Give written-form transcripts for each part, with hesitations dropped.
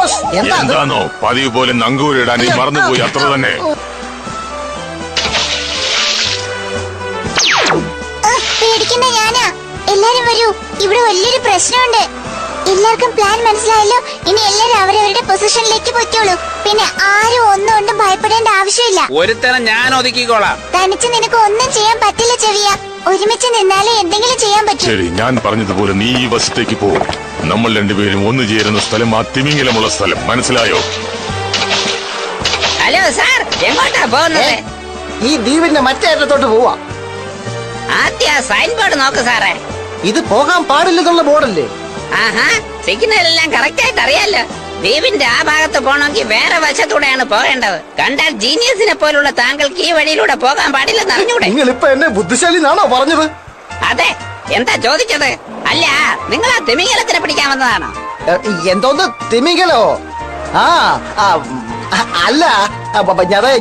Boss എന്താണോ പതിവ് പോലെ നങ്കൂരിടാൻ മറന്നുപോയി, അത്ര തന്നെ. പേടിക്കണ്ട, ഞാനാ. എല്ലാരും വരൂ, ഇവിടെ വലിയൊരു പ്രശ്നമുണ്ട്. എല്ലാവർക്കും പ്ലാൻ മനസ്സിലായല്ലോ. ഇനി എല്ലാരും അവരവരുടെ പൊസിഷനിലേക്ക് പൊയ്ക്കോളൂ. പിന്നെ ആരും ഒന്നുകൊണ്ടും ഭയപ്പെടേണ്ട ആവശ്യമില്ല. ഒരുത്തരം ഞാൻ ഒതുക്കിക്കോളാം. തനിച്ച് നിനക്ക് ഒന്നും ചെയ്യാൻ പറ്റില്ല ചെവിയ. ഒരുമിച്ച് നിന്നാലേ എന്തെങ്കിലും ചെയ്യാൻ പറ്റും. ശരി, ഞാൻ പറഞ്ഞതുപോലെ നീ ഈ വശത്തേക്ക് പോകും. നമ്മൾ രണ്ടുപേരും ഒന്നു ചേരുന്ന സ്ഥലം ആ തിമിംഗലമുള്ള സ്ഥലം, മനസ്സിലായോ? ഹലോ സാർ, എങ്ങോട്ടാ പോകുന്നത്? ഈ ദ്വീപിന്റെ മറ്റേ അറ്റത്തോട്ട് പോവാ. ആദ്യ സൈൻ ബോർഡ് നോക്ക് സാറേ. ഇത് പോകാൻ പാടില്ലെന്നുള്ള ബോർഡല്ലേ? ആഹാ, സിഗ്നൽ എല്ലാം കറക്റ്റ് ആയിട്ട് അറിയാലോ. ദ്വീപിന്റെ ആ ഭാഗത്ത് പോകണമെങ്കിൽ വേറെ വശത്തൂടെയാണ് പോകേണ്ടത്. കണ്ടാൽ ജീനിയസിനെ പോലുള്ള താങ്കൾക്ക് ഈ വഴിയിലൂടെ പോകാൻ പാടില്ലെന്ന് അറിഞ്ഞൂടെ? നിങ്ങൾ ഇപ്പൊ എന്നെ ബുദ്ധിശാലിന്നാണോ പറഞ്ഞത്? അതെ, എന്താ ചോദിച്ചത്? അല്ല, നിങ്ങൾ ആ തിമിംഗലത്തിനെ പിടിക്കാൻ വന്നതാണോ? എന്തോന്ന് തിമിംഗലോ? അല്ല,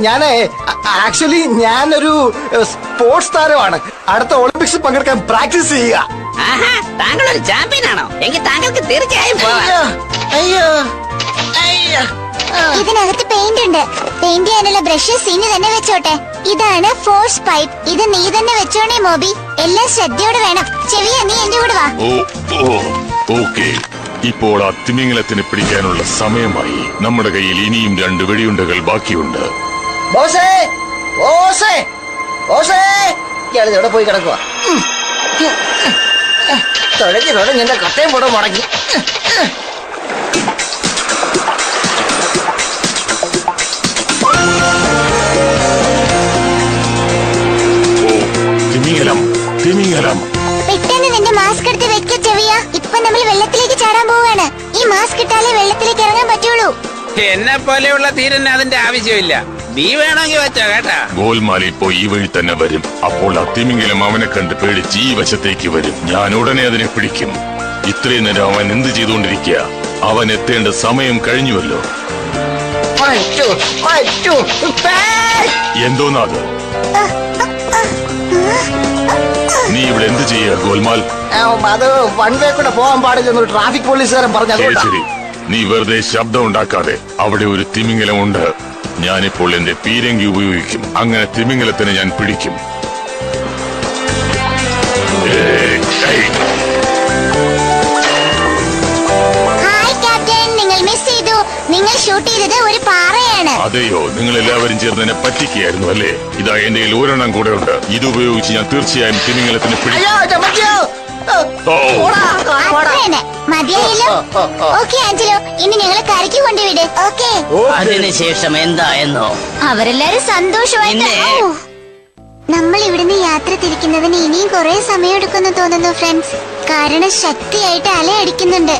ഞാനേ ആക്ച്വലി ഞാനൊരു സ്പോർട്സ് താരമാണ്. അടുത്ത ഒളിമ്പിക്സിൽ പങ്കെടുക്കാൻ പ്രാക്ടീസ് ചെയ്യുക. ആഹാ, താങ്കൾ ഒരു ചാമ്പ്യൻ ആണോ? എങ്കിൽ താങ്കൾക്ക് തീർച്ചയായും പോവാം. അയ്യോ, ഇതിനകത്ത് പെയിന്റ് ഉണ്ട്. പെയിന്റ് ചെയ്യാനുള്ള ബ്രഷ് സിനി തന്നെ വെച്ചോട്ടെ. ഇതാണ് ഫോഴ്സ് പൈപ്പ്. ഇത് നീ തന്നെ വെച്ചോണേ മോബി. എല്ലാം ശ്രദ്ധയോടെ വേണം. ചെവിയ, നീ എന്റെ കൂടെ വാ. ഓക്കെ, ഇപ്പോൾ ആ തിമിംഗലത്തിനെ പിടിക്കാനുള്ള സമയമായി. നമ്മുടെ കയ്യിൽ ഇനിയും 2 വെടിയുണ്ടകൾ ബാക്കിയുണ്ട്. ബോസേ, ബോസേ, ബോസേ, ഇയാളിതെവിടെ പോയി കിടക്കുക? തുടങ്ങി എന്റെ കട്ടയും പോടെ മുടങ്ങി. തിമിംഗലം, പെട്ടെന്ന് നിന്റെ മാസ്ക് എടുത്ത് വെക്ക ചെവിയ. ഇപ്പൊ നമ്മൾ വെള്ളത്തിലേക്ക് ചാടാൻ പോവാണ്. ഈ മാസ്ക് ഇട്ടാലേ വെള്ളത്തിലേക്ക് ഇറങ്ങാൻ പറ്റുള്ളൂ. എന്നെ പോലെയുള്ള ധീരന് അതിന്റെ ആവശ്യമില്ല. നീ വേണമെങ്കിൽ വെച്ചോ കേട്ടാ. ഗോൽമാൽ ഇപ്പോ ഈ വഴി തന്നെ വരും. അപ്പോൾ ആ തിമിംഗലം അവനെ കണ്ട് പേടിച്ച് ഈ വശത്തേക്ക് വരും. ഞാൻ ഉടനെ അതിനെ പിടിക്കും. ഇത്രയും നേരം അവൻ എന്ത് ചെയ്തുകൊണ്ടിരിക്കുക? അവൻ എത്തേണ്ട സമയം കഴിഞ്ഞുവല്ലോ. എന്തോന്നാത്? നീ ഇവിടെ എന്ത് ചെയ്യുക ഗോൽമാൽ? അത് വൺ വേ കൂടെ പോകാൻ പാടില്ലെന്ന് ട്രാഫിക് പോലീസുകാരൻ പറഞ്ഞു. ശരി, നീ വെറുതെ ശബ്ദം ഉണ്ടാക്കാതെ. അവിടെ ഒരു തിമിംഗലം ഉണ്ട്. ഞാനിപ്പോൾ എന്റെ പീരങ്കി ഉപയോഗിക്കും. അങ്ങനെ തിമിംഗലത്തിനെ ഞാൻ പിടിക്കും. ഹായ് ക്യാപ്റ്റൻ, നിങ്ങൾ മിസ് ചെയ്തു. നിങ്ങൾ ഷൂട്ട് ചെയ്തത് ഒരു പാറയാണ്. അതെയോ? നിങ്ങൾ എല്ലാവരും ചേർന്ന് എന്നെ പറ്റിക്കുകയായിരുന്നു അല്ലേ? ഇതാ എന്റെ കയ്യിൽ ഒരെണ്ണം കൂടെ ഉണ്ട്. ഇത് ഉപയോഗിച്ച് ഞാൻ തീർച്ചയായും തിമിംഗലത്തിനെ പിടിക്കും. മതിയായല്ലോ. ഓക്കെ ആഞ്ചലോ, ഇനി ഞങ്ങളെ കരയ്ക്ക് കൊണ്ടുവിട്. ഓക്കെ. അതിനുശേഷം എന്തായെന്നോ? അവരെല്ലാരും സന്തോഷമായിട്ട്. നമ്മൾ ഇവിടുന്ന് യാത്ര തിരിക്കുന്നതിന് ഇനിയും കുറെ സമയം എടുക്കുന്നു തോന്നുന്നു ഫ്രണ്ട്സ്. കാരണം ശക്തിയായിട്ട് അലയടിക്കുന്നുണ്ട്.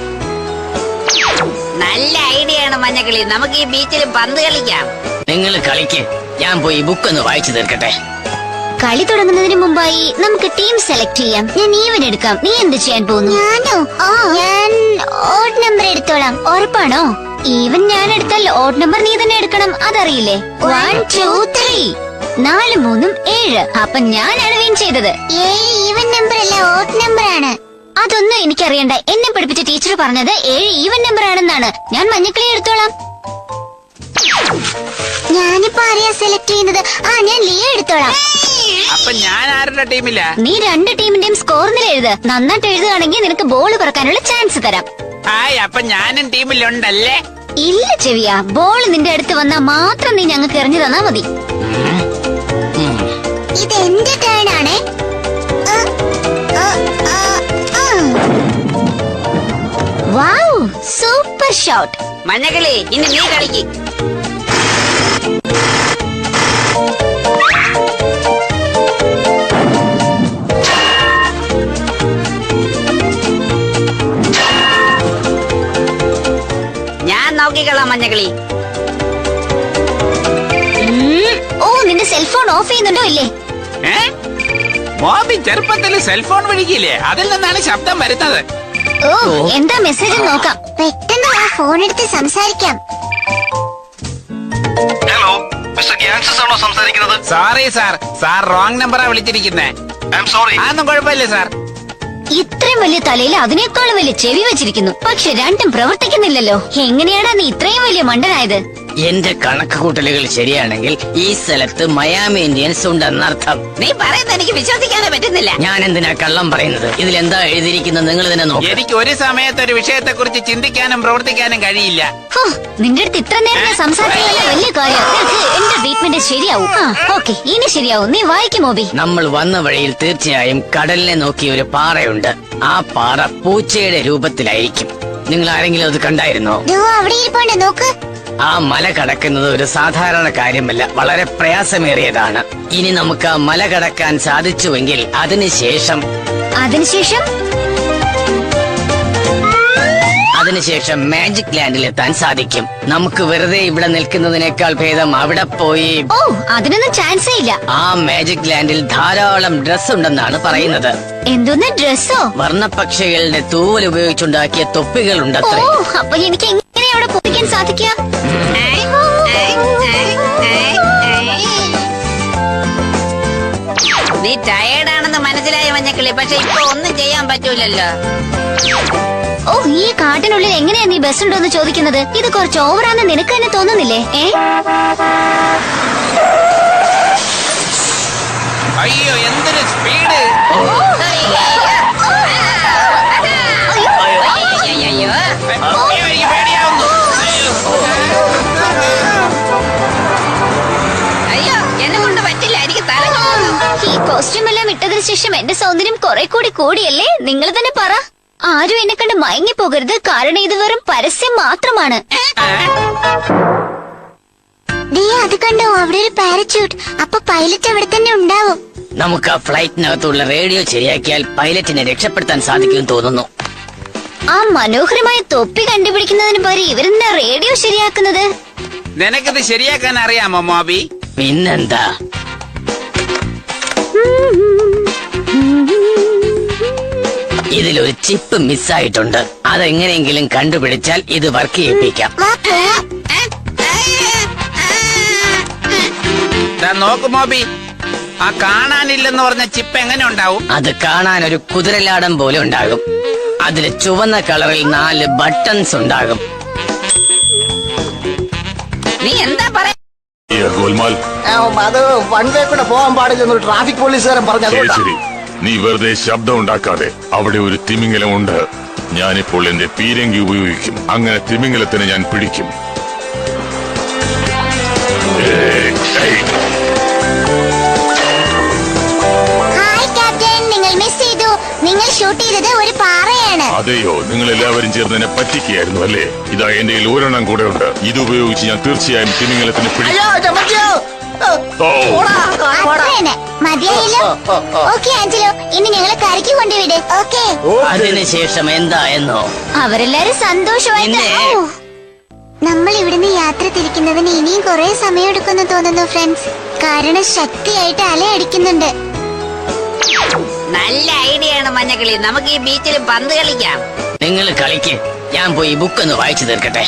നല്ല ഐഡിയ ആണ് മഞ്ഞക്കിളി. നമുക്ക് ഈ ബീച്ചിൽ പന്ത് കളിക്കാം. നിങ്ങൾ കളിക്ക്, ഞാൻ പോയി ബുക്ക് ഒന്ന് വായിച്ചു തീർക്കട്ടെ. കളി തുടങ്ങുന്നതിന് മുമ്പായി നമുക്ക് ടീം സെലക്ട് ചെയ്യാം. ഞാൻ ഈവൻ എടുക്കാം. നീ എന്ത് ചെയ്യാൻ പോകുന്നു? ഞാനോ? ഞാൻ ഓഡ് നമ്പർ എടുത്തോളാം. ഉറപ്പാണോ? ഈവൻ ഞാൻ എടുത്താൽ ഓഡ് നമ്പർ നീ തന്നെ എടുക്കണം. അതറിയില്ലേ? 1 2 3 4 3 7. അപ്പൊ ഞാനാണ് വിൻ ചെയ്തത്. ഈവൻ നമ്പർ അല്ല, ഓഡ് നമ്പർ ആണ്. അതൊന്നും എനിക്കറിയണ്ട. എന്നെ പഠിപ്പിച്ച ടീച്ചർ പറഞ്ഞത് 7 ഈവൻ നമ്പർ ആണെന്നാണ്. ഞാൻ മഞ്ഞക്കിളി എടുത്തോളാം. ഞാനിപ്പോ ആരെയാ സെലക്ട് ചെയ്യുന്നത്? ഞാൻ ലിയോ എടുത്തോളാം. അപ്പൊ ഞാൻ ആരുടെ ടീമില്ല? നീ 2 ടീമിന്റെയും സ്കോർ നില എഴുത്. നന്നായിട്ട് എഴുതുകയാണെങ്കിൽ നിനക്ക് ബോൾ പറക്കാനുള്ള ചാൻസ് തരാം. ഹായ്, അപ്പൊ ഞാനും ടീമിലുണ്ടല്ലേ? ഇല്ല ചെവിയ, ബോൾ നിന്റെ അടുത്ത് വന്നാൽ മാത്രം നീ ഞങ്ങൾക്ക് എറിഞ്ഞു തന്നാ മതി. ഇത് എന്റെ ടേൺ ആണേ. Wow, super shot. മഞ്ഞക്കിളി, ഇനി നീ കളിക്ക്. ഞാൻ നോക്കിക്കളാം മഞ്ഞക്കിളി. നിന്റെ സെൽഫോൺ ഓഫ് ചെയ്യുന്നുണ്ടോ ഇല്ലേ? മോബി ചെറുപ്പത്തിൽ സെൽഫോൺ വിളിക്കില്ലേ? അതിൽ നിന്നാണ് ശബ്ദം വരുന്നത്. എന്താ മെസ്സേജ് നോക്കാം. പെട്ടെന്ന് ആ ഫോൺ എടുത്ത് സംസാരിക്കാം. ഹലോ, മിസ്റ്റർ ഗ്യാങ്സസ് ആണോ സംസാരിക്കുന്നത്? സോറി സാർ, സാർ റോങ് നമ്പറാ വിളിച്ചിരിക്കുന്നേ. I am sorry. അതൊന്നും കുഴപ്പമില്ല സാർ. ഇത്രയും വലിയ തലയിൽ അതിനേക്കാളും വലിയ ചെവി വെച്ചിരിക്കുന്നു. പക്ഷെ രണ്ടും പ്രവർത്തിക്കുന്നില്ലല്ലോ. എങ്ങനെയാടാ നീ ഇത്രയും വലിയ മണ്ടനായത്? എന്റെ കണക്ക് കൂട്ടലുകൾ ശരിയാണെങ്കിൽ ഈ സ്ഥലത്ത് മയാമി ഇന്ത്യൻസ് ഉണ്ടെന്നർത്ഥം. നീ പറയുന്നത് എനിക്ക് വിശ്വസിക്കാനേ പറ്റുന്നില്ല. ഞാൻ എന്തിനാ കള്ളം പറയുന്നത്? ഇതിലെന്താ എഴുതിയിരിക്കുന്നത് നിങ്ങൾ തന്നെ നോക്ക്. എനിക്ക് ഒരു സമയത്ത് ഒരു വിഷയത്തെ കുറിച്ച് ചിന്തിക്കാനും പ്രവർത്തിക്കാനും കഴിയില്ല. ഹോ, നിന്റെ അടുത്ത് ഇത്ര നേരം ഞാൻ സംസാരിക്കുന്നത് വലിയ കാര്യം. എന്റെ ട്രീറ്റ്മെന്റ് ശരിയാവും. ഓക്കെ, ഇനി ശരിയാവും. നീ വായിക്കും മോബി. നമ്മൾ വന്ന വഴിയിൽ തീർച്ചയായും കടലിനെ നോക്കി ഒരു പാറയുണ്ട്. ആ പാറ പൂച്ചയുടെ രൂപത്തിലായിരിക്കും. നിങ്ങൾ ആരെങ്കിലും അത് കണ്ടായിരുന്നോ? അവിടെ ഇരിപ്പുണ്ട്, നോക്ക്. ആ മല കടക്കുന്നത് ഒരു സാധാരണ കാര്യമല്ല, വളരെ പ്രയാസമേറിയതാണ്. ഇനി നമുക്ക് ആ മല കടക്കാൻ സാധിച്ചുവെങ്കിൽ അതിനുശേഷം മാജിക് ലാൻഡിൽ എത്താൻ സാധിക്കും. നമുക്ക് വെറുതെ ഇവിടെ നിൽക്കുന്നതിനേക്കാൾ ഭേദം അവിടെ പോയി. ഓ, അതിനൊന്നും ചാൻസേ ഇല്ല. ആ മാജിക് ലാൻഡിൽ ധാരാളം ഡ്രസ് ഉണ്ടെന്നാണ് പറയുന്നത്. എന്തോന്ന് ഡ്രസ്സോ? വർണ്ണപക്ഷികളുടെ തൂവൽ ഉപയോഗിച്ചുണ്ടാക്കിയ തൊപ്പികൾ ഓ, ഉണ്ടത്രേ. അപ്പൊ എനിക്ക് എങ്ങനെ അവിടെ പോയിക്കാൻ സാധിക്കുക? നീ ടയേർഡാണെന്ന് മനസ്സിലായ മഞ്ഞക്കിളി, പക്ഷെ ഇപ്പൊ ഒന്നും ചെയ്യാൻ പറ്റൂലല്ലോ. ഓ, ഈ കാട്ടിനുള്ളിൽ എങ്ങനെയാ നീ ബസ് ഉണ്ടോന്ന് ചോദിക്കുന്നത്? ഇത് കുറച്ച് ഓവറാന്ന് നിനക്ക് തന്നെ തോന്നുന്നില്ലേ? അയ്യോ, എന്തൊരു സ്പീഡ്! അയ്യോ, എനിക്ക് പേടിയാവുന്നു. അയ്യോ, എന്നെ കൊണ്ട് പറ്റില്ല, എനിക്ക് തല. ഈ കോസ്റ്റ്യൂം എല്ലാം ഇട്ടതിന് ശേഷം എന്റെ സൗന്ദര്യം കുറെ കൂടി കൂടിയല്ലേ? നിങ്ങൾ തന്നെ പറ. ആരും എന്നെ കണ്ട് മയങ്ങി പോകരുത്, കാരണം ഇത് വെറും പരസ്യം മാത്രമാണ്. അത് കണ്ടോ, അവിടെ ഒരു പാരച്യൂട്ട്. അപ്പൊ പൈലറ്റ് അവിടെ തന്നെ ഉണ്ടാവും. നമുക്ക് ആ ഫ്ലൈറ്റിനകത്തുള്ള റേഡിയോ ശരിയാക്കിയാൽ പൈലറ്റിനെ രക്ഷപ്പെടുത്താൻ സാധിക്കുമെന്ന് തോന്നുന്നു. ആ മനോഹരമായ തൊപ്പി കണ്ടുപിടിക്കുന്നതിന് പകരം ഇവരെന്താ റേഡിയോ ശരിയാക്കുന്നത്? നിനക്കിത് ശരിയാക്കാൻ അറിയാമോ മോബി? പിന്നെന്താ? ഇതിലൊരു ചിപ്പ് മിസ്സായിട്ടുണ്ട്. അതെങ്ങനെയെങ്കിലും കണ്ടുപിടിച്ചാൽ ഇത് വർക്ക് ചെയ്യിപ്പിക്കാം. നോക്ക് മോബി, ആ കാണാനില്ലെന്ന് പറഞ്ഞ ചിപ്പ് എങ്ങനെ ഉണ്ടാവും? അത് കാണാൻ ഒരു കുതിരലാടം പോലെ ഉണ്ടാകും. അതിൽ ചുവന്ന കളറിൽ 4 ബട്ടൺസ് ഉണ്ടാകും. നീ എന്താ പറയാ? ഗോൽമാൽ, അത് വൺ വേ കൂടെ പോകാൻ പാടില്ലെന്ന് ട്രാഫിക് പോലീസുകാരൻ പറഞ്ഞു. ശരി ശരി, നീ വെറുതെ ശബ്ദം ഉണ്ടാക്കാതെ. അവിടെ ഒരു തിമിംഗലമുണ്ട്. ഞാനിപ്പോൾ എന്റെ പീരങ്കി ഉപയോഗിക്കും. അങ്ങനെ തിമിംഗലത്തിന് ഞാൻ പിടിക്കും. ഹായ് ക്യാപ്റ്റൻ, നിങ്ങൾ മിസ് ചെയ്തു. നിങ്ങൾ ഷൂട്ട് ചെയ്തത് ഒരു പാറയാണ്. അതെയോ, നിങ്ങൾ എല്ലാവരും ചേർന്ന് എന്നെ പറ്റിക്കുകയായിരുന്നു അല്ലേ? ഇതാ എന്റെ കയ്യിൽ ഒരെണ്ണം കൂടെ ഉണ്ട്. ഇത് ഉപയോഗിച്ച് ഞാൻ തീർച്ചയായും തിമിംഗലത്തിന് പിടിക്കും. മതിയായല്ലോ. ഓക്കെ ആഞ്ചലോ, ഇനി ഞങ്ങളെ കരയ്ക്ക് കൊണ്ടുവിട്. ഓക്കെ. അതിനുശേഷം എന്തായെന്നോ? അവരെല്ലാരും സന്തോഷമായിട്ട്. നമ്മൾ ഇവിടുന്ന് യാത്ര തിരിക്കുന്നതിന് ഇനിയും കുറെ സമയം എടുക്കുമെന്ന് തോന്നുന്നു ഫ്രണ്ട്സ്. കാരണം ശക്തിയായിട്ട് അലയടിക്കുന്നുണ്ട്. നല്ല ഐഡിയ ആണ് മഞ്ഞക്കിളി. നമുക്ക് ഈ ബീച്ചിൽ പന്ത് കളിക്കാം. നിങ്ങൾ കളിക്ക്, ഞാൻ പോയി ബുക്ക് ഒന്ന് വായിച്ചു തീർക്കട്ടെ.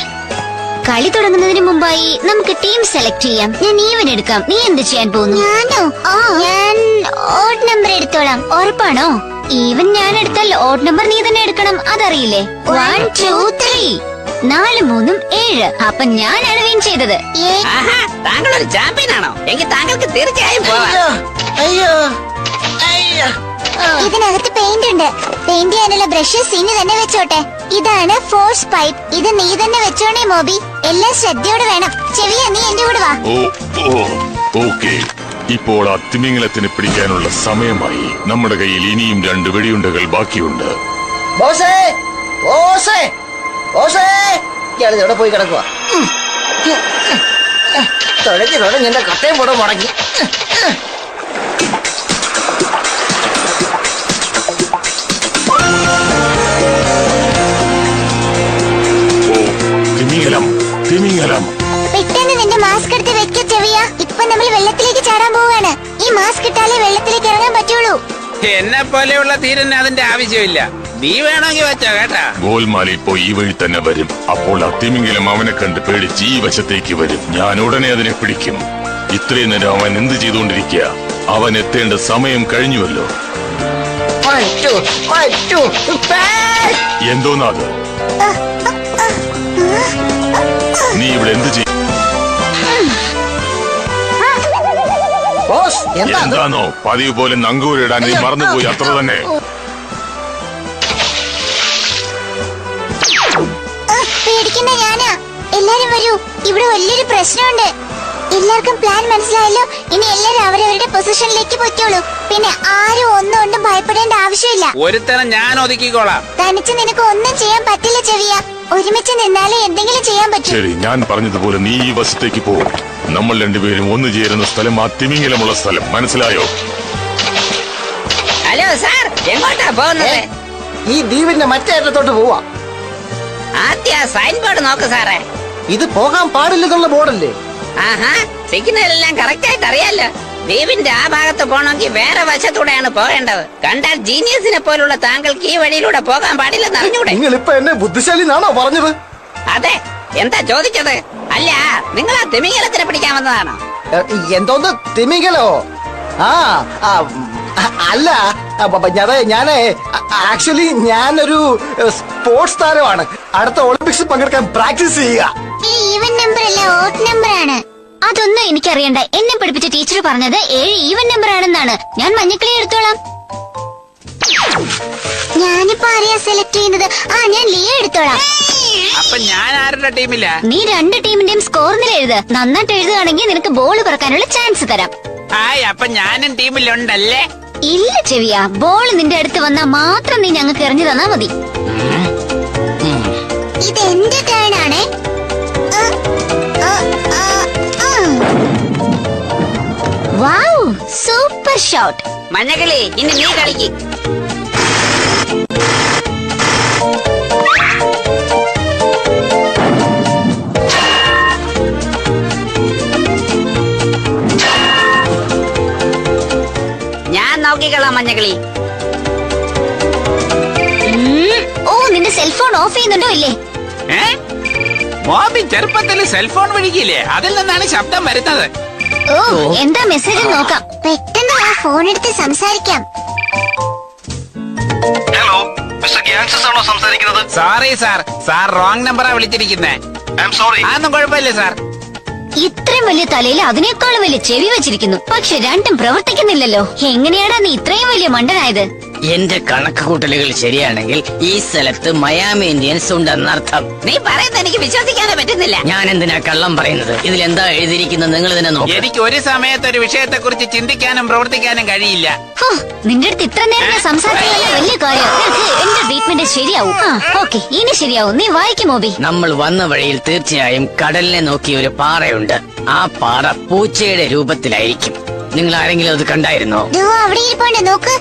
കളി തുടങ്ങുന്നതിന് മുമ്പായി നമുക്ക് ടീം സെലക്ട് ചെയ്യാം. ഞാൻ ഈവൻ എടുക്കാം. നീ എന്ത് ചെയ്യാൻ പോകുന്നു? ഞാൻ ഓഡ് നമ്പർ എടുത്തോളാം. ഉറപ്പാണോ? ഈവൻ ഞാൻ എടുത്താൽ ഓഡ് നമ്പർ നീ തന്നെ എടുക്കണം. അതറിയില്ലേ? 1 2 3 4 3 7. അപ്പൊ ഞാനാണ് വിൻ ചെയ്തത്. ആഹാ, താങ്കൾ ഒരു ചാമ്പ്യൻ ആണോ? എങ്കിൽ താങ്കൾക്ക് തീർച്ചയായും പോവാം. ഇതിനകത്ത് പെയിന്റ് ഉണ്ട്. പെയിന്റ് ചെയ്യാനുള്ള ബ്രഷസ് ഇനി തന്നെ വെച്ചോട്ടെ. ഇതാണ് ഫോഴ്സ് പൈപ്പ്. ഇത് നീ തന്നെ വെച്ചോണേ മോബി. എല്ലാം ശ്രദ്ധയോടെ വേണം. ചെവിയ, നീ എന്റെ കൂടെ വാ. ഓക്കെ, ഇപ്പോൾ ആ തിമിംഗലത്തിന് പിടിക്കാനുള്ള സമയമായി. നമ്മുടെ കയ്യിൽ ഇനിയും 2 വെടിയുണ്ടകൾ ബാക്കിയുണ്ട്. ബോസേ, ബോസേ, ബോസേ, ഇയാൾ എവിടെ പോയി കിടക്കുക? തുഴഞ്ഞ് എന്റെ കട്ടയും കൂടെ മുടങ്ങി. തിമിംഗലം, പെട്ടെന്ന് നിന്റെ മാസ്ക് എടുത്ത് വെക്ക ചെവിയ. ഇപ്പൊ നമ്മൾ വെള്ളത്തിലേക്ക് ചാടാൻ പോവാണ്. ഈ മാസ്ക് ഇട്ടാലേ വെള്ളത്തിലേക്ക് ഇറങ്ങാൻ പറ്റുള്ളൂ. എന്നെ പോലെയുള്ള തീരന് അതിന്റെ ആവശ്യമില്ല. നീ വേണമെങ്കിൽ വെച്ചോ കേട്ടാ. ഗോൽമാൽ ഇപ്പോ ഈ വഴി തന്നെ വരും. അപ്പോൾ ആ തിമിംഗലം അവനെ കണ്ട് പേടിച്ച് ഈ വശത്തേക്ക് വരും. ഞാൻ ഉടനെ അതിനെ പിടിക്കും. ഇത്രയും നേരം അവൻ എന്ത് ചെയ്തുകൊണ്ടിരിക്കുക? അവൻ എത്തേണ്ട സമയം കഴിഞ്ഞുവല്ലോ. 1 2 1 2 ബാക്ക്. എന്തോന്നത്? നീ ഇവിടെ എന്ത് ചെയ്യും? ബോസ് എന്താ അത്? എന്താണോ പതിവ് പോലെ നങ്കൂരിടാൻ നീ മറന്നുപോയി, അത്ര തന്നെ. പേടിക്കണ്ട, ഞാനാ. എല്ലാരും വരൂ, ഇവിടെ വലിയൊരു പ്രശ്നമുണ്ട്. എല്ലാവർക്കും പ്ലാൻ മനസ്സിലായല്ലോ. ഇനി എല്ലാരും അവരവരുടെ പൊസിഷനിലേക്ക് പൊയ്ക്കോളൂ. പിന്നെ ആരും ഒന്നും ഭയപ്പെടേണ്ട ആവശ്യമില്ല. ഒരുത്തരം ഞാൻ ഒതുക്കിക്കോളാം. തനിച്ച് നിനക്ക് ഒന്നും ചെയ്യാൻ പറ്റില്ല ചെവിയ. ഒരുമിച്ച് നിന്നാലേ എന്തെങ്കിലും ചെയ്യാൻ പറ്റൂ. ശരി, ഞാൻ പറഞ്ഞതുപോലെ നീ ഈ വശത്തേക്ക് പോകും. നമ്മൾ രണ്ടുപേരും ഒന്നു ചേരുന്ന സ്ഥലം ആ തിമിംഗലമുള്ള സ്ഥലം, മനസ്സിലായോ? ഹലോ സാർ, എങ്ങോട്ടാ പോകുന്നത്? ഈ ദ്വീപിന്റെ മറ്റേ അറ്റത്തോട്ട് പോവാ. ആദ്യ സൈൻ ബോർഡ് നോക്ക് സാറേ. ഇത് പോകാൻ പാടില്ലെന്നുള്ള ബോർഡല്ലേ? ആഹാ, സിഗ്നൽ എല്ലാം കറക്റ്റ് ആയിട്ട് അറിയാലോ. ദ്വീപിന്റെ ആ ഭാഗത്ത് പോകണമെങ്കിൽ വേറെ വശത്തൂടെയാണ് പോകേണ്ടത്. കണ്ടാൽ ജീനിയസിനെ പോലുള്ള താങ്കൾക്ക് ഈ വഴിയിലൂടെ പോകാൻ പാടില്ലെന്ന് അറിഞ്ഞൂടെ? നിങ്ങൾ ഇപ്പൊ എന്നെ ബുദ്ധിശാലിന്നാണോ പറഞ്ഞത്? അതെ, എന്താ ചോദിച്ചത്? അല്ല, നിങ്ങൾ ആ തിമിംഗലത്തിനെ പിടിക്കാൻ വന്നതാണോ? എന്തോന്ന് തിമിംഗലോ? ആ ആ, അല്ല, ഞാനേ ആക്ച്വലി ഞാനൊരു സ്പോർട്സ് താരമാണ്. അടുത്ത ഒളിമ്പിക്സിൽ പങ്കെടുക്കാൻ പ്രാക്ടീസ് ചെയ്യുക. ഈവൻ നമ്പർ അല്ല, ഓഡ് നമ്പർ ആണ്. അതൊന്നും എനിക്കറിയണ്ട. എന്നെ പഠിപ്പിച്ച ടീച്ചർ പറഞ്ഞത് 7 ഈവൻ നമ്പർ ആണെന്നാണ്. ഞാൻ മഞ്ഞക്കിളി എടുത്തോളാം. ഞാനിപ്പോ ആരെയാ സെലക്ട് ചെയ്യുന്നത്? ഞാൻ ലിയോ എടുത്തോളാം. അപ്പൊ ഞാൻ ആരുടെ ടീമില്ല? നീ 2 ടീമിന്റെയും സ്കോർ നില എഴുത്. നന്നായിട്ട് എഴുതുകയാണെങ്കിൽ നിനക്ക് ബോൾ പറക്കാനുള്ള ചാൻസ് തരാം. അപ്പൊ ഞാനും ടീമിലുണ്ടല്ലേ? ഇല്ല ചെവിയ, ബോൾ നിന്റെ അടുത്ത് വന്നാ മാത്രം നീ ഞങ്ങൾക്ക് എറിഞ്ഞു തന്നാ മതി. ഇത് എന്റെ ടേൺ ആണേ. Wow, super shot. മഞ്ഞക്കിളി, ഇനി നീ കളിക്ക്. ഞാൻ നോക്കിക്കളാം മഞ്ഞക്കിളി. ഓ, നിന്റെ സെൽഫോൺ ഓഫ് ചെയ്യുന്നുണ്ടോ ഇല്ലേ? മോബി ചെറുപ്പത്തിൽ സെൽഫോൺ വിളിക്കില്ലേ, അതിൽ നിന്നാണ് ശബ്ദം വരുന്നത്. ഓ, എന്താ മെസ്സേജ് നോക്കാം. പെട്ടെന്ന് ആ ഫോൺ എടുത്ത് സംസാരിക്കാം. ഹലോ, മിസ്റ്റർ ഗ്യാങ്സസ് ആണോ സംസാരിക്കുന്നത്? സോറി സാർ, സാർ റോങ് നമ്പറാ വിളിച്ചിരിക്കുന്നേ. I am sorry. അതൊന്നും കുഴപ്പമില്ല സാർ. ഇത്രയും വലിയ തലയിൽ അതിനേക്കാളും വലിയ ചെവി വെച്ചിരിക്കുന്നു. പക്ഷെ രണ്ടും പ്രവർത്തിക്കുന്നില്ലല്ലോ. എങ്ങനെയാടാ നീ ഇത്രയും വലിയ മണ്ടനായത്? എന്റെ കണക്കുകൂട്ടലുകൾ ശരിയാണെങ്കിൽ ഈ സ്ഥലത്ത് മയാമി ഇന്ത്യൻസ് ഉണ്ടെന്നർത്ഥം. നീ പറയുന്നത് എനിക്ക് വിശ്വസിക്കാനേ പറ്റുന്നില്ല. ഞാൻ എന്തിനാ കള്ളം പറയുന്നത്? ഇതിലെന്താ എഴുതിയിരിക്കുന്നത് നിങ്ങൾ തന്നെ നോക്ക്. എനിക്ക് ഒരു സമയത്ത് ഒരു വിഷയത്തെ കുറിച്ച് ചിന്തിക്കാനും പ്രവർത്തിക്കാനും കഴിയില്ല. ഹോ, നിന്റെ അടുത്ത് ഇത്ര നേരം ഞാൻ സംസാരിക്കുന്നത് വലിയ കാര്യം. എന്റെ ട്രീറ്റ്മെന്റ് ശരിയാവും. ഓക്കെ, ഇനി ശരിയാവും. നീ വായിക്കും മോബി. നമ്മൾ വന്ന വഴിയിൽ തീർച്ചയായും കടലിനെ നോക്കി ഒരു പാറയുണ്ട്. ആ പാറ പൂച്ചയുടെ രൂപത്തിലായിരിക്കും. നിങ്ങൾ ആരെങ്കിലും അത് കണ്ടായിരുന്നോ? അവിടെ ഇരിപ്പുണ്ട്, നോക്ക്.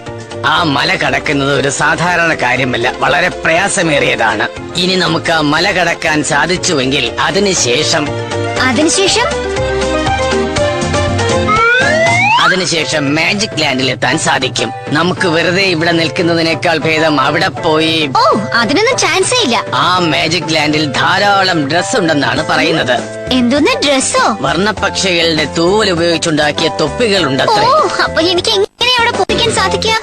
ആ മല കടക്കുന്നത് ഒരു സാധാരണ കാര്യമല്ല, വളരെ പ്രയാസമേറിയതാണ്. ഇനി നമുക്ക് ആ മല കടക്കാൻ സാധിച്ചുവെങ്കിൽ അതിനുശേഷം മാജിക് ലാൻഡിൽ എത്താൻ സാധിക്കും. നമുക്ക് വെറുതെ ഇവിടെ നിൽക്കുന്നതിനേക്കാൾ ഭേദം അവിടെ പോയി. ഓ, അതിനൊന്നും ചാൻസേ ഇല്ല. ആ മാജിക് ലാൻഡിൽ ധാരാളം ഡ്രസ് ഉണ്ടെന്നാണ് പറയുന്നത്. എന്തോന്ന് ഡ്രസ്സോ? വർണ്ണപക്ഷികളുടെ തൂവൽ ഉപയോഗിച്ചുണ്ടാക്കിയ തൊപ്പികൾ ഓ, ഉണ്ടത്രേ. അപ്പൊ എനിക്ക് എങ്ങനെ അവിടെ പൊതിക്കാൻ സാധിക്കുക?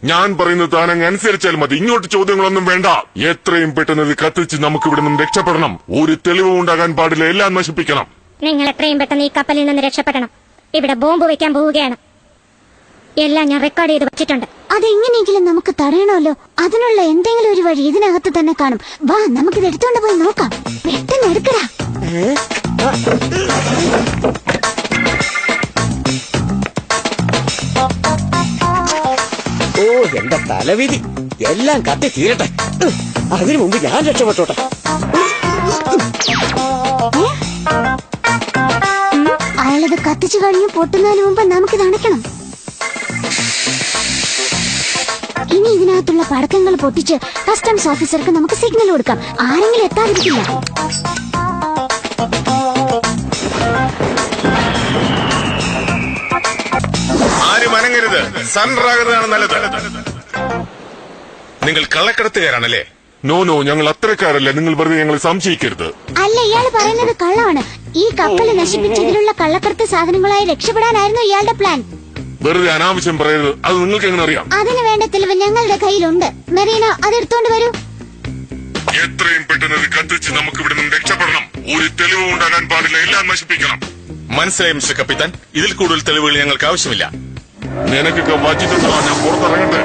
ഞാൻ പറയുന്നത് താനങ്ങ് അനുസരിച്ചാൽ മതി. ഇങ്ങോട്ട് ചോദ്യങ്ങളൊന്നും വേണ്ട. എത്രയും പെട്ടെന്ന് ഇത് കത്തിച്ച് നമുക്ക് ഇവിടെ നിന്ന് രക്ഷപ്പെടണം. ഒരു തെളിവും ഉണ്ടാകാൻ പാടില്ല. എല്ലാം നശിപ്പിക്കണം. നിങ്ങൾ എത്രയും പെട്ടെന്ന് ഈ കപ്പലിൽ നിന്ന് രക്ഷപ്പെടണം. ഇവിടെ ബോംബ് വെക്കാൻ പോവുകയാണ്. എല്ലാം ഞാൻ റെക്കോർഡ് ചെയ്ത് വെച്ചിട്ടുണ്ട്. അതെങ്ങനെയെങ്കിലും നമുക്ക് തടയണമല്ലോ. അതിനുള്ള എന്തെങ്കിലും ഒരു വഴി ഇതിനകത്ത് തന്നെ കാണും. വാ, നമുക്കിത് എടുത്തോണ്ട് പോയി നോക്കാം. പെട്ടെന്ന് എടുക്കടാ. ഓ, എന്റെ തലവിധി. എല്ലാം കത്തി തീരട്ടെ. അതിനു മുമ്പ് ഞാൻ രക്ഷപ്പെട്ടോട്ടെ. അയാളിത് കത്തിച്ചു കഴിഞ്ഞ് പൊട്ടുന്നതിന് മുമ്പ് നമുക്കിത് അണയ്ക്കണം. ഇനി ഇതിനകത്തുള്ള പടക്കങ്ങൾ പൊട്ടിച്ച് കസ്റ്റംസ് ഓഫീസർക്ക് നമുക്ക് സിഗ്നൽ കൊടുക്കാം. ആരെങ്കിലും എത്താതിരിക്കില്ല. ആരും അനങ്ങരുത്. സൺറാകരുതാണ് നല്ലത്. നിങ്ങൾ കള്ളക്കടത്തുകാരാണല്ലേ? നോ, ഞങ്ങൾ അത്രക്കാരല്ല. നിങ്ങൾ വെറുതെ ഞങ്ങൾ സംശയിക്കരുത്. അല്ല, ഇയാൾ പറയുന്നത് കള്ളമാണ്. ഈ കപ്പൽ നശിപ്പിച്ചതിലുള്ള കള്ളക്കടത്ത് സാധനങ്ങളായി രക്ഷപ്പെടാനായിരുന്നു ഇയാളുടെ പ്ലാൻ. വെറുതെ അനാവശ്യം പറയരുത്. അത് നിങ്ങൾക്ക് എങ്ങനെ അറിയാം? അതിന് വേണ്ട തെളിവ് ഞങ്ങളുടെ കയ്യിലുണ്ട്. മെറീന, അതെടുത്തോണ്ട് വരൂ. എത്രയും പെട്ടെന്ന് അത് കത്തിച്ച് നമുക്ക് ഇവിടെ നിന്ന് രക്ഷപ്പെടണം. ഒരു തെളിവും ഉണ്ടാകാൻ പാടില്ല. എല്ലാം നശിപ്പിക്കണം. മനസ്സിലായി മിസ്റ്റർ കപ്പിത്താൻ. ഇതിൽ കൂടുതൽ തെളിവുകൾ ഞങ്ങൾക്ക് ആവശ്യമില്ല. നിനക്കൊക്കെ വച്ചിട്ടുണ്ടോ? ഞാൻ പുറത്തിറങ്ങട്ടെ.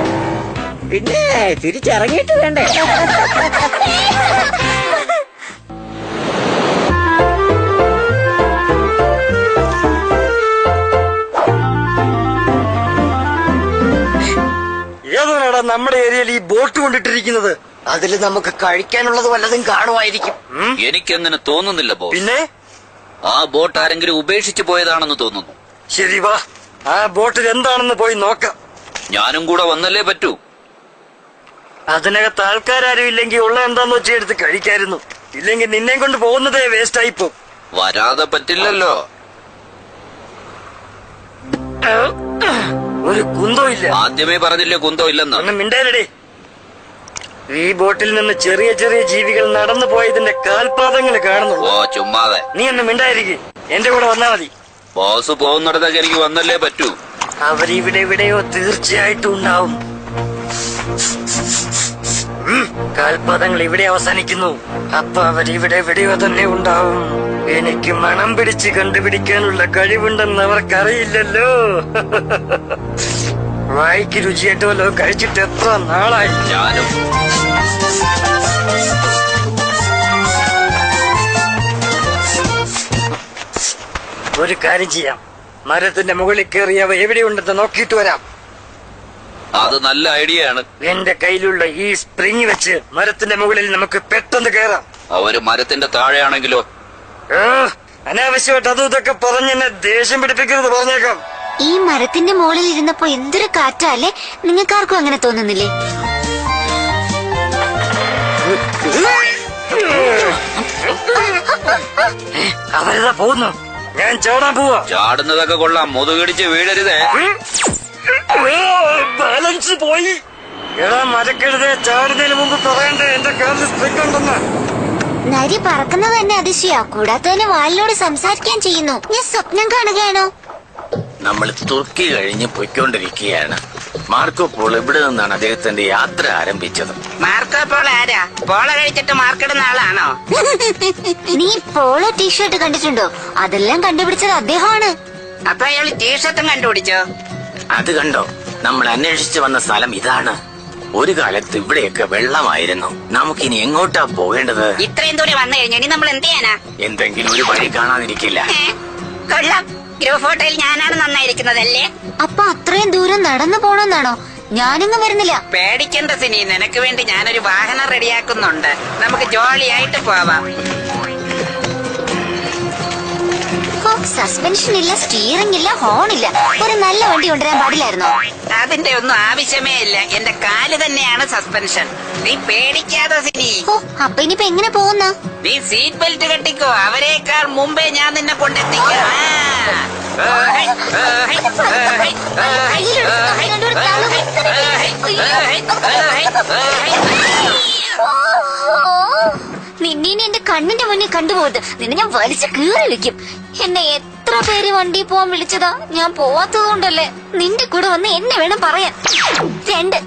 പിന്നെ തിരിച്ചിറങ്ങിയിട്ട് വേണ്ടേ? ഏതാണ് നമ്മുടെ ഏരിയയിൽ ഈ ബോട്ട് കൊണ്ടിട്ടിരിക്കുന്നത്? അതിൽ നമുക്ക് കഴിക്കാനുള്ളത് വല്ലതും കാണുമായിരിക്കും. എനിക്കങ്ങനെ തോന്നുന്നില്ല ബോസ്. പിന്നെ ആ ബോട്ട് ആരെങ്കിലും ഉപേക്ഷിച്ചു പോയതാണെന്ന് തോന്നുന്നു. ശരി, വാ, ആ ബോട്ടിൽ എന്താണെന്ന് പോയി നോക്കാം. ഞാനും കൂടെ വന്നല്ലേ പറ്റൂ. അതിനകത്ത് ആൾക്കാരും ഇല്ലെങ്കിൽ ഉള്ള എന്താന്ന് വെച്ച് എടുത്ത് കഴിക്കായിരുന്നു. ഇല്ലെങ്കിൽ നിന്നെ കൊണ്ട് പോകുന്നതേ വേസ്റ്റ് ആയിപ്പോ. വരാതെ പറ്റില്ലല്ലോ. ഒരു കുന്തോ ഇല്ല. ആദ്യമേ പറഞ്ഞില്ലേ കുന്തോ ഇല്ലെന്ന്. ഒന്ന് മിണ്ടാനടേ. ഈ ബോട്ടിൽ നിന്ന് ചെറിയ ചെറിയ ജീവികൾ നടന്നു പോയതിന്റെ കാൽപാദങ്ങൾ കാണുന്നുള്ളൂ. ഓ ചുമ്മാതെ. നീ ഒന്ന് മിണ്ടായിരിക്കും. എന്റെ കൂടെ വന്നാ മതി. ബോസ് പോകുന്നിടത്തൊക്കെ എനിക്ക് വന്നല്ലേ പറ്റൂ. അവരിവിടെ എവിടെയോ തീർച്ചയായിട്ടും ഉണ്ടാവും. കാൽപാദങ്ങൾ ഇവിടെ അവസാനിക്കുന്നു. അപ്പൊ അവരിവിടെ എവിടെയോ തന്നെ ഉണ്ടാവും. എനിക്ക് മണം പിടിച്ച് കണ്ടുപിടിക്കാനുള്ള കഴിവുണ്ടെന്ന് അവർക്കറിയില്ലല്ലോ. വായിക്ക് രുചിയായിട്ടല്ലോ കഴിച്ചിട്ട് എത്ര നാളായി. ഞാനും ഒരു കാര്യം ചെയ്യാം. മരത്തിന്റെ മുകളിൽ കയറി അവ എവിടെയുണ്ടെന്ന് നോക്കിയിട്ട് വരാം. അത് നല്ല ഐഡിയ ആണ്. എന്റെ കയ്യിലുള്ള ഈ സ്പ്രിങ് വെച്ച് മരത്തിന്റെ മുകളിൽ നമുക്ക് പെട്ടെന്ന് കയറാം. അവര് മരത്തിന്റെ താഴെയാണെങ്കിലോ? അനാവശ്യമായിട്ട് അതും ഇതൊക്കെ പറഞ്ഞെന്നെ ദേഷ്യം പിടിപ്പിക്കരുത്, പറഞ്ഞേക്കാം. ഈ മരത്തിന്റെ മുകളിൽ ഇരുന്നപ്പോ എന്തൊരു കാറ്റല്ലേ. നിങ്ങൾക്കാർക്കും അങ്ങനെ തോന്നുന്നില്ലേ? അവരെതാ പോകുന്നു. ഞാൻ ചാടാൻ പോവാ. ചാടുന്നതൊക്കെ കൊള്ളാം. മുതുകിടിച്ച് വീഴരുതേ. ബാലൻസ് പോയി. എടാ മരക്കെഴുതേ, ചാടുന്നതിന് മുമ്പ് പറയണ്ടേ എന്റെ കാലിൽ സ്പ്രിങ് ഉണ്ടെന്ന്. നരി പറക്കുന്നത് തന്നെ അതിശയാ. കൂടാത്തതിന് വാലിനോട് സംസാരിക്കാൻ ചെയ്യുന്നു. ഞാൻ സ്വപ്നം കാണുകയാണോ? നമ്മൾ തുർക്കി കഴിഞ്ഞ് പൊയ്ക്കൊണ്ടിരിക്കുകയാണ്. മാർക്കോ പോളോ ഇവിടെ നിന്നാണ് അദ്ദേഹത്തിന്റെ യാത്ര ആരംഭിച്ചത്. മാർക്കോ പോളോ ആരാ? പോളോ കഴിച്ചിട്ട് മാർക്കിടുന്ന ആളാണോ? നീ പോളോ ടീഷർട്ട് കണ്ടിട്ടുണ്ടോ? അതെല്ലാം കണ്ടുപിടിച്ചത് അദ്ദേഹമാണ്. അപ്പൊ അയാൾ ടീഷർട്ടും കണ്ടുപിടിച്ചോ? അത് കണ്ടോ? നമ്മൾ അന്വേഷിച്ചു വന്ന സ്ഥലം ഇതാണ്. ഒരു കാലത്ത് ഇവിടെയൊക്കെ വെള്ളമായിരുന്നു. നമുക്കിനി എങ്ങോട്ടാ പോകേണ്ടത്? ഇത്രയും ദൂരം വന്നു കഴിഞ്ഞാൽ ഇനി നമ്മൾ എന്ത് ചെയ്യാനാ? എന്തെങ്കിലും ഒരു വഴി കാണാതിരിക്കില്ല. കൊള്ളാം. ഗ്രൂപ്പ് ഫോട്ടോയിൽ ഞാനാണ് നന്നായിരിക്കുന്നതല്ലേ? അപ്പൊ അത്രയും ദൂരം നടന്നു പോണെന്നാണോ? ഞാനൊന്നും വരുന്നില്ല. പേടിക്കണ്ട സിനി, നിനക്ക് വേണ്ടി ഞാനൊരു വാഹനം റെഡിയാക്കുന്നുണ്ട്. നമുക്ക് ജോളിയായിട്ട് പോവാം. സസ്പെൻഷൻ ഇല്ല, സ്റ്റിയറിംഗ് ഇല്ല, ഹോൺ ഇല്ല. ഒരു നല്ല വണ്ടി കൊണ്ടുവരാൻ പാടില്ലായിരുന്നോ? അതിന്റെ ഒന്നും ആവശ്യമേ ഇല്ല. എന്റെ കാല് തന്നെയാണ് സസ്പെൻഷൻ. നീ പേടിക്കാതെ സിനി. അപ്പൊ ഇനിയിപ്പോ എങ്ങനെ പോകുന്ന? നീ സീറ്റ് ബെൽറ്റ് കെട്ടിക്കോ. അവരെക്കാൾ മുമ്പേ ഞാൻ നിന്നെ കൊണ്ടെത്തിക്കാം. നിന്നെ എന്റെ കണ്ണിന്റെ മുന്നിൽ കണ്ടുപോകരുത്. നിന്നെ ഞാൻ വലിച്ചു കീറി വെക്കും. എന്നെ എത്ര പേര് വണ്ടി പോവാൻ വിളിച്ചതാ. ഞാൻ പോവാത്തത് കൊണ്ടല്ലേ. നിന്റെ കൂടെ വന്ന് എന്നെ വേണം പറയാൻ. 2,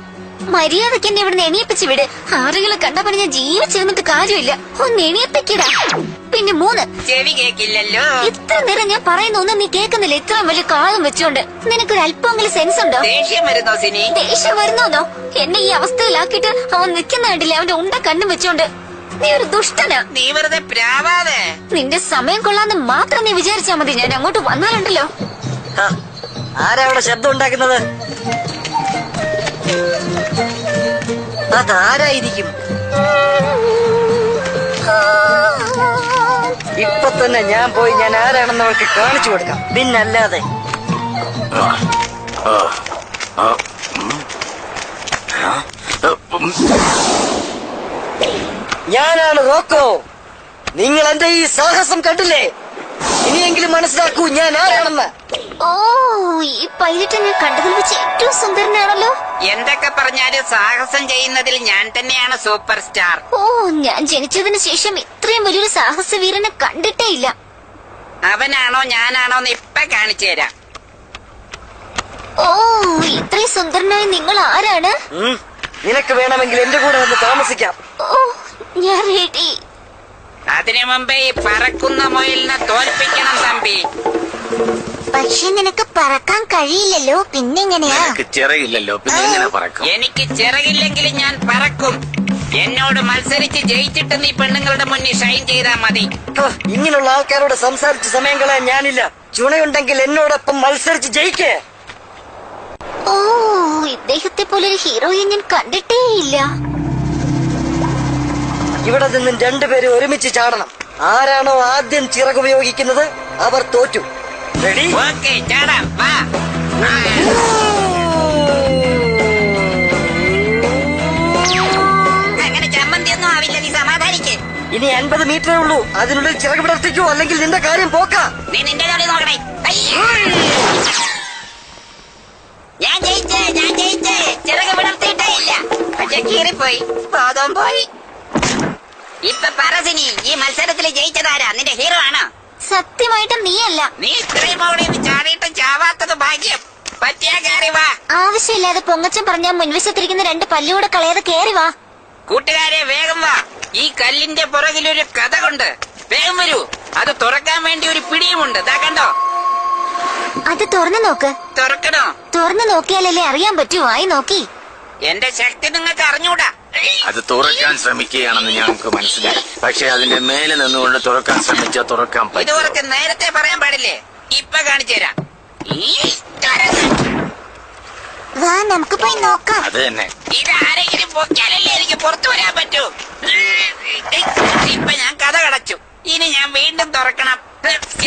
മര്യാദക്ക് എന്നെ ഇവിടുന്ന് എണീപ്പിച്ച് വിട്. ആരെങ്കിലും കണ്ടപ്പോൾ ഞാൻ ജീവിച്ചിരുന്നിട്ട് കാര്യമില്ല. ഒന്ന് എണീപ്പിക്കടാ. പിന്നെ 3, ചെവി കേക്കില്ലല്ലോ. ഇത്ര നേരം ഞാൻ പറയുന്ന ഒന്നും നീ കേൾക്കുന്നില്ല. ഇത്രയും വലിയ കാലം വെച്ചോണ്ട് നിനക്കൊരു അല്പമെങ്കിലും സെൻസ് ഉണ്ടോ? ദേഷ്യം വരുന്നോ സിനി? ദേഷ്യം വരുന്നോന്നോ? എന്നെ ഈ അവസ്ഥയിലാക്കിയിട്ട് അവൻ നിൽക്കുന്ന കണ്ടില്ലേ? അവന്റെ ഉണ്ട കണ്ണും വെച്ചോണ്ട്. നീ ഒരു ദുഷ്ടനാ. നീ വെറുതെ പ്രാവാതെ. നിന്റെ സമയം കൊള്ളാന്ന് മാത്രം നീ വിചാരിച്ചാ മതി. ഞാൻ അങ്ങോട്ട് വന്നാലുണ്ടല്ലോ. ആരാ അവിടെ ശബ്ദം ഉണ്ടാക്കുന്നത്? അതാരായിരിക്കും? ഇപ്പൊ തന്നെ ഞാൻ പോയി ഞാൻ ആരാണെന്ന് അവൾക്ക് കാണിച്ചു കൊടുക്കാം. പിന്നല്ലാതെ ഞാനാണ് റോക്കോ. നിങ്ങൾ എന്റെ ഈ സാഹസം കണ്ടില്ലേ? ഇനിയെങ്കിലും മനസ്സിലാക്കൂ ഞാൻ ആരാണെന്ന്. ഓ, ഈ പൈലറ്റ് ഞാൻ കണ്ടതിൽ വെച്ച് ഏറ്റവും സുന്ദരനാണല്ലോ. എന്തൊക്കെ പറഞ്ഞാലും സാഹസം ചെയ്യുന്നതിൽ ഞാൻ തന്നെയാണ് സൂപ്പർ സ്റ്റാർ. ഓ, ഞാൻ ജനിച്ചതിന് ശേഷം ഇത്രയും വലിയൊരു സാഹസ വീരനെ കണ്ടിട്ടേ ഇല്ല. അവനാണോ ഞാനാണോന്ന് ഇപ്പൊ കാണിച്ചു തരാം. ഓ, ഇത്രയും സുന്ദരനായ നിങ്ങൾ ആരാണ്? നിനക്ക് വേണമെങ്കിൽ എന്റെ കൂടെ വന്ന് താമസിക്കാം. ഓ, ഞാൻ റെഡി. അതിനു മുമ്പേ ഈ പറക്കുന്ന മുയലിനെ തോൽപ്പിക്കണം തമ്പി. പക്ഷെ നിനക്ക് പറക്കാൻ കഴിയില്ലല്ലോ, പിന്നെങ്ങനെയാ? ചിറകില്ലല്ലോ, പിന്നെ എങ്ങനെ പറക്കും? എനിക്ക് ചിറകില്ലെങ്കിലും ഞാൻ പറക്കും. എന്നോട് മത്സരിച്ച് ജയിച്ചിട്ട് നീ പെണ്ണുങ്ങളുടെ മുന്നിൽ ഷൈൻ ചെയ്താ മതി. ഇങ്ങനെയുള്ള ആൾക്കാരോട് സംസാരിച്ച് സമയം കളയാൻ ഞാനില്ല. ചുണയുണ്ടെങ്കിൽ എന്നോടൊപ്പം മത്സരിച്ച് ജയിക്കേ. ഓ, ഇദ്ദേഹത്തെ പോലൊരു ഹീറോയെ ഞാൻ കണ്ടിട്ടേ ഇല്ല. ഇവിടെ നിന്നും രണ്ടുപേരും ഒരുമിച്ച് ചാടണം. ആരാണോ ആദ്യം ചിറകുപയോഗിക്കുന്നത് അവർ തോറ്റു. റെഡി? ഓക്കേ, ചാടാം, വാ. അങ്ങനെ ചമ്മന്തിയൊന്നും ആവില്ല, നീ സമാധാനിക്ക്. ഇനി 50 മീറ്ററേ ഉള്ളൂ. അതിനുള്ളിൽ ചിറക് വിടർത്തിക്കൂ, അല്ലെങ്കിൽ നിന്റെ കാര്യം പോക്കാ. നീ നിന്റെ ജോലി നോക്കണേ. ഞാൻ ജയിച്ചേ. ചിറക് വിടർത്തിയിട്ടേ ഇല്ല. പക്ഷെ കീറിപ്പോയി, ബോധം പോയി. ഇപ്പൊ പറസിനി, ഈ മത്സരത്തിൽ ജയിച്ചതാരാ? നിന്റെ ഹീറോ ആണോ? സത്യമായിട്ടും നീയല്ല. നീ ഇത്രയും അവിടെ ചാടിയിട്ട് ചാവാത്തത് ഭാഗ്യം. പറ്റിയാ കയറി വാ. ആവശ്യമില്ലാതെ പൊങ്ങച്ചം പറഞ്ഞാ മുൻവശത്തിരിക്കുന്ന 2 പല്ലുകൂടെ കളയാതെ കേറി വാ. കൂട്ടുകാരെ വേഗം വാ. ഈ കല്ലിന്റെ പുറകിലൊരു കഥ കൊണ്ട്. വേഗം വരൂ. അത് തുറക്കാൻ വേണ്ടി ഒരു പിടിയുമുണ്ട്. ദാ കണ്ടോ? അത് തുറന്നു നോക്ക്. തുറക്കണോ? തുറന്നു നോക്കിയാലല്ലേ അറിയാൻ പറ്റൂ. ആയി നോക്കി. എന്റെ ശക്തി നിങ്ങൾക്ക് അറിഞ്ഞൂടാ. അത് തുറക്കാൻ ശ്രമിക്കുകയാണെന്ന് ഞങ്ങൾക്ക് മനസ്സിലായി. പക്ഷെ അതിന്റെ മേലെ നിന്നുകൊണ്ട് തുറക്കാൻ ശ്രമിച്ചാൽ തുറക്കാൻ ഇത് പറ്റും. ഉറക്കെ നേരത്തെ പറയാൻ പാടില്ലേ? ഇപ്പൊ കാണിച്ചു തരാം. വാ, നമുക്ക് പോയി നോക്കാം. അത് തന്നെ. ഇതാരെങ്കിലും പൊക്കിയാലല്ലേ എനിക്ക് പുറത്തു വരാൻ പറ്റൂ. ഇപ്പൊ ഞാൻ കഥ കടച്ചു. ഇനി ഞാൻ വീണ്ടും തുറക്കണം.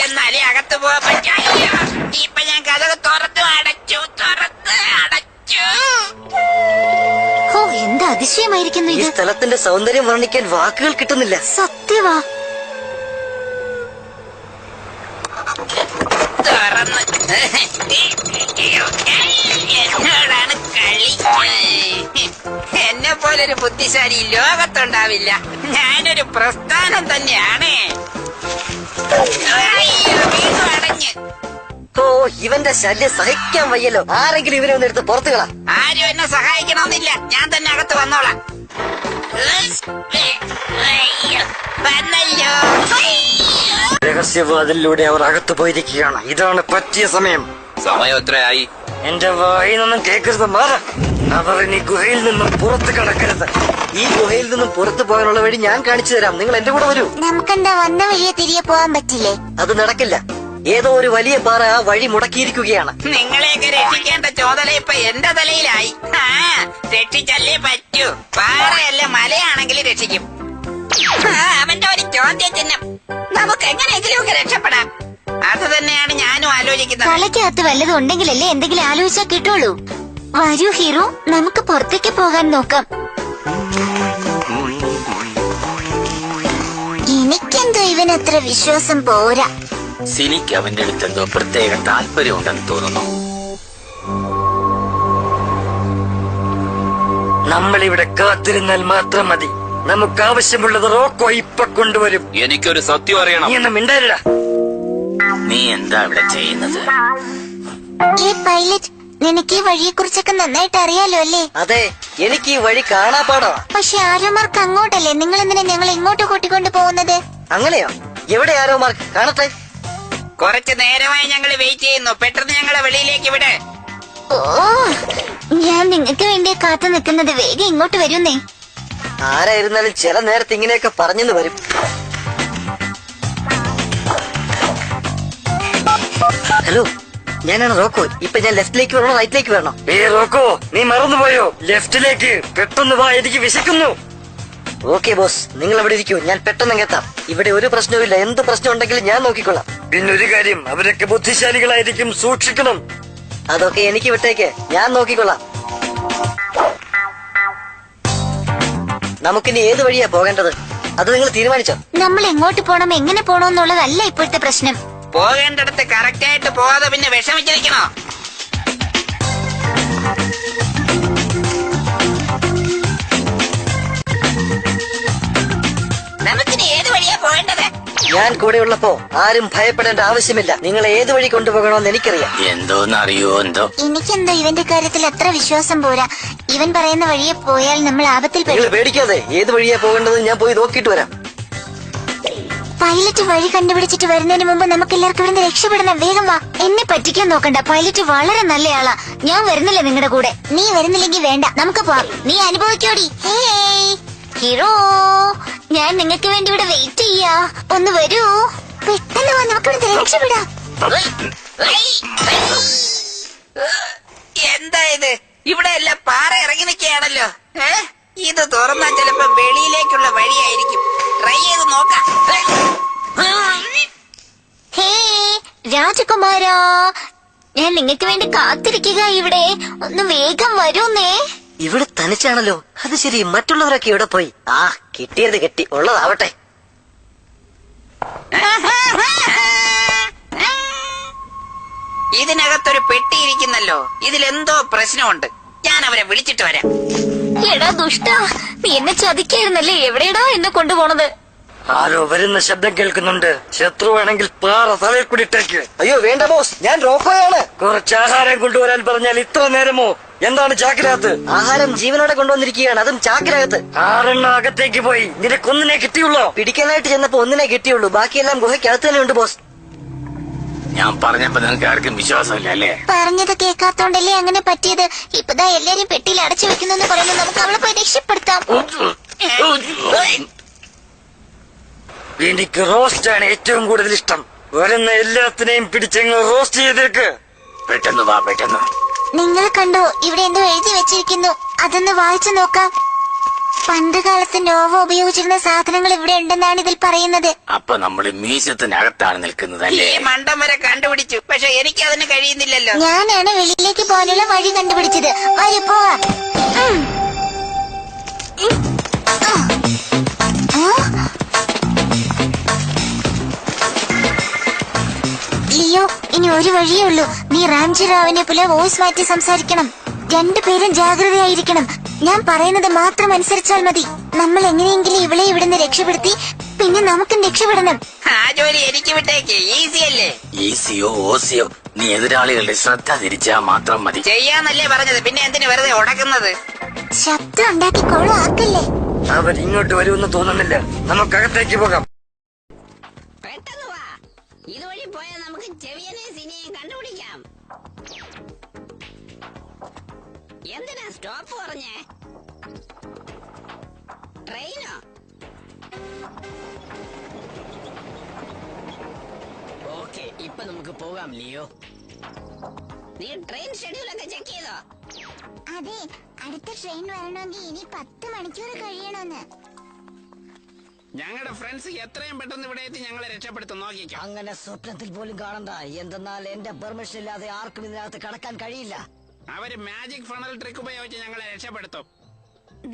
എന്നാലേ അകത്ത് പോകാൻ പറ്റില്ല. ഇപ്പൊ ഞാൻ കഥ തുറന്നു അടച്ചു. ഓ, എന്ത് അതിശയമായിരിക്കുന്നു ഈ ഇത്. സ്ഥലത്തിന്റെ സൗന്ദര്യം വർണ്ണിക്കാൻ വാക്കുകൾ കിട്ടുന്നില്ല. സത്യവാ. തുറന്ന് എന്നോടാണ് കളി. എന്നെ പോലൊരു ബുദ്ധിശാലി ലോകത്തുണ്ടാവില്ല. ഞാനൊരു പ്രസ്ഥാനം തന്നെയാണ്. വീണ്ടും അടഞ്ഞ്. ഓ, ഇവന്റെ ശല്യം സഹിക്കാൻ വയ്യല്ലോ. ആരെങ്കിലും ഇവനെ ഒന്ന് എടുത്ത് പുറത്തു കളാ. ആരും എന്നെ സഹായിക്കണമെന്നില്ല. ഞാൻ തന്നെ അകത്ത് വന്നോളാം. വന്നല്ലോ. രഹസ്യവാതിലൂടെ അവർ അകത്ത് പോയിരിക്കുകയാണ്. ഇതാണ് പറ്റിയ സമയം. സമയം എത്രയായി? എന്റെ വായിൽ നിന്നും കേൾക്കരുത്. മാറാ. അവർ ഇനി ഗുഹയിൽ നിന്നും പുറത്ത് കടക്കരുത്. ഈ ഗുഹയിൽ നിന്നും പുറത്തു പോകാനുള്ള വഴി ഞാൻ കാണിച്ചു തരാം. നിങ്ങൾ എന്റെ കൂടെ വരൂ. നമുക്കെന്താ വന്ന വഴിയെ തിരികെ പോകാൻ പറ്റില്ലേ? അത് നടക്കില്ല. ഏതോ ഒരു വലിയ പാറ ആ വഴി മുടക്കിയിരിക്കുകയാണ്. നിങ്ങളെയൊക്കെ രക്ഷിക്കേണ്ട ചുമതല ഇപ്പൊ എന്റെ തലയിലായി. രക്ഷിച്ചല്ലേ പറ്റൂ. പാറയല്ല മലയാണെങ്കിൽ രക്ഷിക്കും. അവന്റെ ഒരു ചോദ്യചിഹ്നം. നമുക്ക് എങ്ങനെയെങ്കിലും ഒക്കെ രക്ഷപ്പെടാം. അത് തന്നെയാണ് ഞാനും ആലോചിക്കുന്നത്. തലയ്ക്കകത്ത് വല്ലതും ഉണ്ടെങ്കിലല്ലേ എന്തെങ്കിലും ആലോചിച്ചാ കിട്ടുള്ളൂ. വരൂ ഹീറോ, നമുക്ക് പുറത്തേക്ക് പോകാൻ നോക്കാം. എനിക്കെന്തോ ഇവനത്ര വിശ്വാസം പോരാ. സിനിക്ക് അവന്റെ അടുത്ത് എന്തോ പ്രത്യേക താല്പര്യമുണ്ടെന്ന് തോന്നുന്നു. നമ്മളിവിടെ കാത്തിരുന്നാൽ മാത്രം മതി. നമുക്ക് ആവശ്യമുള്ളത് റോക്കോ ഇപ്പൊ കൊണ്ടുവരും. എനിക്കൊരു സത്യം അറിയണം. നീ ഒന്നും മിണ്ടാരിടാ. നീ എന്താ ഇവിടെ ചെയ്യുന്നത്? ഈ പൈലറ്റ്, നിനക്ക് ഈ വഴിയെ കുറിച്ചൊക്കെ നന്നായിട്ട് അറിയാലോ അല്ലേ? അതെ, എനിക്ക് ഈ വഴി കാണാപ്പാടാ. പക്ഷെ ആരോമാർക്ക് അങ്ങോട്ടല്ലേ. നിങ്ങൾ എന്തിനാ ഞങ്ങൾ ഇങ്ങോട്ട് കൂട്ടിക്കൊണ്ട് പോകുന്നത്? അങ്ങനെയോ? എവിടെ ആരോ മാർക്ക്? കാണട്ടെ. കുറച്ചു നേരമായി ഞങ്ങൾ വെയിറ്റ് ചെയ്യുന്നു. പെട്ടെന്ന് ഞങ്ങളെ വെളിയിലേക്ക് വിട്. ഓ, ഞാൻ നിങ്ങൾക്ക് വേണ്ടി കാത്തു നിൽക്കുന്നത്. വേഗം ഇങ്ങോട്ട് വരുന്നേ. ആരായിരുന്നാലും ചില നേരത്തെ ഇങ്ങനെയൊക്കെ പറഞ്ഞെന്ന് വരും. ഹലോ, ഞാനാണ് റോക്കോ. ഇപ്പൊ ഞാൻ ലെഫ്റ്റിലേക്ക് വരണോ റൈറ്റിലേക്ക് വരണോ? റോക്കോ, നീ മറന്നുപോയോ? ലെഫ്റ്റിലേക്ക്. പെട്ടെന്ന് വാ, എനിക്ക് വിശക്കുന്നു. ഓക്കെ ബോസ്, നിങ്ങൾ അവിടെ ഇരിക്കൂ. ഞാൻ പെട്ടെന്ന് എത്താം. ഇവിടെ ഒരു പ്രശ്നവുമില്ല. എന്ത് പ്രശ്നം ഉണ്ടെങ്കിലും ഞാൻ നോക്കിക്കൊള്ളാം. പിന്നൊരു കാര്യം, അവരൊക്കെ ബുദ്ധിശാലികളായിരിക്കും, സൂക്ഷിക്കണം. അതൊക്കെ എനിക്ക് വിട്ടേക്ക്, ഞാൻ നോക്കിക്കൊള്ളാം. നമുക്കിനി ഏത് വഴിയാ പോകേണ്ടത്? അത് നിങ്ങൾ തീരുമാനിച്ചോ? നമ്മൾ എങ്ങോട്ട് പോണം, എങ്ങനെ പോണോന്നുള്ളതല്ല ഇപ്പോഴത്തെ പ്രശ്നം. പോകേണ്ടടുത്ത് കറക്റ്റ് ആയിട്ട് പോകാതെ പിന്നെ വിഷമിച്ചിരിക്കണോ? നമുക്കിനി ഏത് വഴിയാ പോകേണ്ടത്? ഞാൻ കൂടെ ഉള്ളപ്പോ ആരും ഭയപ്പെടേണ്ട ആവശ്യമില്ല. നിങ്ങളെ ഏത് വഴി കൊണ്ടുപോകണമെന്ന് എനിക്കറിയാം. എന്തോന്നറിയോ എന്തോ. എനിക്കെന്തോ ഇവന്റെ കാര്യത്തിൽ അത്ര വിശ്വാസം പോരാ. ഇവൻ പറയുന്ന വഴിയെ പോയാൽ നമ്മൾ ആപത്തിൽ നിങ്ങൾ പെടും. പേടിക്കാതെ, ഏത് വഴിയാ പോകേണ്ടത് ഞാൻ പോയി നോക്കിയിട്ട് വരാം. പൈലറ്റ് വഴി കണ്ടുപിടിച്ചിട്ട് വരുന്നതിന് മുമ്പ് നമുക്ക് എല്ലാവർക്കും ഇവിടുന്ന് രക്ഷപ്പെടണം. വേഗം വാ. എന്നെ പറ്റിക്കാൻ നോക്കണ്ട. പൈലറ്റ് വളരെ നല്ലയാളാ. ഞാൻ വരുന്നില്ല നിങ്ങളുടെ കൂടെ. നീ വരുന്നില്ലെങ്കിൽ വേണ്ട, നമുക്ക് പോവാം. നീ അനുഭവിക്കോടി. ഹീറോ, ഞാൻ നിങ്ങൾക്ക് വേണ്ടി ഇവിടെ വെയിറ്റ് ചെയ്യാ. ഒന്ന് വരൂ, പെട്ടെന്ന് വാ, നമുക്ക് ഇവിടുന്ന് രക്ഷപ്പെടാം. എന്താ ഇത്? ഇവിടെ എല്ലാം പാറ ഇറങ്ങി നിൽക്കുകയാണല്ലോ. ഇത് തുറന്നാ ചിലപ്പോ വെളിയിലേക്കുള്ള വഴിയായിരിക്കും. ട്രൈ ചെയ്ത് നോക്കാം. ഹേ രാജകുമാരാ, ഞാൻ നിങ്ങൾക്ക് വേണ്ടി കാത്തിരിക്കുക ഇവിടെ. ഒന്ന് വേഗം വരൂന്നേ. ഇവിടെ തനിച്ചാണല്ലോ. അത് ശരി, മറ്റുള്ളവരൊക്കെ ഇവിടെ പോയി. ആ, കിട്ടിയത് കിട്ടി, ഉള്ളതാവട്ടെ. ഇതിനകത്തൊരു പെട്ടി ഇരിക്കുന്നല്ലോ. ഇതിലെന്തോ പ്രശ്നമുണ്ട്. ഞാൻ അവരെ വിളിച്ചിട്ട് വരാം. എടാ ദുഷ്ട, നീ എന്നെ ചതിക്കായിരുന്നല്ലേ? എവിടെയാടാ എന്നെ കൊണ്ടുപോണത്? ആരോ വരുന്ന ശബ്ദം കേൾക്കുന്നുണ്ട്. ശത്രുവാണെങ്കിൽ പാറ തലയിൽ കൂടിയിട്ടേക്ക്. അയ്യോ വേണ്ട ബോസ്, ഞാൻ റോക്കോയാണ്. കുറച്ച് ആഹാരം കൊണ്ടുവരാൻ പറഞ്ഞാൽ ഇത്ര നേരമോ? എന്താണ് ചാക്കിനകത്ത്? ആഹാരം ജീവനോടെ കൊണ്ടുവന്നിരിക്കുകയാണ്, അതും ചാക്കിനകത്ത്. 6 അകത്തേക്ക് പോയി. നിനക്കൊന്നിനെ കിട്ടിയുള്ളൂ. പിടിക്കാനായിട്ട് ചെന്നപ്പോ ഒന്നിനെ കിട്ടിയുള്ളൂ. ബാക്കിയെല്ലാം ഗുഹയ്ക്കകത്ത് തന്നെ ഉണ്ട് ബോസ്. ഞാൻ പറഞ്ഞപ്പോ നിങ്ങൾക്ക് ആർക്കും വിശ്വാസമില്ല അല്ലേ? പറഞ്ഞത് കേൾക്കാത്തോണ്ടല്ലേ അങ്ങനെ പറ്റിയത്. ഇപ്പതാ എല്ലാരും പെട്ടിയിൽ അടച്ചു വെക്കുന്നു പറയുന്നു. നമുക്ക് അവളെ പോയി രക്ഷപ്പെടുത്താം. എനിക്ക് റോസ്റ്റ് ആണ് ഏറ്റവും കൂടുതൽ ഇഷ്ടം. വരുന്ന എല്ലാത്തിനെയും പിടിച്ചങ്ങ് റോസ്റ്റ് ചെയ്തേക്ക്. പെട്ടെന്ന് വാ, പെട്ടെന്ന്. നിങ്ങൾ കണ്ടോ, ഇവിടെ എന്തോ എഴുതി വെച്ചിരിക്കുന്നു. അതൊന്ന് വായിച്ചു നോക്കാം. പണ്ട് കാലത്ത് നോവ ഉപയോഗിച്ചിരുന്ന സാധനങ്ങൾ ഇവിടെ ഉണ്ടെന്നാണ് ഇതിൽ പറയുന്നത്. അപ്പൊ നമ്മള് മ്യൂസിയത്തിനകത്താണ് നിൽക്കുന്നത് അല്ലേ? ഈ മണ്ടം വരെ കണ്ടുപിടിച്ചു, പക്ഷെ എനിക്ക് അതിന് കഴിയുന്നില്ലല്ലോ. ഞാനാണ് വെളിയിലേക്ക് പോകാനുള്ള വഴി കണ്ടുപിടിച്ചത്. വരൂ പോവാം. ലിയോ, ഇനി ഒരു വഴിയേ ഉള്ളൂ. നീ റാംജി റാവിനെ പോലെ വോയിസ് മാറ്റി സംസാരിക്കണം. രണ്ടുപേരും ജാഗ്രതയായിരിക്കണം. ഞാൻ പറയുന്നത് മാത്രം അനുസരിച്ചാൽ മതി. നമ്മൾ എങ്ങനെയെങ്കിലും ഇവളെ ഇവിടുന്ന് രക്ഷപ്പെടുത്തി പിന്നെ നമുക്കും രക്ഷപ്പെടണം. ആ ജോലി എനിക്ക് വിട്ടേക്ക്. ഈസി അല്ലേ? ഈസിയോ ഓസിയോ, നീ എതിരാളികളുടെ ശ്രദ്ധ തിരിച്ചാ മാത്രം മതി. ചെയ്യാന്നല്ലേ പറഞ്ഞത്, പിന്നെ എന്തിനു വെറുതെ ഉടക്കുന്നത്? ശബ്ദം ഉണ്ടാക്കി കൊളാക്കല്ലേ. അവരിങ്ങോട്ട് വരുമെന്ന് തോന്നുന്നില്ല. നമുക്കകത്തേക്ക് പോകാം. പെട്ടെന്ന് വാ. ഇതുവഴി പോയാൽ നമുക്ക് ചെവിയനെ സിനിയെ കണ്ടുപിടിക്കാം. എന്തിനാ സ്റ്റോപ്പ് പറഞ്ഞേ? ട്രെയിനോ? ഓക്കെ, ഇപ്പൊ നമുക്ക് പോകാം ലിയോ. നീ ട്രെയിൻ ഷെഡ്യൂളൊക്കെ ചെക്ക് ചെയ്തോ? അതെ, അടുത്ത ട്രെയിൻ വരണമെങ്കിൽ ഇനി 10 മണിക്കൂർ കഴിയണമെന്ന്. ഞങ്ങളുടെ ഫ്രണ്ട്സ് എത്രയും പെട്ടെന്ന് ഇവിടെ എത്തി ഞങ്ങളെ രക്ഷപ്പെടുത്തും. നോക്കിക്കാം. അങ്ങനെ സ്വപ്നത്തിൽ പോലും കാണണ്ട. എന്തെന്നാൽ എന്റെ പെർമിഷൻ ഇല്ലാതെ ആർക്കും ഇതിനകത്ത് കടക്കാൻ കഴിയില്ല. അവര് മാജിക് ഫണൽ ട്രിക്ക് ഉപയോഗിച്ച് ഞങ്ങളെ രക്ഷപ്പെടുത്തും.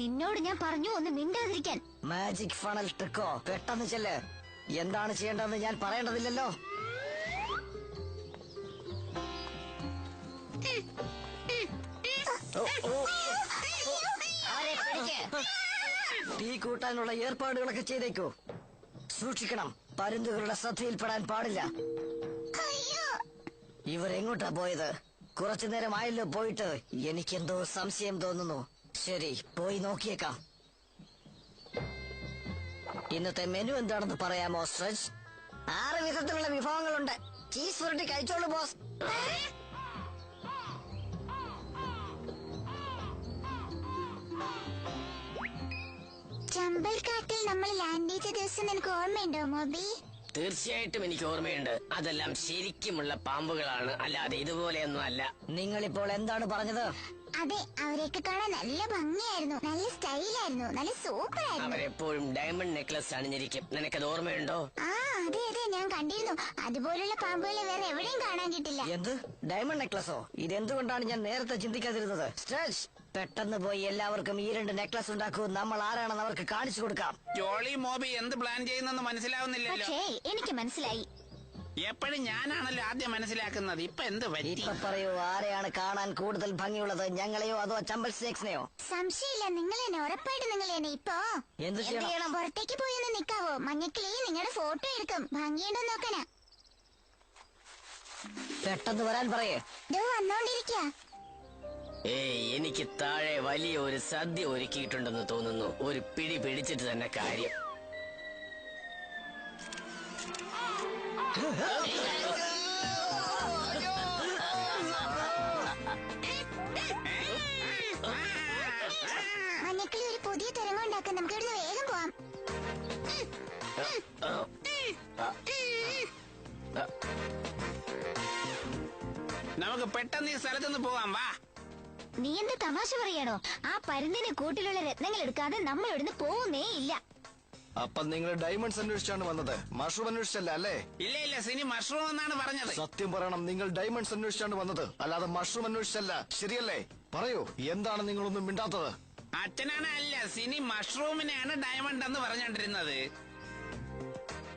നിന്നോട് ഞാൻ പറഞ്ഞു ഒന്ന് മിണ്ടാതിരിക്കാൻ. Magic funnel ട്രിക്കോ? പെട്ടെന്ന് ചെല്ല്. എന്താണ് ചെയ്യേണ്ടതെന്ന് ഞാൻ പറയേണ്ടതില്ലല്ലോ. തീ കൂട്ടാനുള്ള ഏർപ്പാടുകളൊക്കെ ചെയ്തേക്കൂ. സൂക്ഷിക്കണം, പരുന്തുകളുടെ ശ്രദ്ധയിൽപ്പെടാൻ പാടില്ല. ഇവരെങ്ങോട്ടാ പോയത്? കുറച്ചു നേരമായല്ലോ പോയിട്ട്. എനിക്കെന്തോ സംശയം തോന്നുന്നു. ശരി, പോയി നോക്കിയേക്കാം. ഇന്നത്തെ മെനു എന്താണെന്ന് പറയാമോ സ്ട്രെച്ച്? 6 വിധത്തിലുള്ള വിഭവങ്ങളുണ്ട്. ചീസ് പുരട്ടി കഴിച്ചോളൂ ബോസ്. ചമ്പൽക്കാട്ടിൽ നമ്മൾ ലാൻഡ് ചെയ്ത ദിവസം നിനക്ക് ഓർമ്മയുണ്ടോ മോബി? തീർച്ചയായിട്ടും എനിക്ക് ഓർമ്മയുണ്ട്. അതെല്ലാം ശരിക്കുമുള്ള പാമ്പുകളാണ്, അല്ലാതെ ഇതുപോലെയൊന്നും അല്ല. നിങ്ങളിപ്പോൾ എന്താണ് പറഞ്ഞത്? അതെ, അവരെയൊക്കെ കാണാൻ നല്ല ഭംഗിയായിരുന്നു, നല്ല സ്റ്റൈലായിരുന്നു, നല്ല സൂപ്പർ ആയിരുന്നു. അവരെപ്പോഴും ഡയമണ്ട് നെക്ലസ് അണിഞ്ഞിരിക്കും. നിനക്കത് ഓർമ്മയുണ്ടോ? ആ അതെ അതെ, ഞാൻ കണ്ടിരുന്നു. അതുപോലുള്ള പാമ്പുകളെ വേറെ എവിടെയും കാണാൻ കിട്ടില്ല. എന്ത് ഡയമണ്ട് നെക്ലസോ? ഇതെന്തുകൊണ്ടാണ് ഞാൻ നേരത്തെ ചിന്തിക്കാതിരുന്നത്? സ്ട്രെച്ച്, പെട്ടെന്ന് പോയി എല്ലാവർക്കും ഈ 2 നെക്ലസ് ഉണ്ടാക്കൂ. നമ്മൾ ആരാണെന്ന് അവർക്ക് കാണിച്ചു കൊടുക്കാം. ജോളി മോബി എന്ത് പ്ലാൻ ചെയ്യുന്നെന്ന് മനസ്സിലാവുന്നില്ലല്ലോ. പക്ഷേ എനിക്ക് മനസ്സിലായി. എപ്പോഴും ഞാനാണല്ലോ ആദ്യം മനസ്സിലാക്കുന്നത്. ഇപ്പൊ എന്ത് പറ്റി? ഇപ്പൊ പറയൂ, ആരെയാണ് കാണാൻ കൂടുതൽ ഭംഗിയുള്ളത്, ഞങ്ങളെയോ അതോ ചമ്പൽ സ്നേക്സിനെയോ? സംശയമില്ല, നിങ്ങൾ തന്നെ, ഉറപ്പായിട്ട് നിങ്ങൾ തന്നെ. ഇപ്പൊ എന്ത് ചെയ്യണം? പുറത്തേക്ക് പോയി ഒന്ന് നിക്കാവോ? മഞ്ഞക്കിളി നിങ്ങളുടെ ഫോട്ടോ എടുക്കും, ഭംഗിയുണ്ടോ നോക്കാനാ. പെട്ടെന്ന് വരാൻ പറയേ. വന്നോണ്ടിരിക്ക. ഏയ്, എനിക്ക് താഴെ വലിയ ഒരു സദ്യ ഒരുക്കിയിട്ടുണ്ടെന്ന് തോന്നുന്നു. ഒരു പിടി പിടിച്ചിട്ട് തന്നെ കാര്യം. മഞ്ഞക്കിളി ഒരു പുതിയ തരംഗം ഉണ്ടാക്കാൻ നമുക്ക് ഇവിടുന്ന് വേഗം പോവാം. നമുക്ക് പെട്ടെന്ന് ഈ സ്ഥലത്തുനിന്ന് പോവാം, വാ. നീ എന്ത് തമാശ പറയാണോ? ആ പരുന്തിന് കൂട്ടിലുള്ള രത്നങ്ങൾ എടുക്കാതെ നമ്മൾ ഇവിടുന്ന് പോകുന്നേ ഇല്ല. അപ്പൊ നിങ്ങൾ ഡയമണ്ട്സ് അന്വേഷിച്ചാണ് വന്നത്, മഷ്റൂം അന്വേഷിച്ചല്ല അല്ലേ? ഇല്ല ഇല്ല, സിനി മഷ്റൂം എന്നാണ് പറഞ്ഞത്. സത്യം പറയണം, നിങ്ങൾ ഡയമണ്ട്സ് അന്വേഷിച്ചാണ് വന്നത്, അല്ലാതെ മഷ്റൂം അന്വേഷിച്ചല്ല, ശരിയല്ലേ? പറയൂ, എന്താണ് നിങ്ങളൊന്നും മിണ്ടാത്തത്? അച്ഛനാണ് അല്ല, സിനി മഷ്റൂമിനെയാണ് ഡയമണ്ട് എന്ന് പറഞ്ഞോണ്ടിരുന്നത്.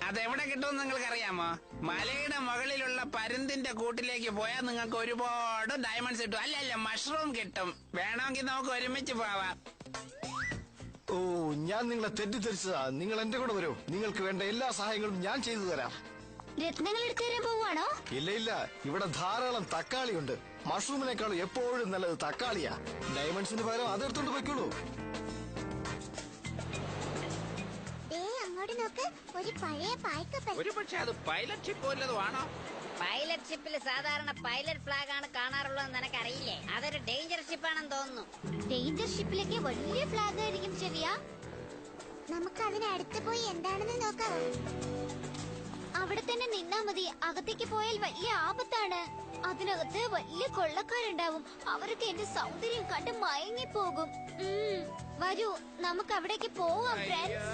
അതെവിടെ കിട്ടുമെന്ന് നിങ്ങൾക്ക് അറിയാമോ? മലയുടെ മുകളിലുള്ള പരുന്തിന്റെ കൂട്ടിലേക്ക് പോയാൽ നിങ്ങൾക്ക് ഒരുപാട് ഡയമണ്ട്സ് കിട്ടും. അല്ല മഷ്റൂം കിട്ടും. വേണമെങ്കിൽ നമുക്ക് ഒരുമിച്ച് പോവാം. ഓ, ഞാൻ നിങ്ങളെ തെറ്റിദ്ധരിച്ചതാ. നിങ്ങൾ എന്റെ കൂടെ വരൂ, നിങ്ങൾക്ക് വേണ്ട എല്ലാ സഹായങ്ങളും ഞാൻ ചെയ്തു തരാം. രത്നങ്ങൾ എടുത്തു തരാൻ പോവാണോ? ഇല്ല, ഇവിടെ ധാരാളം തക്കാളിയുണ്ട്. മഷ്റൂമിനേക്കാളും എപ്പോഴും നല്ലത് തക്കാളിയാ. ഡയമണ്ട്സിന് പകരം അതെടുത്തോണ്ട് പോയിക്കോളൂ. അങ്ങോട്ട് നോക്ക്, ഒരു പഴയ പായ്ക്കപ്പൽ. ഒരു പക്ഷെ അത് പൈലറ്റ് ഷിപ്പ് വല്ലതും ആണോ? പൈലറ്റ് ഷിപ്പിൽ സാധാരണ പൈലറ്റ് ഫ്ലാഗ് ആണ് കാണാറുള്ളതെന്ന് നിനക്കറിയില്ലേ? അതൊരു ഡേഞ്ചർ ഷിപ്പാണെന്ന് തോന്നുന്നു. ഡേഞ്ചർ ഷിപ്പിലേക്ക് വലിയ ഫ്ലാഗ് ആയിരിക്കും, ശരിയാ? നമുക്ക് അതിനടുത്ത് പോയി എന്താണെന്ന് നോക്കാം. അവിടെ തന്നെ നിന്നാ മതി. അകത്തേക്ക് പോയാൽ വലിയ ആപത്താണ്. അതിനകത്ത് വലിയ കൊള്ളക്കാരുണ്ടാവും. അവർക്ക് എന്റെ സൗന്ദര്യം കണ്ട് മയങ്ങിപ്പോകും. വരൂ, നമുക്ക് അവിടേക്ക് പോവാം ഫ്രണ്ട്സ്.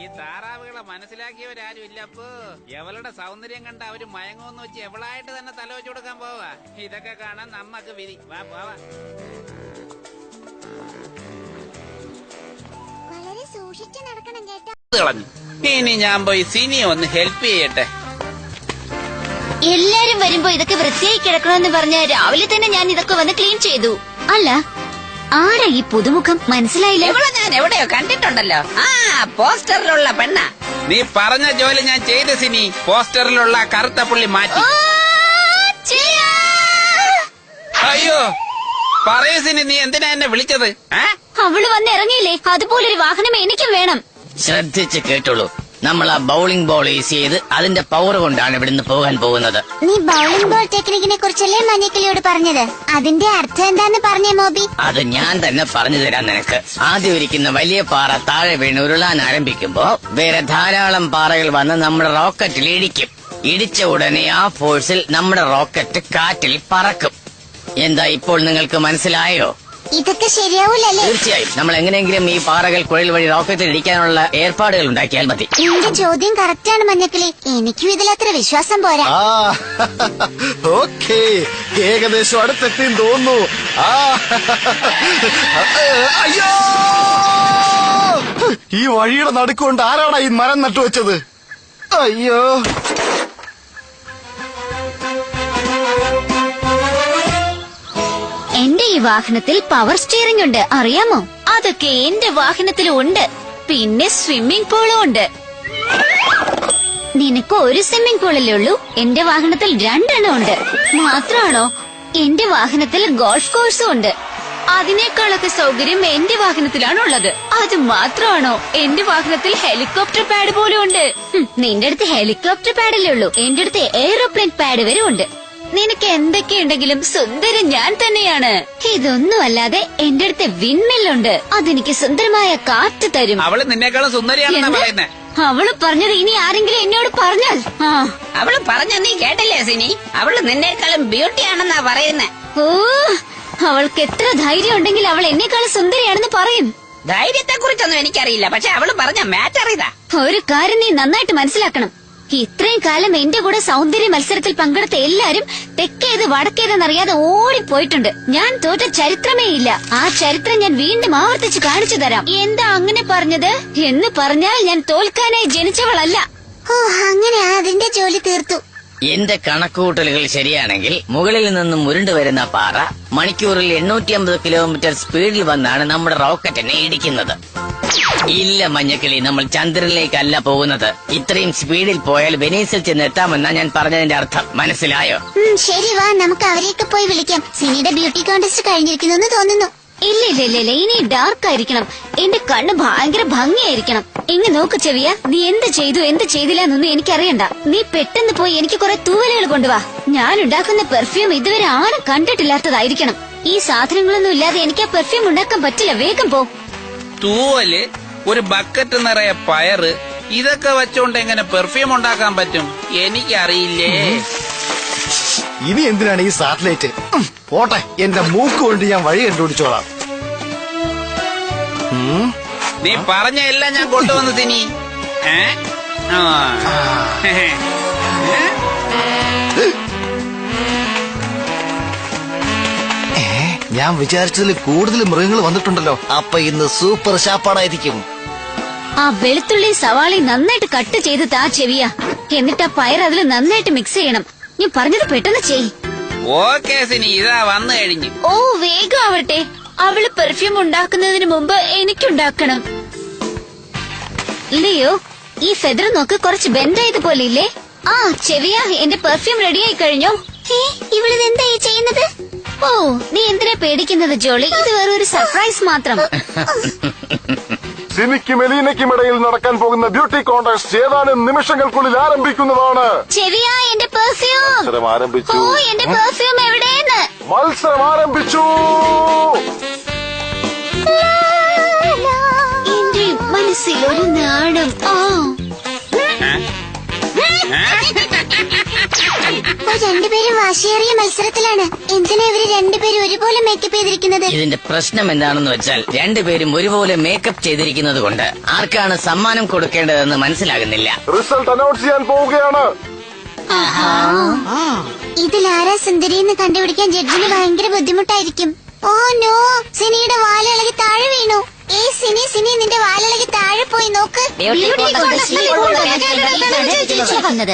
ഈ താറാവുകളെ മനസ്സിലാക്കിയവരാരും ഇല്ല. അപ്പൊ എവളുടെ സൗന്ദര്യം കണ്ട അവര് മയങ്ങുമെന്ന് വെച്ച് എവളായിട്ട് തന്നെ തല വെച്ചു കൊടുക്കാൻ പോവാ. ഇതൊക്കെ കാണാൻ നമ്മക്ക് വിധി. വാ പോവാ. വളരെ സൂക്ഷിച്ചു നടക്കണം കേട്ടോ. കളഞ്ഞു. ഇനി ഞാൻ പോയി സിനിയെ ഒന്ന് ഹെൽപ്പ് ചെയ്യട്ടെ. എല്ലാരും വരുമ്പോ ഇതൊക്കെ വൃത്തിയായി കിടക്കണമെന്ന് പറഞ്ഞ രാവിലെ തന്നെ ഞാൻ ഇതൊക്കെ വന്ന് ക്ലീൻ ചെയ്തു. അല്ല, ആരാ ഈ പുതുമുഖം? മനസ്സിലായില്ല. ഇവളെ ഞാൻ എവിടെയോ കണ്ടിട്ടുണ്ടല്ലോ. ആ, പോസ്റ്ററിലുള്ള പെണ്ണ. നീ പറഞ്ഞ ജോലി ഞാൻ ചെയ്ത സിനി. പോസ്റ്ററിലുള്ള കറുത്ത പുള്ളി മാറ്റി. അയ്യോ, പറയൂ സിനി, നീ എന്തിനാ എന്നെ വിളിച്ചത്? അവള് വന്ന് ഇറങ്ങിയില്ലേ, അതുപോലൊരു വാഹനം എനിക്കും വേണം. ശ്രദ്ധിച്ച് കേട്ടോളൂ, നമ്മൾ ആ ബൗളിംഗ് ബോൾ യൂസ് ചെയ്ത് അതിന്റെ പവർ കൊണ്ടാണ് ഇവിടുന്ന് പോകാൻ പോകുന്നത്. നീ ബൗളിംഗ് ബോൾ ടെക്നിക്കിനെ കുറിച്ചല്ലേ മഞ്ഞക്കിളിയോട് പറഞ്ഞത്? അതിന്റെ അർത്ഥം എന്താന്ന് പറഞ്ഞേ മോബി? അത് ഞാൻ തന്നെ പറഞ്ഞു തരാം നിനക്ക്. ആദ്യം ഇരിക്കുന്ന വലിയ പാറ താഴെ വീണ് ഉരുളാൻ ആരംഭിക്കുമ്പോ വേറെ ധാരാളം പാറകൾ വന്ന് നമ്മുടെ റോക്കറ്റിൽ ഇടിക്കും. ഇടിച്ച ഉടനെ ആ ഫോഴ്സിൽ നമ്മുടെ റോക്കറ്റ് കാറ്റിൽ പറക്കും. എന്താ ഇപ്പോൾ നിങ്ങൾക്ക് മനസ്സിലായോ? ഇതൊക്കെ ശരിയാവൂലല്ലേ? തീർച്ചയായും. നമ്മൾ എങ്ങനെയെങ്കിലും ഈ പാറകൾ കുഴൽ വഴി റോക്കറ്റിൽ ഇടിക്കാനുള്ള ഏർപ്പാടുകൾ ഉണ്ടാക്കിയാൽ മതി. എന്റെ ചോദ്യം കറക്റ്റാണ് മഞ്ഞക്കിളി. എനിക്കും ഇതിലത്ര വിശ്വാസം പോരാ. ഓക്കേ, ഏകദേശം അടുത്തെത്തിന്ന് തോന്നുന്നു. അയ്യോ, ഈ വഴിയുടെ നടുക്കൊണ്ട് ആരാണ് ഈ മരം നട്ടുവെച്ചത്? അയ്യോ, എന്റെ ഈ വാഹനത്തിൽ പവർ സ്റ്റിയറിംഗ് ഉണ്ട്, അറിയാമോ? അതൊക്കെ എന്റെ വാഹനത്തിലും ഉണ്ട്. പിന്നെ സ്വിമ്മിംഗ് പൂളും ഉണ്ട്. നിനക്ക് ഒരു സ്വിമ്മിംഗ് പൂളല്ലേ ഉള്ളൂ? എന്റെ വാഹനത്തിൽ 2 എണ്ണം ഉണ്ട്. മാത്രമാണോ? എന്റെ വാഹനത്തിൽ ഗോൾഫ് കോഴ്സും ഉണ്ട്. അതിനേക്കാളൊക്കെ സൗകര്യം എന്റെ വാഹനത്തിലാണുള്ളത്. അത് മാത്രമാണോ? എന്റെ വാഹനത്തിൽ ഹെലികോപ്റ്റർ പാഡ് പോലും ഉണ്ട്. നിന്റെ അടുത്ത് ഹെലികോപ്റ്റർ പാഡല്ലേ ഉള്ളൂ, എന്റെ അടുത്ത് എയ്റോപ്ലെയിൻ പാഡ് വരെ ഉണ്ട്. നിനക്ക് എന്തൊക്കെയുണ്ടെങ്കിലും സുന്ദരൻ ഞാൻ തന്നെയാണ്. ഇതൊന്നുമല്ലാതെ എന്റെ അടുത്ത് വിൻമില്ലുണ്ട്. അതെനിക്ക് സുന്ദരമായ കാറ്റ് തരും. അവള് നിന്നേക്കാളും സുന്ദരിയാണെന്നാ പറയുന്നേ. അവള് പറഞ്ഞത് ഇനി ആരെങ്കിലും എന്നോട് പറഞ്ഞാൽ. അവള് പറഞ്ഞ നീ കേട്ടില്ലേ സിനി? അവള് നിന്നേക്കാളും ബ്യൂട്ടി ആണെന്നാ പറയുന്നേ. ഓ, അവൾക്ക് എത്ര ധൈര്യം ഉണ്ടെങ്കിൽ അവൾ എന്നെക്കാളും സുന്ദരിയാണെന്ന് പറയും. ധൈര്യത്തെ കുറിച്ചൊന്നും എനിക്കറിയില്ല, പക്ഷെ അവള് പറഞ്ഞ മാറ്റർ ഇതാ. ഒരു കാര്യം നീ നന്നായിട്ട് മനസ്സിലാക്കണം. ഇത്രയും കാലം എന്റെ കൂടെ സൗന്ദര്യ മത്സരത്തിൽ പങ്കെടുത്ത എല്ലാരും തെക്കേത് വടക്കേതെന്നറിയാതെ ഓടിപ്പോയിട്ടുണ്ട്. ഞാൻ തോറ്റ ചരിത്രമേ ഇല്ല. ആ ചരിത്രം ഞാൻ വീണ്ടും ആവർത്തിച്ച് കാണിച്ചു തരാം. എന്താ അങ്ങനെ പറഞ്ഞത്? എന്ന് പറഞ്ഞാൽ ഞാൻ തോൽക്കാനായി ജനിച്ചവളല്ല. ഓ അങ്ങനെ അതിന്റെ ജോലി തീർത്തു. എന്റെ കണക്കുകൂട്ടലുകൾ ശരിയാണെങ്കിൽ മുകളിൽ നിന്നും ഉരുണ്ടു വരുന്ന പാറ മണിക്കൂറിൽ 850 കിലോമീറ്റർ സ്പീഡിൽ വന്നാണ് നമ്മുടെ റോക്കറ്റിനെ ഇടിക്കുന്നത്. ഇല്ല മഞ്ഞക്കിളി, നമ്മൾ ചന്ദ്രനിലേക്കല്ല പോകുന്നത്. ഇത്രയും സ്പീഡിൽ പോയാൽ വെനീസിൽ ചെന്നെത്താമെന്നാ ഞാൻ പറഞ്ഞതിന്റെ അർത്ഥം. മനസ്സിലായോ? ശരി, വാ നമുക്ക് അവരെയൊക്കെ പോയി വിളിക്കാം. സിനിയുടെ ബ്യൂട്ടി കോntest കഴിഞ്ഞിരിക്കുന്നു തോന്നുന്നു. ഇല്ല ഇനി ഡാർക്ക് ആയിരിക്കണം. എന്റെ കണ്ണ് ഭയങ്കര ഭംഗിയായിരിക്കണം. ഇങ്ങ് നോക്ക് ചെവിയ, നീ എന്ത് ചെയ്തു എന്ത് ചെയ്തില്ല എന്നൊന്നും എനിക്കറിയണ്ട. നീ പെട്ടെന്ന് പോയി എനിക്ക് കുറെ തൂവലുകൾ കൊണ്ടുവാ. ഞാൻ ഉണ്ടാക്കുന്ന പെർഫ്യൂം ഇതുവരെ ആരും കണ്ടിട്ടില്ലാത്തതായിരിക്കണം. ഈ സാധനങ്ങളൊന്നും ഇല്ലാതെ എനിക്ക് ആ പെർഫ്യൂം ഉണ്ടാക്കാൻ പറ്റില്ല. വേഗം പോ. തൂവല്, ഒരു ബക്കറ്റ് നിറയെ പയറ്, ഇതൊക്കെ വെച്ചോണ്ട് എങ്ങനെ പെർഫ്യൂം ഉണ്ടാക്കാൻ പറ്റും? എനിക്കറിയില്ലേ. ഇനി എന്തിനാണ് ഈ സാറ്റലൈറ്റ്? പോട്ടെ, എന്റെ മൂക്ക് കൊണ്ട് ഞാൻ വഴി കണ്ടുപിടിച്ചോളാം. നീ പറഞ്ഞ എല്ലാം ഞാൻ കൊണ്ടുവന്നു സിനി. ഞാൻ വിചാരിച്ചതിൽ കൂടുതൽ മൃഗങ്ങൾ വന്നിട്ടുണ്ടല്ലോ. അപ്പൊ ഇന്ന് സൂപ്പർ ഷാപ്പാടായിരിക്കും. ആ വെളുത്തുള്ളി സവാളി നന്നായിട്ട് കട്ട് ചെയ്ത് താ ചെവിയ. എന്നിട്ട് ആ പയർ അതിൽ നന്നായിട്ട് മിക്സ് ചെയ്യണം. ഞാൻ പറഞ്ഞത് പെട്ടെന്ന് ചെയ്. ഓക്കെ സിനി, ഇതാ വന്നു കഴിഞ്ഞു. ഓ വേഗം ആവട്ടെ. അവള് പെർഫ്യൂം ഉണ്ടാക്കുന്നതിന് മുമ്പ് എനിക്കുണ്ടാക്കണം. ലിയോ, ഈ ഫെദർ നോക്ക്, കുറച്ച് ബെൻഡായത് പോലെ ഇല്ലേ? ആ ചെവിയ, എന്റെ പെർഫ്യൂം റെഡിയായി കഴിഞ്ഞോ? ഇവളിതെന്തായി ചെയ്യുന്നത്? ഓ, നീ എന്തിനാ പേടിക്കുന്നത് ജോളി? ഇത് വേറൊരു സർപ്രൈസ് മാത്രം. സിനിക്കും എലീനയ്ക്കും ഇടയിൽ നടക്കാൻ പോകുന്ന ബ്യൂട്ടി കോൺടെസ്റ്റ് ഏതാനും നിമിഷങ്ങൾക്കുള്ളിൽ ആരംഭിക്കുന്നതാണ്. ചെവിയ, എന്റെ പെർഫ്യൂം. മത്സരം ആരംഭിച്ചു. ഓ, എന്റെ പെർഫ്യൂം എവിടെയെന്ന്? മത്സരം ആരംഭിച്ചു. എന്റെ മനസ്സിൽ ഒരു നാണം. രണ്ടുപേരും വാശിയേറിയ മത്സരത്തിലാണ്. എന്തിനാ ഇവര് രണ്ടുപേരും ഒരുപോലെ മേക്കപ്പ് ചെയ്തിരിക്കുന്നത്? ഇതിന്റെ പ്രശ്നം എന്താണെന്ന് വെച്ചാൽ രണ്ടുപേരും ഒരുപോലെ മേക്കപ്പ് ചെയ്തിരിക്കുന്നത് കൊണ്ട് ആർക്കാണ് സമ്മാനം കൊടുക്കേണ്ടതെന്ന് മനസ്സിലാകുന്നില്ല. റിസൾട്ട് അനൗൺസ് ചെയ്യാൻ പോവുകയാണ്. ഇതിലാരാ സുന്ദരിയെന്ന് കണ്ടുപിടിക്കാൻ ജഡ്ജിന് ഭയങ്കര ബുദ്ധിമുട്ടായിരിക്കും. ഓ നോ, സിനിയുടെ വാലിളകി താഴെ വീണു. സിനി നിന്റെ വാലിളകി താഴെ പോയി നോക്ക്.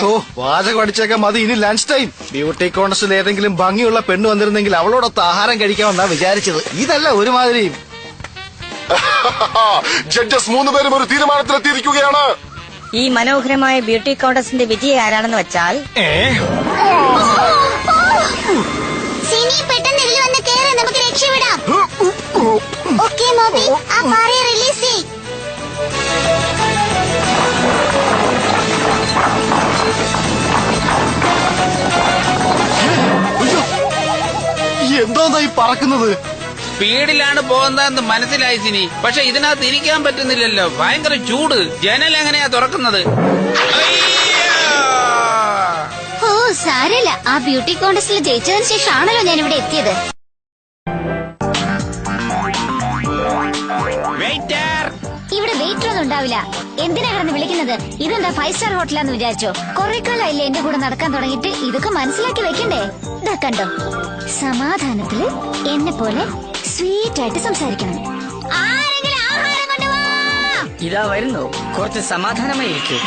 ഓ, വാചകം അടിച്ചേക്കാൻ മതി. ഇനി ലഞ്ച് ടൈം. ബ്യൂട്ടി കോൺടെസ്റ്റിൽ ഏതെങ്കിലും ഭംഗിയുള്ള പെണ്ണ് വന്നിരുന്നെങ്കിൽ അവളോടൊത്ത് ആഹാരം കഴിക്കാമെന്നാ വിചാരിച്ചത്. ഇതല്ല ഒരുമാതിരി. ജഡ്ജസ് 3 പേരും ഒരു തീരുമാനത്തിലെത്തിയിരിക്കുകയാണ്. ഈ മനോഹരമായ ബ്യൂട്ടി കോൺടെസ്റ്റിന്റെ വിജയി ആരാണെന്ന് വെച്ചാൽ സിനി, പെട്ടെന്ന് ഇതിൽ വന്ന് കേറ്, നമുക്ക് രക്ഷപ്പെടാം. ഓക്കെ മോബി, ആ പാറയെ റിലീസ് ചെയ്. എന്താ ഈ പറക്കുന്നത്? സ്പീഡിലാണ് പോകുന്നതെന്ന് മനസ്സിലായി സിനി. പക്ഷെ ഇതിനകത്ത് ഇരിക്കാൻ പറ്റുന്നില്ലല്ലോ. ഭയങ്കര ചൂട്. ജനൽ എങ്ങനെയാ തുറക്കുന്നത്? ഓ സാരമില്ല. ആ ബ്യൂട്ടി കോൺടെസ്റ്റിൽ ജയിച്ചതിന് ശേഷമാണല്ലോ ഞാൻ ഇവിടെ എത്തിയത്. ഇവിടെ വെയിറ്റർ ഒന്നും ഉണ്ടാവില്ല. എന്തിനാ കിടന്ന് വിളിക്കുന്നത്? ഇതെന്താ 5 സ്റ്റാർ ഹോട്ടലാന്ന് വിചാരിച്ചോ? കുറെ കാലമായില്ലേ എന്റെ കൂടെ നടക്കാൻ തുടങ്ങിയിട്ട്. ഇതൊക്കെ മനസ്സിലാക്കി വെക്കണ്ടേ? ഇതാ കണ്ടോ, സമാധാനത്തില് എന്നെ പോലെ സ്വീറ്റ് ആയിട്ട് സംസാരിക്കണം. ആരെങ്കിലും ആഹാരം കൊണ്ടുവാ. ഇതാ വരുന്നു. കുറച്ച് സമാധാനമായിരിക്കും.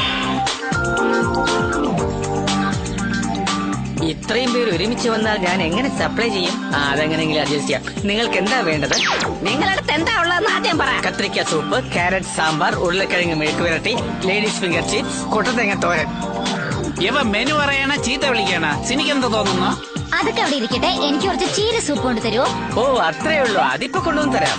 ഇത്രയും പേര് ഒരുമിച്ച് വന്നാൽ ഞാൻ എങ്ങനെ സപ്ലൈ ചെയ്യും? അതെങ്ങനെങ്കിലും അഡ്ജസ്റ്റ് ചെയ്യാം. നിങ്ങൾക്ക് എന്താ വേണ്ടത്? നിങ്ങളടുത്ത് എന്താ ഉള്ളതെന്ന് ആദ്യം പറ. കത്രിക്ക സൂപ്പ്, ക്യാരറ്റ് സാമ്പാർ, ഉരുളക്കിഴങ്ങ് മെഴുക്ക് വരട്ടി, ലേഡീസ് ഫിംഗർ ചിപ്സ്, കൊട്ടത്തേങ്ങ തോരൻ. ഇവ മെനു പറയണ ചീത്ത വിളിക്കണ. സിനിക്ക് എന്താ തോന്നുന്നു? അതൊക്കെ അവിടെ ഇരിക്കട്ടെ. എനിക്ക് കുറച്ച് ചീര സൂപ്പ് കൊണ്ട് തരുമോ? ഓ അത്രേ ഉള്ളൂ. അതിപ്പോ കൊണ്ടുവന്ന് തരാം.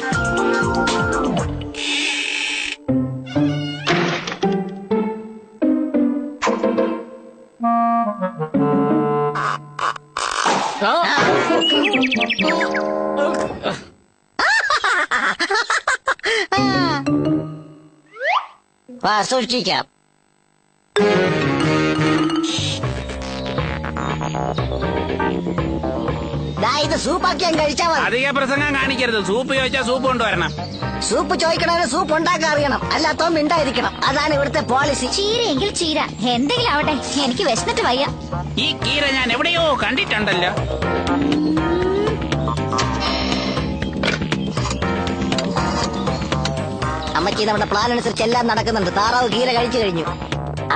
സൂക്ഷിക്കാം. ഇത് സൂപ്പാക്കിയാൻ കഴിച്ചാ മതി. അധിക പ്രസംഗം കാണിക്കരുത്. സൂപ്പ് ചോദിച്ചാൽ സൂപ്പ് കൊണ്ടുവരണം. സൂപ്പ് ചോദിക്കണവന് സൂപ്പ് ഉണ്ടാക്കാൻ അറിയണം. അല്ലാത്തോ മിണ്ടായിരിക്കണം. അതാണ് ഇവിടുത്തെ പോളിസി. ചീരയെങ്കിൽ ചീര, എന്തെങ്കിലും ആവട്ടെ. എനിക്ക് വിശന്നിട്ട് വയ്യ. ഈ കീര ഞാൻ എവിടെയോ കണ്ടിട്ടുണ്ടല്ലോ. അമ്മച്ചി, നമ്മുടെ പ്ലാൻ അനുസരിച്ച് എല്ലാം നടക്കുന്നുണ്ട്. താറാവ് കീര കഴിച്ചു കഴിഞ്ഞു.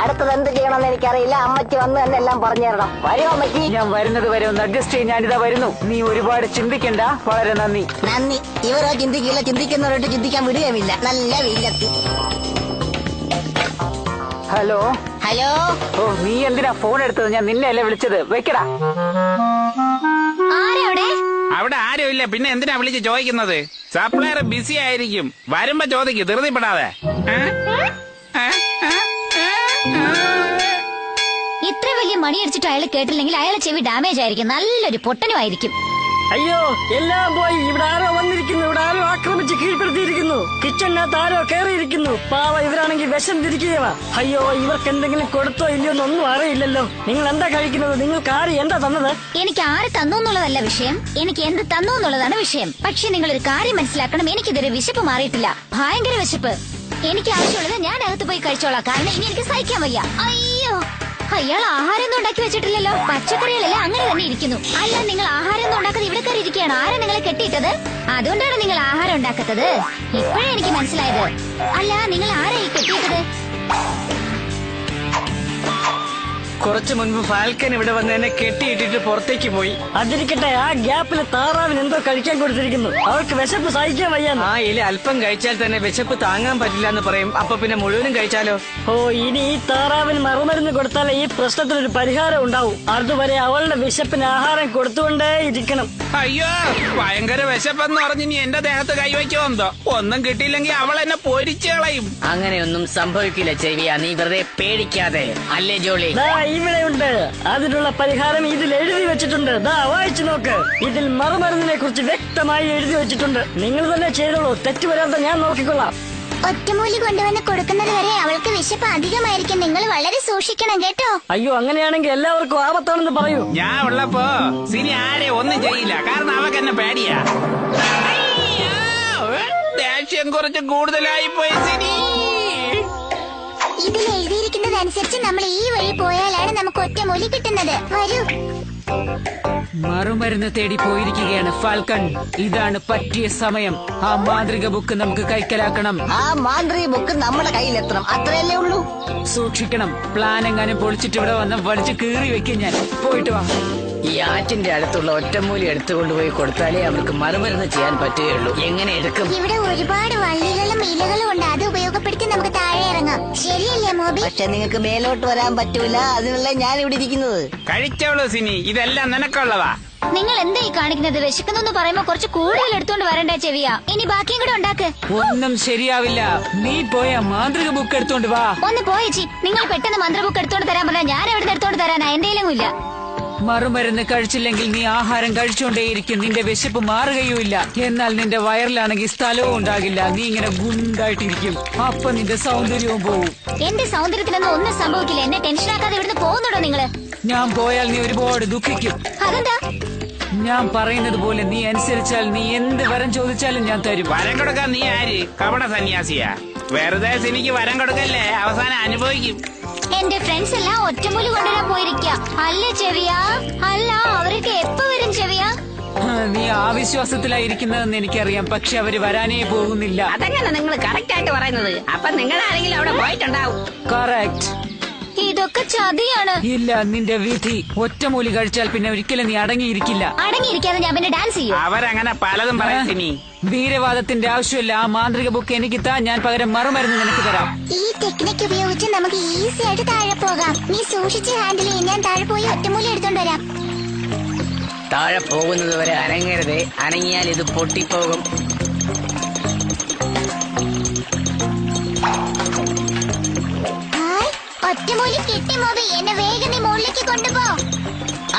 അടുത്തത് എന്ത് ചെയ്യണമെന്ന് എനിക്കറിയില്ല. അമ്മച്ചി വന്ന് തന്നെ എല്ലാം പറഞ്ഞു തരണം. വരും അമ്മച്ചി. ഞാൻ വരുന്നത് വരെ ഒന്ന് അഡ്ജസ്റ്റ് ചെയ്ത് ഞാനിതാ വരുന്നു. നീ ഒരുപാട് ചിന്തിക്കണ്ട. വളരെ നന്ദി. നന്ദി. ഇവരോ ചിന്തിക്കില്ല, ചിന്തിക്കുന്നവരോട്ട് ചിന്തിക്കാൻ വിടുകയുമില്ല. നല്ല വില്ലത്തി. Hello hello. ഓ, നീ എന്തിനാ ഫോൺ എടുത്തത്? ഞാൻ നിന്നെ അല്ലേ വിളിച്ചത്. വെക്കടാ. ആരവിടെ? അവിടെ ആരുമില്ല, പിന്നെ എന്തിനാ വിളിച്ച് ചോദിക്കുന്നത്? സപ്ലയർ ബിസി ആയിരിക്കും. വരുമ്പോ ചോദിക്കും, ധൃതിപ്പെടാതെ. ഇത്ര വലിയ മണി അടിച്ചിട്ട് അയാൾ കേട്ടില്ലെങ്കിൽ അയാളെ ചെവി ഡാമേജ് ആയിരിക്കും. നല്ലൊരു പൊട്ടനുമായിരിക്കും. അയ്യോ, എല്ലാം പോയി. ഇവിടെ ആരോ വന്നിരിക്കുന്നു. ഇവിടെ ആരോ ആക്രമിച്ച് കീഴ്പ്പെടുത്തിയിരിക്കുന്നു. കിച്ചണിനകത്ത് ആരോ കയറിയിരിക്കുന്നു. പാവ, ഇവരാണെങ്കിൽ വിഷം തിരിക്കുകയാ. അയ്യോ, ഇവർക്ക് എന്തെങ്കിലും കൊടുത്തോ ഇല്ലയോ എന്നൊന്നും അറിയില്ലല്ലോ. നിങ്ങൾ എന്താ കഴിക്കുന്നത്? നിങ്ങൾക്ക് ആര് എന്താ തന്നത്? എനിക്ക് ആര് തന്നു എന്നുള്ളതല്ല വിഷയം, എനിക്ക് എന്ത് തന്നു എന്നുള്ളതാണ് വിഷയം. പക്ഷെ നിങ്ങൾ ഒരു കാര്യം മനസ്സിലാക്കണം, എനിക്കിതൊരു വിശപ്പ് മാറിയിട്ടില്ല. ഭയങ്കര വിശപ്പ്. എനിക്ക് ആവശ്യമുള്ളത് ഞാൻ അകത്ത് പോയി കഴിച്ചോളാം. കാരണം ഇനി എനിക്ക് സഹിക്കാൻ വയ്യ. അയ്യോ, അയാൾ ആഹാരം ഒന്നും ഉണ്ടാക്കി വെച്ചിട്ടില്ലല്ലോ. പച്ചക്കറികളെല്ലാം അങ്ങനെ തന്നെ ഇരിക്കുന്നു. അല്ല, നിങ്ങൾ ആഹാരം ഒന്നും ഉണ്ടാക്കാതെ ഇവിടെ കയറി ഇരിക്കുകയാണ്. ആരാ നിങ്ങളെ കെട്ടിയിട്ടത്? അതുകൊണ്ടാണ് നിങ്ങൾ ആഹാരം ഉണ്ടാക്കാത്തത്. ഇപ്പോഴേ എനിക്ക് മനസ്സിലായത്. അല്ല, നിങ്ങൾ ആരാ ഈ കെട്ടിയിട്ടത്? കുറച്ചു മുൻപ് ഫാൽക്കൻ ഇവിടെ വന്ന് എന്നെ കെട്ടിയിട്ടിട്ട് പുറത്തേക്ക് പോയി. അതിരിക്കട്ടെ, ആ ഗ്യാപ്പിൽ താറാവിന് എന്തോ കഴിക്കാൻ കൊടുത്തിരിക്കുന്നു. അവർക്ക് വിശപ്പ് സഹിക്കാൻ വയ്യാന്ന്. ആ ഇല അല്പം കഴിച്ചാൽ തന്നെ വിശപ്പ് താങ്ങാൻ പറ്റില്ല എന്ന് പറയും. അപ്പൊ പിന്നെ മുഴുവനും കഴിച്ചാലോ? ഓ, ഇനി ഈ താറാവിന് മറുമരുന്ന് കൊടുത്താലേ ഈ പ്രശ്നത്തിനൊരു പരിഹാരം ഉണ്ടാവും. അതുവരെ അവളുടെ വിശപ്പിന് ആഹാരം കൊടുത്തുകൊണ്ടേ ഇരിക്കണം. അയ്യോ, ഭയങ്കര വിശപ്പെന്ന് പറഞ്ഞ് നീ എന്റെ ദേഹത്ത് കൈവയ്ക്കുമെന്തോ. ഒന്നും കിട്ടിയില്ലെങ്കിൽ അവൾ എന്നെ പൊരിച്ചു കളയും. അങ്ങനെയൊന്നും സംഭവിക്കില്ല ചെവിയ. നീ വെറുതെ പേടിക്കാതെ. അല്ലേ ജോളി? ദാ ഇവിടെയുണ്ട്. അതിനുള്ള പരിഹാരം ഇതിൽ എഴുതി വെച്ചിട്ടുണ്ട്. ദാ വായിച്ചു നോക്ക്. ഇതിൽ മറുമരുന്നിനെ കുറിച്ച് വ്യക്തമായി എഴുതി വെച്ചിട്ടുണ്ട്. നിങ്ങൾ തന്നെ ചെയ്തോളൂ. തെറ്റ് വരാതെ ഞാൻ നോക്കിക്കൊള്ളാം. ഒറ്റമൂലി കൊണ്ടുവന്ന് കൊടുക്കുന്നത് വരെ അവൾക്ക് വിശപ്പ് അധികമായിരിക്കും. നിങ്ങൾ വളരെ സൂക്ഷിക്കണം കേട്ടോ. അയ്യോ, അങ്ങനെയാണെങ്കിൽ എല്ലാവർക്കും ആപത്താണെന്ന് പറയൂ. ഞാൻ ഉള്ളപ്പോ സിനി ആരെ ഒന്നും ചെയ്യില്ല. കാരണം അവക്ക് എന്നെ പേടിയാ. അയ്യോ, ദേഷ്യം കുറച്ച് കൂടുതലായി പോയി സിനി. ഇതിൽ എഴുതിയിരിക്കുന്നതനുസരിച്ച് നമ്മൾ ഈ വഴി പോയാലാണ് നമുക്ക് ഒറ്റമൂലി കിട്ടുന്നത്. വരൂ. മറുമരുന്ന് തേടി പോയിരിക്കുകയാണ് ഫാൽക്കൺ. ഇതാണ് പറ്റിയ സമയം. ആ മാന്ത്രിക ബുക്ക് നമുക്ക് കൈക്കലാക്കണം. ആ മാന്ത്രിക ബുക്ക് നമ്മുടെ കയ്യിലെത്തണം. അത്രയല്ലേ ഉള്ളൂ. സൂക്ഷിക്കണം. പ്ലാൻ എങ്ങാനും പൊളിച്ചിട്ട് ഇവിടെ വന്ന് വലിച്ചു കീറി വെക്കും ഞാൻ. പോയിട്ട് വാ. ഈ ആറ്റിന്റെ അടുത്തുള്ള ഒറ്റമൂലി എടുത്തുകൊണ്ടുപോയി കൊടുത്താലേ അവർക്ക് മറുമരുന്ന് ചെയ്യാൻ പറ്റുകയുള്ളൂ. എങ്ങനെ എടുക്കും? ഇവിടെ ഒരുപാട് വള്ളികളും ഇലകളും ഉണ്ട്. അത് ഉപയോഗപ്പെടുത്തി നമുക്ക് താഴെ ഇറങ്ങാം. ശരിയല്ലേ മോബി? പക്ഷെ നിങ്ങൾക്ക് മേലോട്ട് വരാൻ പറ്റൂല. അതിനുള്ള ഞാൻ ഇവിടെ ഇരിക്കുന്നത്. കഴിച്ചോളൂ സിനി, ഇതെല്ലാം നിനക്കുള്ളതാ. നിങ്ങൾ എന്താ ഈ കാണിക്കുന്നത്? വിശക്കുന്നെന്ന് പറയുമ്പോ കുറച്ച് കൂടുതൽ എടുത്തോണ്ട് വരണ്ട ചെവിയാ. ഇനി ബാക്കിയും കൂടെ ഉണ്ടാക്ക്. ഒന്നും ശരിയാവില്ല. നീ പോയ മാന്ത്രിക ബുക്ക് എടുത്തോണ്ട് വാ. ഒന്ന് പോയേച്ചി. നിങ്ങൾ പെട്ടെന്ന് മന്ത്ര ബുക്ക് എടുത്തോണ്ട് തരാൻ പറഞ്ഞാൽ ഞാൻ എവിടെ എടുത്തോണ്ട് തരാനാ? എന്റെ ഇല്ല. മറുമരുന്ന് കഴിച്ചില്ലെങ്കിൽ നീ ആഹാരം കഴിച്ചുകൊണ്ടേയിരിക്കും. നിന്റെ വിശപ്പ് മാറുകയുമില്ല. എന്നാൽ നിന്റെ വയറിലാണെങ്കിൽ സ്ഥലവും ഉണ്ടാകില്ല. നീ ഇങ്ങനെ ഗുണ്ടായിട്ടിരിക്കും. അപ്പൊ നിന്റെ സൗന്ദര്യവും പോവും. എന്റെ സൗന്ദര്യത്തിനൊന്നും ഒന്നും സംഭവിക്കില്ല. എന്നെ ടെൻഷനാക്കാതെ ഇവിടുന്ന് പോകുന്നുണ്ടോ നിങ്ങള്? ഞാൻ പോയാൽ നീ ഒരുപാട് ദുഃഖിക്കും. അതെന്താ? ഞാൻ പറയുന്നത് പോലെ നീ അനുസരിച്ചാൽ നീ എന്ത് വരം ചോദിച്ചാലും ഞാൻ തരും. വരം കൊടുക്കാൻ നീ ആര്? കപട സന്യാസിയാ. വെറുതെ സിനിക്ക് വരം കൊടുക്കല്ലേ, അവസാനം അനുഭവിക്കും. എന്റെ ഫ്രണ്ട്സ് എല്ലാം ഒറ്റമൂലി കൊണ്ടുവരാൻ പോയിരിക്ക. അല്ലേ ചെവിയാ? അല്ല, അവരൊക്കെ എപ്പോ വരും ചെവിയാ? നീ ആ വിശ്വാസത്തിലായിരിക്കുന്നതെന്ന് എനിക്കറിയാം. പക്ഷെ അവര് വരാനേ പോകുന്നില്ല. അതെങ്ങനെ നിങ്ങൾ കറക്റ്റ് ആയിട്ട് പറയുന്നത്? അപ്പൊ നിങ്ങൾ ആരെങ്കിലും അവിടെ പോയിട്ടുണ്ടാവും. കറക്റ്റ്. ഇതൊക്കെ ചതിയാണ്. ഇല്ല, നിന്റെ വിധി. ഒറ്റമൂലി കഴിച്ചാൽ പിന്നെ ഒരിക്കലും നീ അടങ്ങിയിരിക്കില്ല. അടങ്ങിയിരിക്കാതെ ഞാൻ പിന്നെ ഡാൻസ് ചെയ്യും. അവരങ്ങനെ പലതും പറയും സിനി. വീരവാദത്തിന്റെ ആവശ്യമില്ല. ആ മാന്ത്രിക ബുക്ക് എനിക്ക് താ. ഞാൻ പകരം മറുമരുന്ന് നിനക്ക് തരാം. ഈ ടെക്നിക്ക് ഉപയോഗിച്ച് നമുക്ക് ഈസി ആയിട്ട് താഴെ പോകാം. നീ സൂക്ഷിച്ച് ഹാൻഡിൽ ചെയ്യും. ഞാൻ താഴെ പോയി ഒറ്റമൂലി എടുത്തോണ്ട് വരാം. താഴെ പോകുന്നത് വരെ അനങ്ങരുതേ. അനങ്ങിയാൽ ഇത് പൊട്ടിപ്പോകും. ഒറ്റമൂലി കിട്ടി മോബി. എന്നെ വേഗം നീ മുകളിലേക്ക് കൊണ്ടുപോ.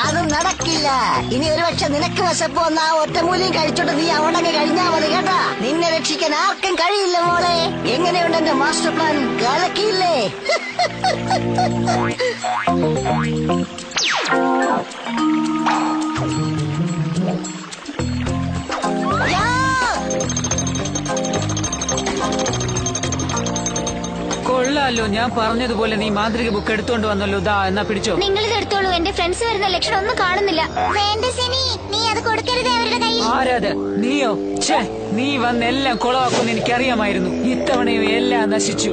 അത് നടക്കില്ല. ഇനി ഒരുപക്ഷെ നിനക്ക് വിശപ്പ് വന്ന ആ ഒറ്റമൂലിയും കഴിച്ചോണ്ട് നീ അവിടെ കഴിഞ്ഞാ മതി കേട്ടാ. നിന്നെ രക്ഷിക്കാൻ ആർക്കും കഴിയില്ല മോളെ. എങ്ങനെയുണ്ട് എന്റെ മാസ്റ്റർ പ്ലാൻ? കലക്കിയില്ലേ? കൊള്ളാലോ. ഞാൻ പറഞ്ഞതുപോലെ നീ മാന്ത്രിക ബുക്ക് എടുത്തോണ്ട് വന്നല്ലോ. ദാ, എന്നാ പിടിച്ചോ. നിങ്ങൾ ഇത് എടുത്തോളൂ. എന്റെ ഫ്രണ്ട്സ് വരുന്ന ലക്ഷണം ഒന്നും കാണുന്നില്ല. വേണ്ട സിനി, നീ അത് കൊടുക്കരുത് അവരുടെ കയ്യിൽ. ആരാത്? നീയോ? ഛേ, നീ വന്ന് എല്ലാം കുളവാക്കുമെന്ന് എനിക്കറിയാമായിരുന്നു. ഇത്തവണയും എല്ലാം നശിച്ചു.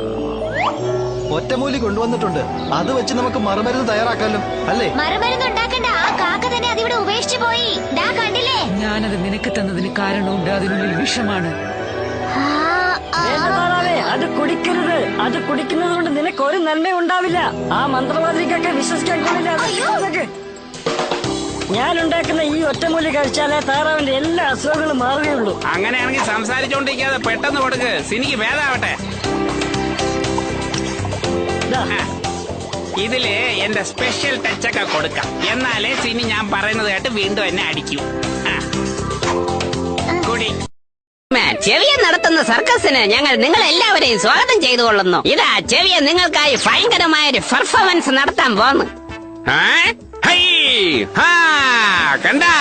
ഒറ്റമൂലി കൊണ്ടുവന്നിട്ടുണ്ട്. അത് വെച്ച് നമുക്ക് മറുമരുന്ന് തയ്യാറാക്കാമല്ലോ, അല്ലേ? മറുമരുന്ന് ഉണ്ടാക്കണ്ട, ആ കാക്ക തന്നെ അതിവിടെ ഉപേക്ഷിച്ചു പോയി. ദാ കണ്ടില്ലേ? ഞാനത് നിനക്ക് തന്നതിന് കാരണമുണ്ട്, അതിനുള്ളിൽ വിഷമാണ്. അത് കുടിക്കരുത്. അത് കുടിക്കുന്നത് കൊണ്ട് നിനക്ക് ഒരു നന്മ ഉണ്ടാവില്ല. ആ മന്ത്രവാദിക്കൊക്കെ വിശ്വസിക്കാൻ കൊള്ളില്ല. ഞാൻ ഉണ്ടാക്കുന്ന ഈ ഒറ്റമൂലി കഴിച്ചാലേ താറാവിന്റെ എല്ലാ അസുഖങ്ങളും മാറുകയുള്ളൂ. അങ്ങനെയാണെങ്കിൽ സംസാരിച്ചോണ്ടിരിക്കാതെ പെട്ടെന്ന് കൊടുക്ക്, സിനിക്ക് ഭേദാവട്ടെ. ഇതില് എന്റെ സ്പെഷ്യൽ ടച്ചൊക്കെ കൊടുക്കാം, എന്നാലേ സിനി ഞാൻ പറയുന്നത് കേട്ട് വീണ്ടും എന്നെ അടിക്കൂ. കുടി. ചെവിയൻ നടത്തുന്ന സർക്കസിന് ഞങ്ങൾ നിങ്ങൾ എല്ലാവരെയും സ്വാഗതം ചെയ്തു കൊള്ളുന്നു. ഇതാ ചെവിയൻ നിങ്ങൾക്കായി ഭയങ്കരമായ ഒരു പെർഫോമൻസ് നടത്താൻ പോന്നു. കണ്ടാ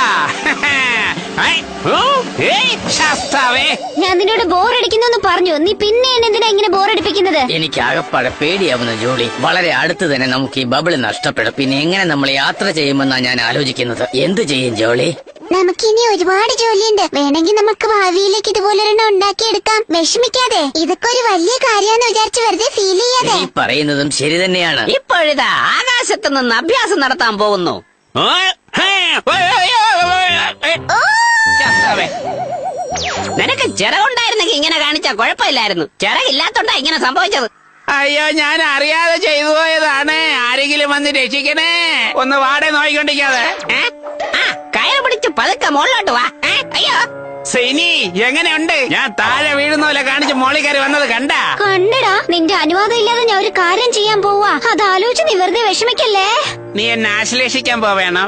ഞാൻ നിന്നോട് ബോറടിക്കുന്നു പറഞ്ഞു, നീ പിന്നെ എന്തിനാ ഇങ്ങനെ ബോറടിപ്പിക്കുന്നത്? എനിക്ക് ആകപ്പാടെ പേടിയാവുന്നു ജോളി. വളരെ അടുത്ത് തന്നെ നമുക്ക് ഈ ബബിള് നഷ്ടപ്പെടും. പിന്നെ എങ്ങനെ നമ്മൾ യാത്ര ചെയ്യുമെന്നാ ഞാൻ ആലോചിക്കുന്നത്. എന്ത് ചെയ്യും ജോളി? നമുക്കിനി ഒരുപാട് ജോലിയുണ്ട്. വേണമെങ്കിൽ നമുക്ക് ഭാവിയിലേക്ക് ഇതുപോലൊരെണ്ണം ഉണ്ടാക്കിയെടുക്കാം. വിഷമിക്കാതെ, ഇതൊക്കെ ഒരു വലിയ കാര്യമെന്ന് വിചാരിച്ച് വെറുതെ ഫീൽ ചെയ്യാതെ. ഈ പറയുന്നതും ശരി തന്നെയാണ്. ഇപ്പോഴിതാ ആകാശത്ത് നിന്ന് അഭ്യാസം നടത്താൻ പോകുന്നു. നിനക്ക് ചിറകുണ്ടായിരുന്നെങ്കിൽ ഇങ്ങനെ കാണിച്ചാൽ കുഴപ്പമില്ലായിരുന്നു. ചിറകില്ലാത്തോണ്ടാ ഇങ്ങനെ സംഭവിച്ചത്. അയ്യോ, ഞാൻ അറിയാതെ ചെയ്തു പോയതാണ്. ആരെങ്കിലും വന്ന് രക്ഷിക്കണേ. ഒന്ന് വാടെ നോയിക്കൊണ്ടിരിക്കാതെ. കയറ് പിടിച്ച് പതുക്കെ മുകളിലോട്ട് വാ. അയ്യോ സിനി, എങ്ങനെയുണ്ട്? ഞാൻ താഴെ വീഴുന്ന പോലെ കാണിച്ച് മോളി കയറി വന്നത് കണ്ടാ? കണ്ടടാ, നിന്റെ അനുവാദം ഇല്ലാതെ ഞാൻ ഒരു കാര്യം ചെയ്യാൻ പോവാ. അത് ആലോചിച്ച് നീ വെറുതെ വിഷമിക്കല്ലേ. നീ എന്നെ ആശ്ലേഷിക്കാൻ പോവേണോ?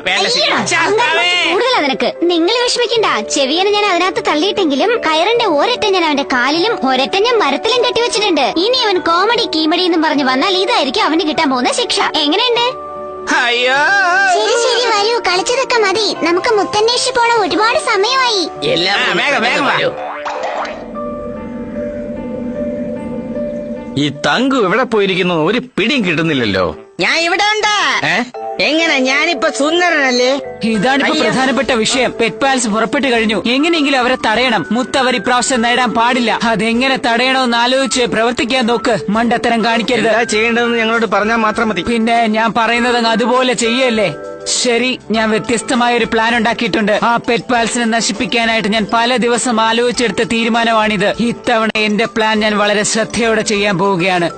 കൂടുതലാ നിനക്ക്. നിങ്ങൾ വിഷമിക്കണ്ട. ചെവിയനെ ഞാൻ അതിനകത്ത് തള്ളിയിട്ടെങ്കിലും കയറിന്റെ ഒരറ്റം ഞാൻ അവന്റെ കാലിലും ഒരറ്റം ഞാൻ മരത്തിലും കെട്ടിവെച്ചിട്ടുണ്ട്. ഇനി അവൻ കോമഡി കീമഡി എന്നും പറഞ്ഞു വന്നാൽ ഇതായിരിക്കും അവന് കിട്ടാൻ പോകുന്ന ശിക്ഷ. എങ്ങനെയുണ്ട്? അയ്യോ, ശരി ശരി, വരൂ, കളിച്ചതൊക്കെ മതി. നമുക്ക് മുത്തന്വേഷിച്ച് പോണ ഒരുപാട് സമയമായി. വേഗം വാ. ഈ തങ്കു എവിടെ പോയിരിക്കുന്നു? ഒരു പിടിയും കിട്ടുന്നില്ലല്ലോ. ഞാൻ ഇവിടെ ഉണ്ട്. എങ്ങനെ? ഞാനിപ്പോ സുന്ദരനല്ലേ? ഇതാണിപ്പോ പ്രധാനപ്പെട്ട വിഷയം. പെറ്റ് പാൽസ് പുറപ്പെട്ടു കഴിഞ്ഞു. എങ്ങനെയെങ്കിലും അവരെ തടയണം. മുത്തവർ ഇപ്രാവശ്യം നേടാൻ പാടില്ല. അതെങ്ങനെ തടയണമെന്ന് ആലോചിച്ച് പ്രവർത്തിക്കാൻ നോക്ക്. മണ്ടത്തരം കാണിക്കരുത്. ചെയ്യേണ്ടതെന്ന് ഞങ്ങളോട് പറഞ്ഞാൽ മാത്രം മതി. പിന്നെ ഞാൻ പറയുന്നത് അതുപോലെ ചെയ്യല്ലേ? ശരി, ഞാൻ വ്യത്യസ്തമായ ഒരു പ്ലാൻ ഉണ്ടാക്കിയിട്ടുണ്ട്. ആ പെറ്റ് പാൽസിനെ നശിപ്പിക്കാനായിട്ട് ഞാൻ പല ദിവസം ആലോചിച്ചെടുത്ത തീരുമാനമാണിത്. ഇത്തവണ എന്റെ പ്ലാൻ ഞാൻ വളരെ ശ്രദ്ധയോടെ ചെയ്യാൻ പോവുകയാണ്.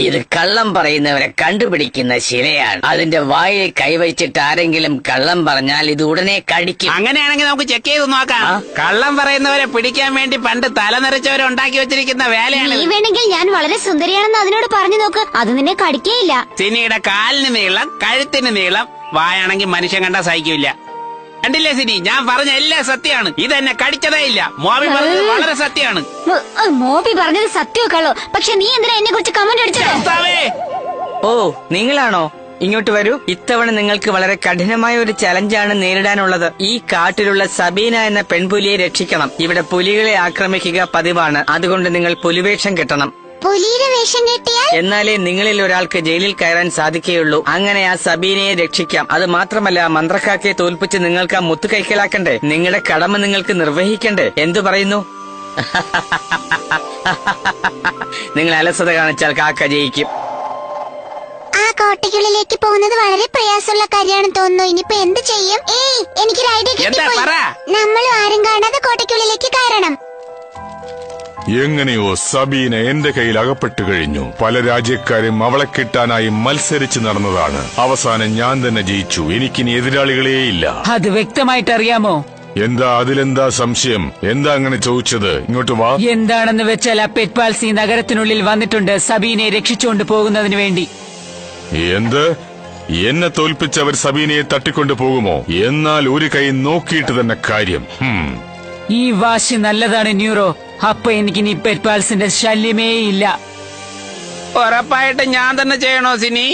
ഇത് കള്ളം പറയുന്നവരെ കണ്ടുപിടിക്കുന്ന ശിലയാണ്. അതിന്റെ വായിൽ കൈവച്ചിട്ട് ആരെങ്കിലും കള്ളം പറഞ്ഞാൽ ഇത് ഉടനെ കടിക്കും. അങ്ങനെയാണെങ്കിൽ നമുക്ക് ചെക്ക് ചെയ്ത് നോക്കാം. കള്ളം പറയുന്നവരെ പിടിക്കാൻ വേണ്ടി പണ്ട് തലനിറച്ചവരെ ഉണ്ടാക്കി വെച്ചിരിക്കുന്ന വേലയാണ്. നീ വേണമെങ്കിൽ ഞാൻ വളരെ സുന്ദരിയാണെന്ന് അതിനോട് പറഞ്ഞു നോക്ക്. അത് നിന്നെ കടിക്കേയില്ല. സിനിയുടെ കാലിന് നീളം, കഴുത്തിന് നീളം, വായാണെങ്കിൽ മനുഷ്യൻ കണ്ടാ സഹിക്കില്ല. കണ്ടില്ലേ സിനി, ഞാൻ പറഞ്ഞ എല്ലാം സത്യമാണ്. ഇതെന്നെ കടിച്ചതേ ഇല്ല. മോബി പറഞ്ഞത് വളരെ സത്യമാണ്. മോബി പറഞ്ഞത് സത്യമൊക്കെ ഉള്ളൂ. പക്ഷെ നീ എന്തിനാ എന്നെ കുറിച്ച് കമന്റ് അടിച്ചത്? ഓ, നിങ്ങളാണോ? ഇങ്ങോട്ട് വരൂ. ഇത്തവണ നിങ്ങൾക്ക് വളരെ കഠിനമായ ഒരു ചലഞ്ചാണ് നേരിടാനുള്ളത്. ഈ കാട്ടിലുള്ള സബീന എന്ന പെൺപുലിയെ രക്ഷിക്കണം. ഇവിടെ പുലികളെ ആക്രമിക്കുക പതിവാണ്. അതുകൊണ്ട് നിങ്ങൾ പുലിവേഷം കെട്ടണം. പുലിയുടെ വേഷം കെട്ടിയാൽ എന്നാലേ നിങ്ങളിൽ ഒരാൾക്ക് ജയിലിൽ കയറാൻ സാധിക്കുകയുള്ളൂ. അങ്ങനെ ആ സബീനയെ രക്ഷിക്കാം. അത് മാത്രമല്ല, മന്ത്രക്കാക്കയെ തോൽപ്പിച്ച് നിങ്ങൾക്ക് ആ മുത്ത് കൈക്കലാക്കണ്ടേ? നിങ്ങളുടെ കടമ നിങ്ങൾക്ക് നിർവഹിക്കണ്ടേ? എന്തു പറയുന്നു? നിങ്ങൾ അലസത കാണിച്ചാൽ കാക്ക ജയിക്കും. ആ കോട്ടയ്ക്കുള്ളിലേക്ക് പോകുന്നത് വളരെ പ്രയാസമുള്ള കാര്യമാണെന്ന് തോന്നുന്നു. ഇനിയിപ്പോ എന്ത് ചെയ്യും? എനിക്കൊരു ഐഡിയ കിട്ടിപ്പോയി. നമ്മളും ആരും കാണാതെ കോട്ടയ്ക്കുള്ളിലേക്ക് കയറണം. എങ്ങനെയോ സബീന എന്റെ കയ്യിൽ അകപ്പെട്ടു കഴിഞ്ഞു. പല രാജ്യക്കാരും അവളെ കിട്ടാനായി മത്സരിച്ച് നടന്നതാണ്. അവസാനം ഞാൻ തന്നെ ജയിച്ചു. എനിക്കിനി എതിരാളികളേയില്ല. അത് വ്യക്തമായിട്ട് അറിയാമോ? എന്താ അതിലെന്താ സംശയം? എന്താ അങ്ങനെ ചോദിച്ചത്? ഇങ്ങോട്ട് വാ. എന്താണെന്ന് വെച്ചാൽ ആ പെറ്റ് പാൽസ് ഈ നഗരത്തിനുള്ളിൽ വന്നിട്ടുണ്ട്, സബീനെ രക്ഷിച്ചുകൊണ്ട് പോകുന്നതിന് വേണ്ടി. എന്ത്? എന്നെ തോൽപ്പിച്ചവർ സബീനയെ തട്ടിക്കൊണ്ടു പോകുമോ? എന്നാൽ ഒരു കൈ നോക്കിയിട്ട് തന്നെ കാര്യം. ഈ വാശി നല്ലതാണ് ന്യൂറോ. അപ്പൊ എനിക്ക് നീ പെറ്റ് പാൽസിന്റെ ശല്യമേ ഇല്ല. ഉറപ്പായിട്ട് ഞാൻ തന്നെ ചെയ്യണോ സിനി?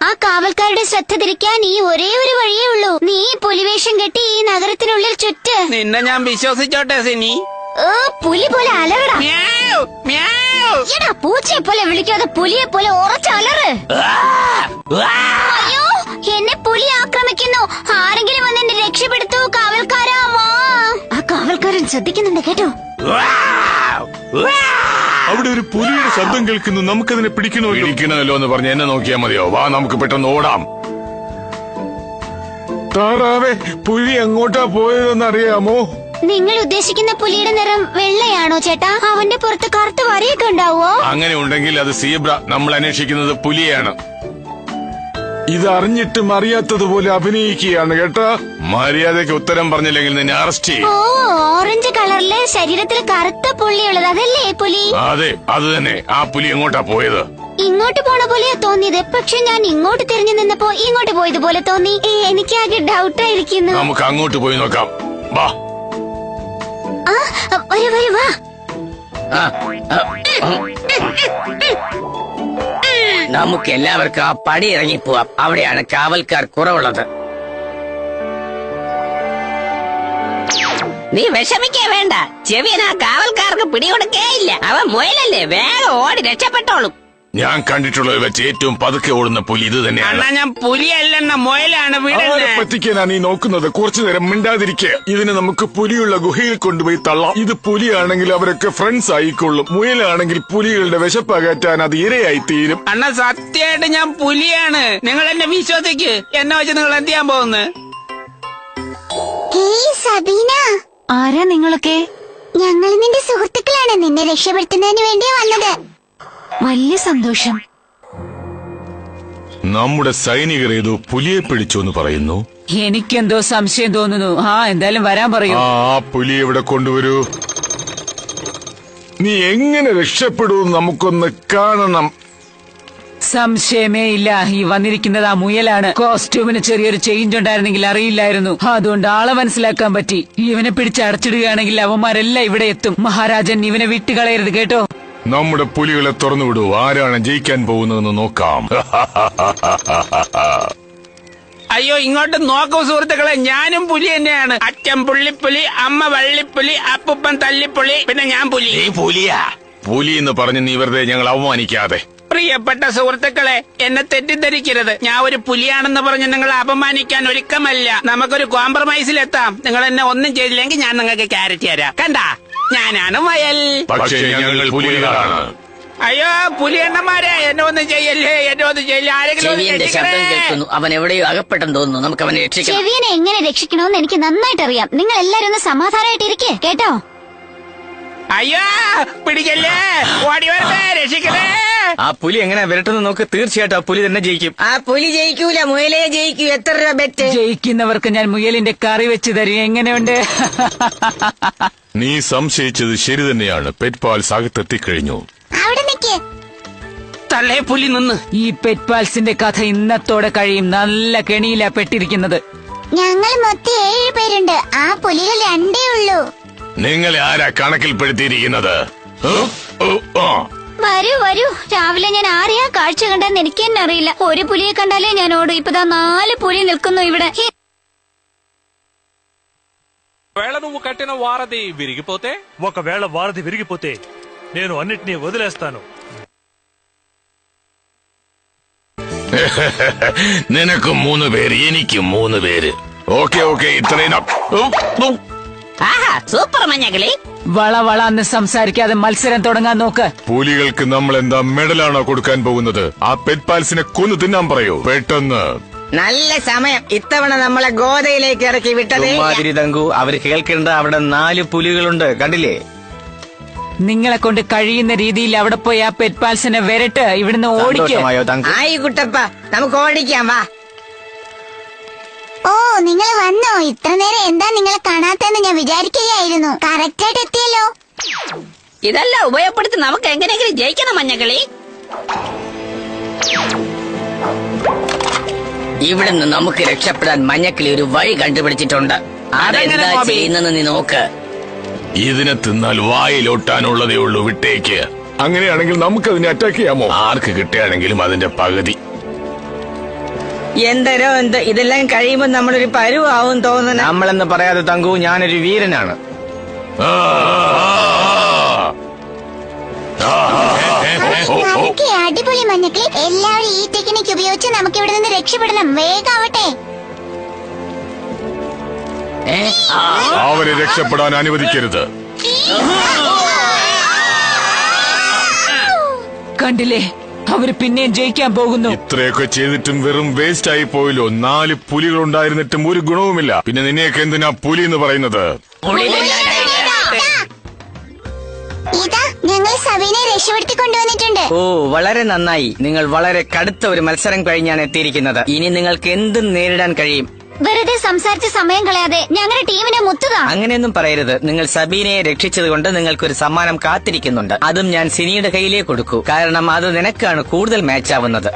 ആ കാവൽക്കാരുടെ ശ്രദ്ധ തിരിക്കാൻ ഈ ഒരേ ഒരു വഴിയേ ഉള്ളൂ. നീ പുലിവേഷം കെട്ടി ഈ നഗരത്തിനുള്ളിൽ ചുറ്റ്. നിന്നെ ഞാൻ വിശ്വസിച്ചോട്ടെ സിനി? പുലി പോലെ അലറടാ. പൂച്ചയെ പോലെ വിളിക്കാതെ പുലിയെ പോലെ ഉറച്ചലറ്. അയ്യോ, എന്നെ പുലി ആക്രമിക്കുന്നു. ആരെങ്കിലും വന്ന് എന്നെ രക്ഷപ്പെടുത്തൂ. കാവൽക്കാരാ, ആ കാവൽക്കാരൻ ശ്രദ്ധിക്കുന്നുണ്ട് കേട്ടോ. അവിടെ ഒരു പുലിയുടെ ശബ്ദം കേൾക്കുന്നു. നമുക്കതിനെ പിടിക്കണമല്ലോ എന്ന് പറഞ്ഞ് എന്നെ നോക്കിയാൽ മതിയോ? വാ, നമുക്ക് പെട്ടെന്ന് ഓടാം. താറാവേ, പുലി എങ്ങോട്ടാ പോയതെന്ന് അറിയാമോ? നിങ്ങൾ ഉദ്ദേശിക്കുന്ന പുലിയുടെ നിറം വെള്ളയാണോ ചേട്ടാ? അവന്റെ പുറത്ത് കറുത്ത വരയൊക്കെ ഉണ്ടാവോ? അങ്ങനെ ഉണ്ടെങ്കിൽ അത് സീബ്ര. നമ്മൾ അന്വേഷിക്കുന്നത് പുലിയാണ്. ഇത് അറിഞ്ഞിട്ടും അറിയാത്തതുപോലെ അഭിനയിക്കുകയാണ് കേട്ടോ. മര്യാദയ്ക്ക് ഉത്തരം പറഞ്ഞില്ലെങ്കിൽ നിന്നെ അറസ്റ്റ് ചെയ്യും. ഓ, ഓറഞ്ച് കളറിലെ ശരീരത്തിൽ കറുത്ത പുള്ളിയുള്ളത് അതല്ലേ പുലി? അതെ, അത് തന്നെ. ആ പുലി എങ്ങോട്ടാ പോയത്? ഇങ്ങോട്ട് പോണ പോലെയാ തോന്നിയത്. പക്ഷെ ഞാൻ ഇങ്ങോട്ട് തിരിഞ്ഞു നിന്നപ്പോ ഇങ്ങോട്ട് പോയതുപോലെ തോന്നി. എനിക്കാകെ ഡൗട്ടായിരിക്കുന്നു. നമുക്ക് അങ്ങോട്ട് പോയി നോക്കാം. വാ. വരൂ വാ. നമുക്ക് എല്ലാവർക്കും ആ പടി ഇറങ്ങിപ്പോവാം. അവിടെയാണ് കാവൽക്കാർ കുറവുള്ളത്. നീ വിഷമിക്കേ വേണ്ട. ചെവിയൻ ആ കാവൽക്കാർക്ക് പിടികൊടുക്കേ ഇല്ല. അവൻ മുയലല്ലേ, വേഗം ഓടി രക്ഷപ്പെട്ടോളും. ഞാൻ കണ്ടിട്ടുള്ളത് വെച്ച് ഏറ്റവും പതുക്കെ ഓടുന്ന പുലി ഇത് തന്നെയാണ്. ഞാൻ പുലിയല്ലെന്ന മുയലാണ്. ആരെ പറ്റിക്കാനാ നീ നോക്കുന്നത്? കുറച്ചു നേരം മിണ്ടാതിരിക്കുക. ഇതിനെ നമുക്ക് പുലിയുള്ള ഗുഹയിൽ കൊണ്ടുപോയി തള്ളാം. ഇത് പുലിയാണെങ്കിൽ അവരൊക്കെ ഫ്രണ്ട്സ് ആയിക്കൊള്ളും. മുയലാണെങ്കിൽ പുലികളുടെ വിശപ്പകറ്റാൻ അത് ഇരയായി തീരും. അണ്ണ, സത്യമായിട്ട് ഞാൻ പുലിയാണ്. നിങ്ങൾ എന്നെ വിശ്വസിക്ക്. എന്നെ വെച്ച് നിങ്ങൾ എന്ത് ചെയ്യാൻ പോകുന്നു? സബീന, ആരാ നിങ്ങളൊക്കെ? ഞങ്ങൾ നിന്റെ സുഹൃത്തുക്കളാണ്. നിന്നെ രക്ഷപ്പെടുത്തുന്നതിന് വേണ്ടിയാ വന്നത്. വലിയ സന്തോഷം. നമ്മുടെ സൈനികർ ഏതോ പുലിയെ പിടിച്ചു എന്ന് പറയുന്നു. എനിക്കെന്തോ സംശയം തോന്നുന്നു. എന്തായാലും വരാൻ പറയൂ. ആ പുലി ഇവിടെ കൊണ്ടുവരൂ. നീ എങ്ങനെ രക്ഷപ്പെടുമെന്ന് നമുക്കൊന്ന് കാണണം. സംശയമേ ഇല്ല. ഈ വന്നിരിക്കുന്നത് ആ മുയലാണ്. കോസ്റ്റ്യൂമിന് ചെറിയൊരു ചേഞ്ച് ഉണ്ടായിരുന്നെങ്കിൽ അറിയില്ലായിരുന്നു. അതുകൊണ്ട് ആളെ മനസ്സിലാക്കാൻ പറ്റി. ഇവനെ പിടിച്ചടച്ചിടുകയാണെങ്കിൽ അവന്മാരെല്ലാം ഇവിടെ എത്തും. മഹാരാജൻ ഇവനെ വിട്ടുകളയരുത് കേട്ടോ. നമ്മുടെ പുലികളെ തുറന്നുവിടൂ. ആരാണ് ജയിക്കാൻ പോകുന്നതെന്ന് നോക്കാം. അയ്യോ, ഇങ്ങോട്ട് നോക്കൂ സുഹൃത്തുക്കളെ. ഞാനും പുലി തന്നെയാണ്. അച്ഛൻ പുള്ളിപ്പുലി, അമ്മ വള്ളിപ്പുലി, അപ്പൂപ്പൻ തല്ലിപ്പുലി, പിന്നെ ഞാൻ പുലി. നീ പുലിയാ? പുലി എന്ന് പറഞ്ഞ് നീ വെറുതെ ഞങ്ങൾ അവമാനിക്കാതെ. പ്രിയപ്പെട്ട സുഹൃത്തുക്കളെ, എന്നെ തെറ്റിദ്ധരിക്കരുത്. ഞാൻ ഒരു പുലിയാണെന്ന് പറഞ്ഞ് നിങ്ങളെ അപമാനിക്കാൻ ഒരുക്കമല്ല. നമുക്കൊരു കോംപ്രമൈസിലെത്താം. നിങ്ങൾ എന്നെ ഒന്നും ചെയ്തില്ലെങ്കിൽ ഞാൻ നിങ്ങൾക്ക് ക്യാരറ്റ് തരാം. കണ്ടാ, ഞാനാണ് മുയൽ. പക്ഷേ ഞങ്ങൾ പുലികളാണ്. അയ്യോ പുലിയണ്ണന്മാരെ, എന്നെ ഒന്നും ചെയ്യല്ലേ, എന്നെ ഒന്നും ചെയ്യല്ലേ. ആരെങ്കിലും ഒന്ന് ചെവിയന്റെ ശബ്ദം രക്ഷിക്കണേ. കേൾക്കുന്നു. അവൻ എവിടെയോ അകപ്പെട്ടെന്ന് തോന്നുന്നു. നമുക്ക് അവനെ രക്ഷിക്കണം. ചെവിയനെ എങ്ങനെ രക്ഷിക്കണമെന്ന് എനിക്ക് നന്നായിട്ട് അറിയാം. നിങ്ങൾ എല്ലാരും ഒന്ന് സമാധാനമായിട്ടിരിക്കേ കേട്ടോ. അയ്യോ പിടിക്കല്ലേ, ഓടി വരട്ടെ, രക്ഷിക്കണേ. ആ പുലി എങ്ങനെ വരട്ടെന്ന് നോക്ക്. തീർച്ചയായിട്ടും ആ പുലി തന്നെ ജയിക്കും. ആ പുലി ജയിക്കൂല, മുയലേ ജയിക്കൂ. എത്ര രൂപ ബെറ്റ്? ജയിക്കുന്നവർക്ക് ഞാൻ മുയലിന്റെ കറി വെച്ച് തരും. എങ്ങനെയുണ്ട്? നീ സംശയിച്ചത് ശരി തന്നെയാണ്. പെറ്റ് പാൽസ് അകത്തെത്തിക്കഴിഞ്ഞു. അവിടെ നിൽക്കേ. തള്ളേ പുലി നിന്ന്. ഈ പെറ്റ് പാൽസിന്റെ കഥ ഇന്നത്തോടെ കഴിയും. നല്ല കെണിയിലാ പെട്ടിരിക്കുന്നത്. ഞങ്ങൾ മൊത്തം 7 പേരുണ്ട്. ആ പുലികൾ 2 ഉള്ളൂ. നിങ്ങളെ ആരാ കണക്കിൽപ്പെടുത്തിയിരിക്കുന്നത്? വരൂ വരൂ. രാവിലെ ഞാൻ ആരെയാ കാഴ്ച കണ്ടെന്ന് എനിക്ക് തന്നെ അറിയില്ല. ഒരു പുലിയെ കണ്ടാലേ ഞാൻ ഓടും. ഇപ്പതാ 4 పులి నిల్కొന്നു ഇവിടെ. ఒకవేళ నువ్వు కట్టిన వారధి విరిగిపోతే? ఒకవేళ వారధి విరిగిపోతే నేను అన్నిటినీ వదిలేస్తాను. നിനക്ക് 3 പേര്, എനിക്ക് 3 പേര്. ഓക്കെ ഇത്രയും. സൂപ്പർ മഞ്ഞകളി. വളവളന്ന് സംസാരിക്കാതെ മത്സരം തുടങ്ങാൻ നോക്ക്. പുലികൾക്ക് നമ്മൾ എന്താ മെഡലാണോ കൊടുക്കാൻ പോകുന്നത്? ആ പെറ്റ് പാൽസിനെ കൊന്നു തിന്നാൻ പറയൂ പെട്ടെന്ന്. നല്ല സമയം. ഇത്തവണ നമ്മളെ ഗോതയിലേക്ക് ഇറക്കി വിട്ടതേ. മാതിരി തങ്കു, അവര് കേൾക്കേണ്ട. അവിടെ 4 പുലികളുണ്ട്, കണ്ടില്ലേ? നിങ്ങളെ കൊണ്ട് കഴിയുന്ന രീതിയിൽ അവിടെ പോയി ആ പെറ്റ് പാൽസിനെ വരട്ട്. ഇവിടുന്ന് ഓടിക്കോ. ആയി കുട്ടപ്പ, നമുക്ക് ഓടിക്കാം. വാ. ഓ, നിങ്ങൾ വന്നോ? ഇത്ര നേരം എന്താ നിങ്ങളെ കാണാത്തെന്ന് ഞാൻ വിചാരിക്കുകയായിരുന്നു. കറക്റ്റായിട്ട് എത്തിയല്ലോ. ഇതെല്ലാം ഉപയോഗപ്പെടുത്തി നമുക്ക് എങ്ങനെയെങ്കിലും ജയിക്കണം മഞ്ഞകളി. ഇവിടുന്ന് നമുക്ക് രക്ഷപ്പെടാൻ മഞ്ഞക്കിളി ഒരു വഴി കണ്ടുപിടിച്ചിട്ടുണ്ട്. അതെന്താ ചെയ്യുന്നെന്ന് നീ നോക്ക്. ഇതിനെ തിന്നാൽ വായിലൊട്ടാനുള്ളതേ ഉള്ളൂ. വിട്ടേക്ക്. അങ്ങനെയാണെങ്കിൽ നമുക്കതിനെ അറ്റാക്ക് ചെയ്യാമോ? ആർക്ക് കിട്ടുകയാണെങ്കിലും അതിന്റെ പകുതി. എന്തരോ എന്ത്, ഇതെല്ലാം കഴിയുമ്പോ നമ്മളൊരു പരുവാവും തോന്നുന്നു. നമ്മളെന്ന് പറയാതെ തങ്കു, ഞാനൊരു വീരനാണ്. അടിപൊളി മഞ്ഞക്കിളി. എല്ലാവരും ഈ ടെക്നിക്ക് ഉപയോഗിച്ച് നമുക്ക് ഇവിടെ നിന്ന് രക്ഷപ്പെടണം. വേഗാവട്ടെ. അവരെ രക്ഷപ്പെടാൻ അനുവദിക്കരുത്. കണ്ടില്ലേ, അവര് പിന്നെയും ജയിക്കാൻ പോകുന്നു. ഇത്രയൊക്കെ ചെയ്തിട്ടും വെറും വേസ്റ്റ് ആയി പോയല്ലോ. 4 പുലികൾ ഉണ്ടായിരുന്നിട്ടും ഒരു ഗുണവുമില്ല. പിന്നെ നിന്നെയൊക്കെ എന്തിനാ പുലി എന്ന് പറയുന്നത്? ഇതാ ഞങ്ങൾ സബീനെ രക്ഷപ്പെടുത്തി കൊണ്ടുവന്നിട്ടുണ്ട്. ഓ, വളരെ നന്നായി. നിങ്ങൾ വളരെ കടുത്ത ഒരു മത്സരം കഴിഞ്ഞാണ് എത്തിയിരിക്കുന്നത്. ഇനി നിങ്ങൾക്ക് എന്തും നേരിടാൻ കഴിയും. വെറുതെ സംസാരിച്ച് സമയം കളയാതെ ഞങ്ങളുടെ ടീമിനെ മുത്തുക. അങ്ങനെയൊന്നും പറയരുത്. നിങ്ങൾ സബീനയെ രക്ഷിച്ചതുകൊണ്ട് നിങ്ങൾക്കൊരു സമ്മാനം കാത്തിരിക്കുന്നുണ്ട്. അതും ഞാൻ സിനിയുടെ കയ്യിലേ കൊടുക്കൂ. കാരണം അത് നിനക്കാണ് കൂടുതൽ മാച്ച് ആവുന്നത്.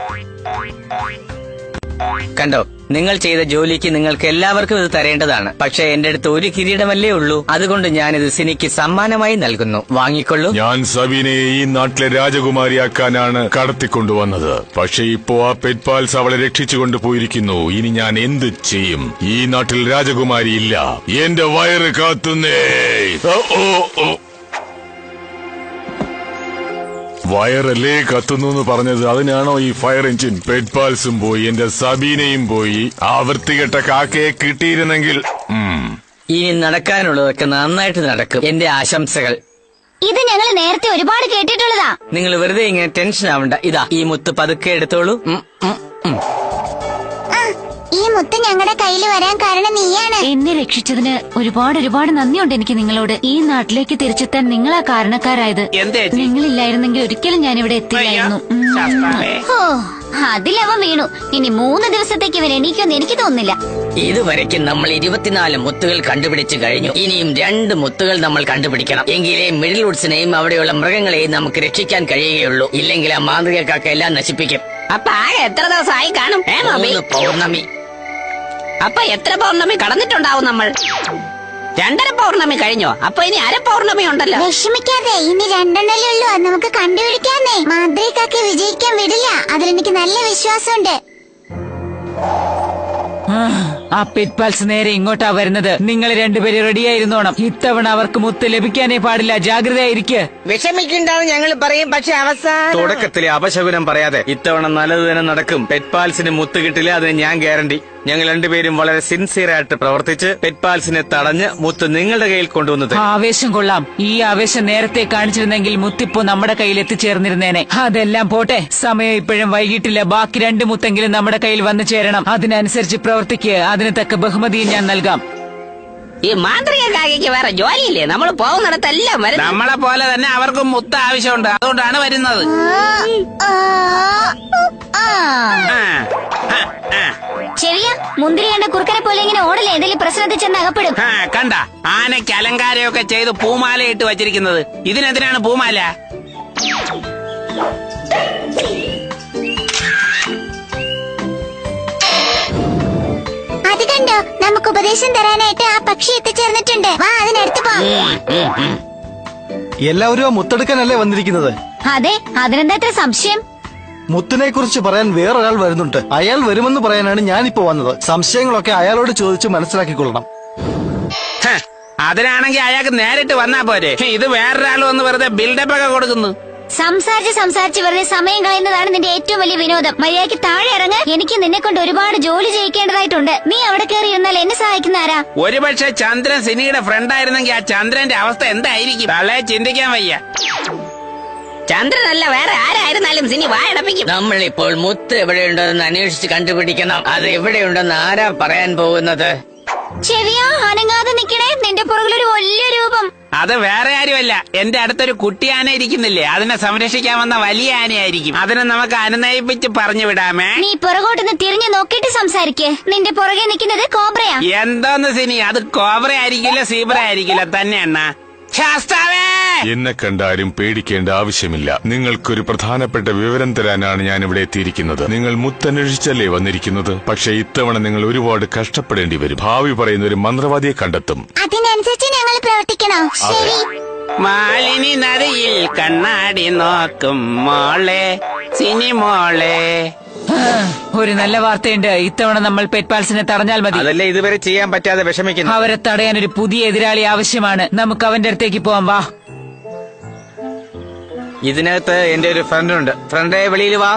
കണ്ടോ, നിങ്ങൾ ചെയ്ത ജോലിക്ക് നിങ്ങൾക്ക് എല്ലാവർക്കും ഇത് തരേണ്ടതാണ്. പക്ഷെ എന്റെ അടുത്ത് ഒരു കിരീടമല്ലേ ഉള്ളൂ. അതുകൊണ്ട് ഞാനിത് സിനിക്ക് സമ്മാനമായി നൽകുന്നു. വാങ്ങിക്കൊള്ളൂ. ഞാൻ സബീനയെ ഈ നാട്ടിലെ രാജകുമാരിയാക്കാനാണ് കടത്തിക്കൊണ്ടുവന്നത്. പക്ഷെ ഇപ്പോ ആ പെറ്റ്പാൽസ് അവളെ രക്ഷിച്ചുകൊണ്ട് പോയിരിക്കുന്നു. ഇനി ഞാൻ എന്ത് ചെയ്യും? ഈ നാട്ടിൽ രാജകുമാരി ഇല്ല. എന്റെ വയറ് കാത്തുന്നേ. വയറല്ലേ കത്തുന്നു എന്ന് പറഞ്ഞത്? അതിനാണോ ഈ ഫയർ എഞ്ചിൻ? പെറ്റ്പാൽസും പോയി, എന്റെ സബീനയും പോയി. ആ വൃത്തികെട്ട കാക്കയെ കിട്ടിയിരുന്നെങ്കിൽ. ഇനി നടക്കാനുള്ളതൊക്കെ നന്നായിട്ട് നടക്കും. എന്റെ ആശംസകൾ. ഇത് ഞങ്ങൾ നേരത്തെ ഒരുപാട് കേട്ടിട്ടുള്ളതാ. നിങ്ങൾ വെറുതെ ഇങ്ങനെ ടെൻഷൻ ആവണ്ട. ഇതാ ഈ മുത്ത് പതുക്കെ എടുത്തോളൂ. ഈ മുത്ത് ഞങ്ങളുടെ കയ്യിൽ വരാൻ കാരണം നീയാണ്. എന്നെ രക്ഷിച്ചതിന് ഒരുപാട് നന്ദിയുണ്ട് എനിക്ക് നിങ്ങളോട്. ഈ നാട്ടിലേക്ക് തിരിച്ചെത്താൻ നിങ്ങളാ കാരണക്കാരായത്. നിങ്ങളില്ലായിരുന്നെങ്കിൽ ഒരിക്കലും ഞാൻ ഇവിടെ എത്തില്ലായിരുന്നു. ഓ, അതിലവൻ വീണു. ഇനി 3 ദിവസത്തേക്ക് ഇവൻ എണീക്കുമെന്ന് എനിക്ക് തോന്നുന്നില്ല. ഇതുവരയ്ക്കും നമ്മൾ 24 മുത്തുകൾ കണ്ടുപിടിച്ചു കഴിഞ്ഞു. ഇനിയും 2 മുത്തുകൾ നമ്മൾ കണ്ടുപിടിക്കണം. എങ്കിലേ മിഡിൽ വുഡ്സിനെയും അവിടെയുള്ള മൃഗങ്ങളെയും നമുക്ക് രക്ഷിക്കാൻ കഴിയുകയുള്ളൂ. ഇല്ലെങ്കിൽ ആ മാന്ത്രിക കാക്ക എല്ലാം നശിപ്പിക്കും. അപ്പൊ ആകെ എത്ര ദിവസമായി കാണും? 3 പൗർണമി. അപ്പൊ എത്ര പൗർണമി കടന്നിട്ടുണ്ടാവും നമ്മൾ? 2.5 പൗർണമി കഴിഞ്ഞോ? അപ്പൊ ഇനി 1/2 പൗർണമി ഉണ്ടല്ലോ. വിഷമിക്കാതെ, ഇനി 2 ഉള്ളൂ. അത് നമുക്ക് കണ്ടുപിടിക്കാന്നേ. മാന്ത്രികക്കാക്കെ വിജയിക്കാൻ വിടില്ല. അതിലെനിക്ക് നല്ല വിശ്വാസമുണ്ട്. ആ പെറ്റ്പാൽസ് നേരെ ഇങ്ങോട്ടാ വരുന്നത്. നിങ്ങൾ രണ്ടുപേരും റെഡിയായിരുന്നോണം. ഇത്തവണ അവർക്ക് മുത്ത് ലഭിക്കാനേ പാടില്ല. ജാഗ്രതയായിരിക്കെ. വിഷമിക്കുണ്ടാവും ഞങ്ങൾ പറയും. പക്ഷെ അവസാനം തുടക്കത്തിലെ അപശകുനം പറയാതെ ഇത്തവണ നല്ലത് തന്നെ നടക്കും. പെറ്റ്പാൽസിന് മുത്ത് കിട്ടില്ല, അതിന് ഞാൻ ഗ്യാരണ്ടി. ഞങ്ങൾ രണ്ടുപേരും വളരെ സിൻസിയർ ആയിട്ട് പ്രവർത്തിച്ച് പെറ്റ്പാൽസിനെ തടഞ്ഞ് മുത്ത് നിങ്ങളുടെ കയ്യിൽ കൊണ്ടുവന്നത്. ആവേശം കൊള്ളാം. ഈ ആവേശം നേരത്തെ കാണിച്ചിരുന്നെങ്കിൽ മുത്തിപ്പോ നമ്മുടെ കയ്യിൽ എത്തിച്ചേർന്നിരുന്നേനെ. അതെല്ലാം പോട്ടെ, സമയം ഇപ്പോഴും വൈകിട്ടില്ല. ബാക്കി 2 മുത്തെങ്കിലും നമ്മുടെ കയ്യിൽ വന്നു ചേരണം. അതിനനുസരിച്ച് പ്രവർത്തിക്കുക. അതിന് തക്ക ബഹുമതിയും ഞാൻ നൽകാം. ഈ മാന്ത്രിക കാക്കയ്ക്ക് വേറെ ജോലിയില്ലേ? നമ്മൾ പോകുന്നിടത്തെല്ലാം വരും. നമ്മളെ പോലെ തന്നെ അവർക്കും മുത്ത് ആവശ്യമുണ്ട്. അതുകൊണ്ടാണ് വരുന്നത്. ചെറിയ മുന്തിരി കണ്ട കുറുക്കനെ പോലെ ഇങ്ങനെ ഓടല്ലേ, എന്തെങ്കിലും പ്രശ്നത്തിൽ ചെന്ന് അകപ്പെടും. കണ്ട, ആനയ്ക്ക് അലങ്കാരമൊക്കെ ചെയ്ത് പൂമാല ഇട്ട് വച്ചിരിക്കുന്നത്. ഇതിനെതിരാണ് പൂമാല. അത് കണ്ടോ, നമുക്ക് ഉപദേശം തരാനായിട്ട് ആ പക്ഷി എത്തിച്ചേർന്നിട്ടുണ്ട്. വാ, അതിനടുത്ത് പോവാം. എല്ലാവരും ആ മുത്തെടുക്കാനല്ലേ വന്നിരിക്കുന്നത്? അതെ, അതിനെന്താ സംശയം? മുത്തിനെ കുറിച്ച് പറയാൻ വേറൊരാൾ വരുന്നുണ്ട്. അയാൾ വരുമെന്ന് പറയാനാണ് ഞാനിപ്പോ വന്നത്. സംശയങ്ങളൊക്കെ അയാളോട് ചോദിച്ച് മനസ്സിലാക്കിക്കൊള്ളണം. അതിനാണെങ്കിൽ അയാൾക്ക് നേരിട്ട് വന്നാ പോരെ. ഇത് വേറൊരാൾ വന്ന് വെറുതെ ബിൽഡപ്പ് ഒക്കെ കൊടുക്കുന്നു. സംസാരിച്ച് വെറുതെ സമയം കളയുന്നതാണ് നിന്റെ ഏറ്റവും വലിയ വിനോദം. മര്യാദയ്ക്ക് താഴെ ഇറങ്ങ്. എനിക്ക് നിന്നെ കൊണ്ട് ഒരുപാട് ജോലി ചെയ്യിക്കേണ്ടതായിട്ടുണ്ട്. നീ അവിടെ കയറി ഇരുന്നാൽ എന്നെ സഹായിക്കുന്ന ആരാ? ഒരുപക്ഷെ ചന്ദ്രൻ സിനിയുടെ ഫ്രണ്ട് ആയിരുന്നെങ്കിൽ ആ ചന്ദ്രന്റെ അവസ്ഥ എന്തായിരിക്കും? തള്ളയെ ചിന്തിക്കാൻ വയ്യ. ചന്ദ്രനല്ല, വേറെ ആരായിരുന്നാലും സിനി വായടപ്പിക്കും. നമ്മളിപ്പോൾ മുത്ത് എവിടെയുണ്ടെന്ന് അന്വേഷിച്ച് കണ്ടുപിടിക്കണം. അത് എവിടെയുണ്ടെന്ന് ആരാ പറയാൻ പോകുന്നത്? ചെവിയാ, അനങ്ങാതെ നിക്കണേ. നിന്റെ പുറകിലൊരു വലിയ രൂപം. അത് വേറെ ആരുമല്ല, എന്റെ അടുത്തൊരു കുട്ടി ആന ഇരിക്കുന്നില്ലേ, അതിനെ സംരക്ഷിക്കാൻ വന്ന വലിയ ആനയായിരിക്കും. അതിനെ നമുക്ക് അനുനയിപ്പിച്ച് പറഞ്ഞു വിടാമേ. നീ പുറകോട്ടൊന്ന് തിരിഞ്ഞു നോക്കിയിട്ട് സംസാരിക്കേ. നിന്റെ പുറകെ നിൽക്കുന്നത് കോബ്രയാ. എന്തോന്ന് സിനി, അത് കോബ്ര ആയിരിക്കില്ല, സീബ്ര ആയിരിക്കില്ല തന്നെ അണ്ണ. ശാസ്താവേ, എന്നെ കണ്ടാരും പേടിക്കേണ്ട ആവശ്യമില്ല. നിങ്ങൾക്കൊരു പ്രധാനപ്പെട്ട വിവരം തരാനാണ് ഞാൻ ഇവിടെ എത്തിയിരിക്കുന്നത്. നിങ്ങൾ മുത്തന്വേഷിച്ചല്ലേ വന്നിരിക്കുന്നത്? പക്ഷെ ഇത്തവണ നിങ്ങൾ ഒരുപാട് കഷ്ടപ്പെടേണ്ടി വരും. ഭാവി പറയുന്ന ഒരു മന്ത്രവാദിയെ കണ്ടെത്തും. അതിനനുസരിച്ച് ഞങ്ങൾ പ്രവർത്തിക്കണോ? ശരി. മാലിനി നദിയിൽ കണ്ണാടി നോക്കും മോളെ, സിനി മോളെ. ഒരു നല്ല വാർത്തയുണ്ട്. ഇത്തവണ നമ്മൾ പെറ്റ്പാൽസിനെ തടഞ്ഞാൽ മതി. അതല്ലേ ഇതുവരെ ചെയ്യാൻ പറ്റാതെ വിഷമിക്കുന്നു. അവരെ തടയാൻ ഒരു പുതിയ എതിരാളി ആവശ്യമാണ്. നമുക്ക് അവന്റെ അടുത്തേക്ക് പോവാം. വാ. ഇതിനകത്ത് എന്റെ ഒരു ഫ്രണ്ട് ഉണ്ട്. ഫ്രണ്ടേ, വെളിയിൽ വാ.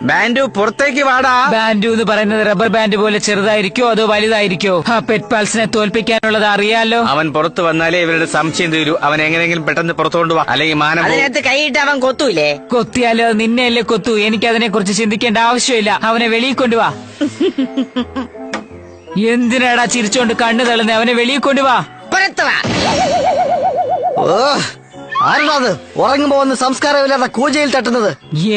ബാൻഡു പുറത്തേക്ക് വാടാ. ബാൻഡു എന്ന് പറയുന്നത് റബ്ബർ ബാൻഡ് പോലെ ചെറുതായിരിക്കോ അതോ വലുതായിരിക്കോ? ആ പെറ്റ് പാൽസിനെ തോൽപ്പിക്കാനുള്ളത് അറിയാലോ. അവൻ പുറത്തു വന്നാലേ ഇവരുടെ സംശയം തീരൂ. അവൻ എങ്ങനെയെങ്കിലും പെട്ടെന്ന് പുറത്തു കൊണ്ടുപോവാ, അല്ലെങ്കിൽ മാനം പോകും. അതിനകത്ത് കൈയിട്ട് അവൻ കൊത്തൂലേ? കൊത്തിയാലോ നിന്നെയല്ലേ കൊത്തു. എനിക്ക് അതിനെ കുറിച്ച് ചിന്തിക്കേണ്ട ആവശ്യമില്ല. അവനെ വെളിയിൽ കൊണ്ടുവാ. എന്തിനാടാ ചിരിച്ചോണ്ട് കണ്ണു തള്ളുന്നേ? അവനെ വെളിയിൽ കൊണ്ടുവാ. ആരാണത് ഉറങ്ങുമ്പോ വന്ന് സംസ്കാരമില്ലാത്ത കൂജയിൽ തട്ടുന്നത്?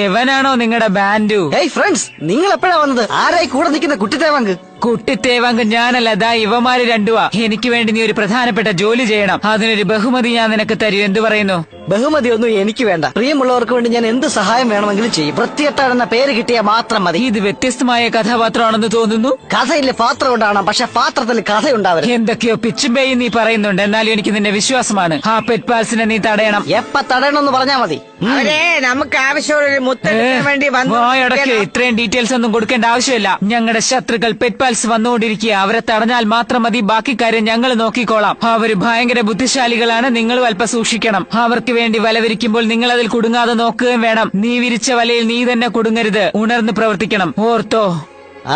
എവനാണോ നിങ്ങളുടെ ബാൻഡു? ഏയ് ഫ്രണ്ട്സ്, നിങ്ങൾ എപ്പോഴാ വന്നത്? ആരായി കൂടെ നിൽക്കുന്ന കുട്ടിത്തേവാങ്ക്? കുട്ടിത്തേവാങ്ക് ഞാനല്ല, ദാ ഇവന്മാര് രണ്ടുവാ. എനിക്ക് വേണ്ടി നീ ഒരു പ്രധാനപ്പെട്ട ജോലി ചെയ്യണം. അതിനൊരു ബഹുമതി ഞാൻ നിനക്ക് തരും. എന്തു പറയുന്നു? ബഹുമതി ഒന്നും എനിക്ക് വേണ്ട. പ്രിയമുള്ളവർക്ക് വേണ്ടി ഞാൻ എന്ത് സഹായം വേണമെങ്കിലും ചെയ്യും. വൃത്തികെട്ടാണെന്ന പേര് കിട്ടിയാൽ മാത്രം മതി. ഇത് വ്യത്യസ്തമായ കഥാപാത്രമാണെന്ന് തോന്നുന്നു. കഥയില്ല, പാത്രം ഉണ്ടാവണം, പക്ഷെ പാത്രത്തിൽ കഥയുണ്ടാവരുത്. എന്തൊക്കെയോ പിച്ചുമ്പേയും നീ പറയുന്നുണ്ട്. എന്നാലും എനിക്ക് നിന്നെ വിശ്വാസമാണ്. ആ പെറ്റ് പാൽസിനെ നീ തടയണം. എപ്പ തടയണമെന്ന് പറഞ്ഞാ മതി. അവരെ നമുക്ക് ആവശ്യമുള്ള മുത്തടിക്കാൻ വേണ്ടി വായടക്ക്. ഇത്രയും ഡീറ്റെയിൽസ് ഒന്നും കൊടുക്കേണ്ട ആവശ്യമില്ല. ഞങ്ങളുടെ ശത്രുക്കൾ പെറ്റ് പാൽസ് വന്നുകൊണ്ടിരിക്കുക. അവരെ തടഞ്ഞാൽ മാത്രം മതി. ബാക്കി കാര്യം ഞങ്ങൾ നോക്കിക്കോളാം. അവര് ഭയങ്കര ബുദ്ധിശാലികളാണ്. നിങ്ങളും അല്പം സൂക്ഷിക്കണം. അവർക്ക് വേണ്ടി വല വിരിക്കുമ്പോൾ നിങ്ങൾ അതിൽ കുടുങ്ങാതെ നോക്കുകയും വേണം. നീ വിരിച്ച വലയിൽ നീ തന്നെ കുടുങ്ങരുത്. ഉണർന്ന് പ്രവർത്തിക്കണം. ഓർത്തോ?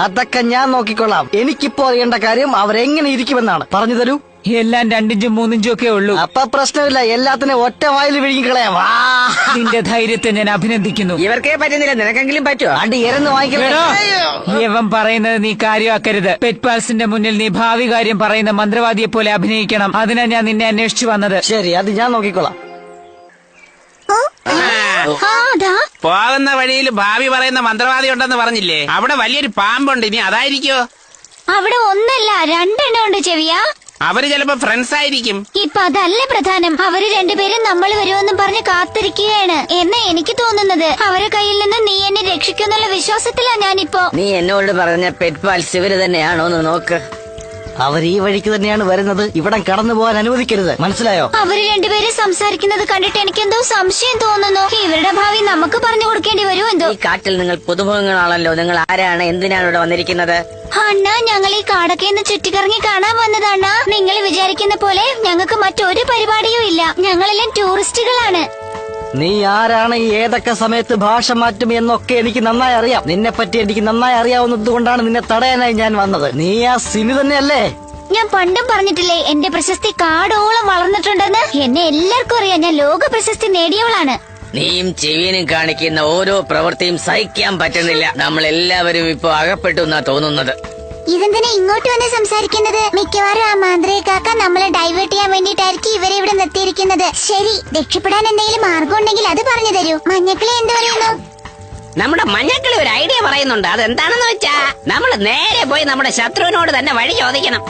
അതൊക്കെ ഞാൻ നോക്കിക്കൊള്ളാം. എനിക്കിപ്പോ അറിയേണ്ട കാര്യം അവരെങ്ങനെ ഇരിക്കുമെന്നാണ്. പറഞ്ഞു തരൂ. എല്ലാം 2 ഇഞ്ചും 3 ഇഞ്ചും ഒക്കെ ഉള്ളൂ. അപ്പൊ പ്രശ്നമില്ല, എല്ലാത്തിനും ഒറ്റ വായിൽ വിഴുങ്ങിക്കളയാം. നിന്റെ ധൈര്യത്തെ ഞാൻ അഭിനന്ദിക്കുന്നു. ഇവർക്കേ പറ്റുന്നില്ല, നിനക്കെങ്കിലും പറ്റുമോ? അടി ഇരന്ന് വാങ്ങിക്കണം. ഇവൻ പറയുന്നത് നീ കാര്യമാക്കരുത്. പെറ്റ് പാൽസിന്റെ മുന്നിൽ നീ ഭാവി കാര്യം പറയുന്ന മന്ത്രവാദിയെ പോലെ അഭിനയിക്കണം. അതിനാ ഞാൻ നിന്നെ അന്വേഷിച്ചു വന്നത്. ശരി, അത് ഞാൻ നോക്കിക്കൊള്ളാം. പോകുന്ന വഴിയിൽ ഭാവി പറയുന്ന മന്ത്രവാദി ഉണ്ടെന്ന് പറഞ്ഞില്ലേ? അവിടെ വലിയൊരു പാമ്പുണ്ട്. ഇനി അതായിരിക്കോ? അവിടെ ഒന്നല്ല 2 എണ്ണം ഉണ്ട് ചെവിയാ. അവര് ചിലപ്പോ ഫ്രണ്ട്സ് ആയിരിക്കും. ഇപ്പൊ അതല്ല പ്രധാനം. അവര് രണ്ടുപേരും നമ്മൾ വരുമെന്നും പറഞ്ഞ് കാത്തിരിക്കുകയാണ് എന്നാ എനിക്ക് തോന്നുന്നത്. അവരെ കയ്യിൽ നിന്ന് നീ എന്നെ രക്ഷിക്കുന്നുള്ള വിശ്വാസത്തിലാ ഞാനിപ്പോ. നീ എന്നോട് പറഞ്ഞ പെറ്റ് പാൽസ് ഇവര് തന്നെയാണോ എന്ന് നോക്ക്. അവർ ഈ വഴിക്ക് തന്നെയാണ് വരുന്നത്. ഇവിടെ കടന്നു പോകാൻ അനുവദിക്കരുത്, മനസ്സിലായോ? അവര് രണ്ടുപേരും സംസാരിക്കുന്നത് കണ്ടിട്ട് എനിക്കെന്തോ സംശയം തോന്നുന്നു. ഇവരുടെ ഭാവി നമുക്ക് പറഞ്ഞു കൊടുക്കേണ്ടി വരുമോ എന്തോ. ഈ കാട്ടിൽ നിങ്ങൾ പുതുമുഖങ്ങളാണല്ലോ. നിങ്ങൾ ആരാണ്? എന്തിനാണ് ഇവിടെ വന്നിരിക്കുന്നത്? അണ്ണാ, ഞങ്ങൾ ഈ കാടൊക്കെ ചുറ്റിക്കറങ്ങി കാണാൻ വന്നതാണ്. നിങ്ങൾ വിചാരിക്കുന്ന പോലെ ഞങ്ങൾക്ക് മറ്റൊരു പരിപാടിയും ഇല്ല. ഞങ്ങളെല്ലാം ടൂറിസ്റ്റുകളാണ്. നീ ആരാണ്, ഏതൊക്കെ സമയത്ത് ഭാഷ മാറ്റും എന്നൊക്കെ എനിക്ക് നന്നായി അറിയാം. നിന്നെ പറ്റി എനിക്ക് നന്നായി അറിയാവുന്നത് കൊണ്ടാണ് നിന്നെ തടയാനായി ഞാൻ വന്നത്. നീ ആ സിനി തന്നെയല്ലേ? ഞാൻ പണ്ടും പറഞ്ഞിട്ടില്ലേ എന്റെ പ്രശസ്തി കാടോളം വളർന്നിട്ടുണ്ടെന്ന്. എന്നെ എല്ലാവർക്കും അറിയാം. ഞാൻ ലോക പ്രശസ്തി നേടിയവളാണ്. നീയും ചെവിയനും കാണിക്കുന്ന ഓരോ പ്രവൃത്തിയും സഹിക്കാൻ പറ്റുന്നില്ല. നമ്മൾ എല്ലാവരും ഇപ്പൊ അകപ്പെട്ടു എന്നാ തോന്നുന്നത്. ഇതെന്തിനാ ഇങ്ങോട്ട് വന്ന് സംസാരിക്കുന്നത്? മിക്കവാറും ആ മാന്ത്രികാക്ക നമ്മളെ ഡൈവേർട്ട് ചെയ്യാൻ വേണ്ടിയിട്ടായിരിക്കും ഇവരെ ഇവിടെ നിർത്തിയിരിക്കുന്നത്. ശരി, രക്ഷപ്പെടാൻ എന്തെങ്കിലും മാർഗം ഉണ്ടെങ്കിൽ അത് പറഞ്ഞു തരൂ. മഞ്ഞക്കിളി എന്ത് പറയുന്നു? നമ്മുടെ മഞ്ഞക്കിളി ഒരു ഐഡിയ പറയുന്നുണ്ട്. അതെന്താണെന്ന് വെച്ചാ നമ്മൾ നേരെ പോയി നമ്മുടെ ശത്രുവിനോട് തന്നെ വഴി ചോദിക്കണം.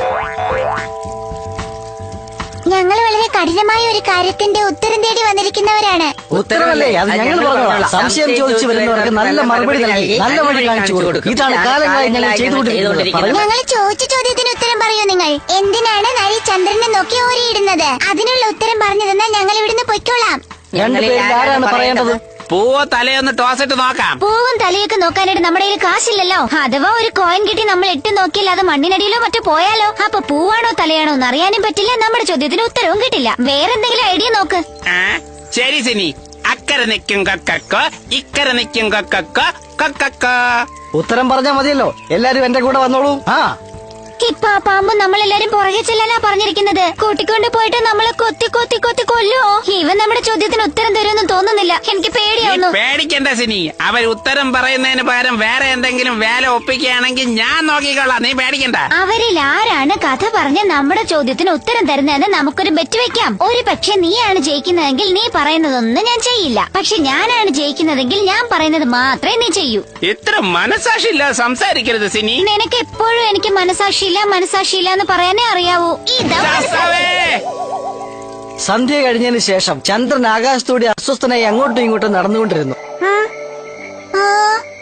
ഞങ്ങൾ വളരെ കഠിനമായ ഒരു കാര്യത്തിന്റെ ഉത്തരം തേടി വന്നിരിക്കുന്നവരാണ്. ഉത്തരവല്ലേ? അത് ഞങ്ങൾ പറഞ്ഞോളാം. സംശയം ചോദിച്ചു വരുന്നവർക്ക് നല്ല മറുപടി നൽകി നല്ല വഴി കാണിച്ചു കൊടുക്കും. ഇതാണ് കാലങ്ങളായി ഞങ്ങൾ ചെയ്തുകൊണ്ടിരിക്കുന്നത്. ഞങ്ങൾ ചോദിച്ച ചോദ്യത്തിന് ഉത്തരം പറയൂ. നിങ്ങൾ എന്തിനാണ് നരി ചന്ദ്രനെ നോക്കി ഓരിയിടുന്നത്? അതിനുള്ള ഉത്തരം പറഞ്ഞു തന്നാൽ ഞങ്ങൾ ഇവിടുന്ന് പൊയ്ക്കോളാം. രണ്ടുപേരിൽ ആരാണ് പറയേണ്ടത്? പൂവോ തലയൊന്ന് ടോസ് ഇട്ട് നോക്കാം. പൂവും തലയൊക്കെ നോക്കാനായിട്ട് നമ്മുടെ കയ്യിൽ കാശില്ലല്ലോ. അഥവാ ഒരു കോയിൻ കിട്ടി നമ്മൾ ഇട്ട് നോക്കിയാൽ അത് മണ്ണിനടിയിലോ മറ്റോ പോയാലോ? അപ്പൊ പൂവാണോ തലയാണോ എന്ന് അറിയാനും പറ്റില്ല. നമ്മുടെ ചോദ്യത്തിന് ഉത്തരവും കിട്ടില്ല. വേറെന്തെങ്കിലും ഐഡിയ നോക്ക്. ശരി സിനി, അക്കരെ നിൽക്കും കൊക്കക്കോ, ഇക്കരെ നിൽക്കും കൊക്കക്കോ, കൊക്കക്കോ. ഉത്തരം പറഞ്ഞാൽ മതിയല്ലോ. എല്ലാരും എന്റെ കൂടെ വന്നോളൂ. ഇപ്പൊ ആ പാമ്പ് നമ്മളെല്ലാരും പുറകെ ചെല്ലാനാ പറഞ്ഞിരിക്കുന്നത്. കൂട്ടിക്കൊണ്ട് പോയിട്ട് നമ്മളെ കൊത്തി കൊത്തി കൊത്തി കൊല്ലോ. ഇവൻ നമ്മുടെ ചോദ്യത്തിന് ഉത്തരം തരുമെന്ന് തോന്നുന്നില്ല. എനിക്ക് പേടിയാവുന്നു. പേടിക്കണ്ട സിനി. അവർ ഉത്തരം പറയുന്നതിന് പകരം വേറെ എന്തെങ്കിലും വേല ഒപ്പിക്കുകയാണെങ്കിൽ ഞാൻ നോക്കിക്കൊള്ളാം. നീ പേടിക്കണ്ട. അവരിൽ ആരാണ് കഥ പറഞ്ഞ് നമ്മുടെ ചോദ്യത്തിന് ഉത്തരം തരുന്നതെന്ന് നമുക്കൊരു ബെറ്റ് വെക്കാം. ഒരു പക്ഷെ നീയാണ് ജയിക്കുന്നതെങ്കിൽ നീ പറയുന്നതൊന്നും ഞാൻ ചെയ്യില്ല. പക്ഷെ ഞാനാണ് ജയിക്കുന്നതെങ്കിൽ ഞാൻ പറയുന്നത് മാത്രമേ നീ ചെയ്യൂ. ഇത്ര മനസാക്ഷിയില്ലാതെ സംസാരിക്കരുത് സിനി. നിനക്ക് എപ്പോഴും എനിക്ക് മനസാക്ഷിയില്ല എന്ന് പറയാനേ അറിയാവൂ. സന്ധ്യ കഴിഞ്ഞതിന് ശേഷം ചന്ദ്രൻ ആകാശത്തൂടെ അസ്വസ്ഥനായി അങ്ങോട്ടും ഇങ്ങോട്ടും നടന്നുകൊണ്ടിരുന്നു.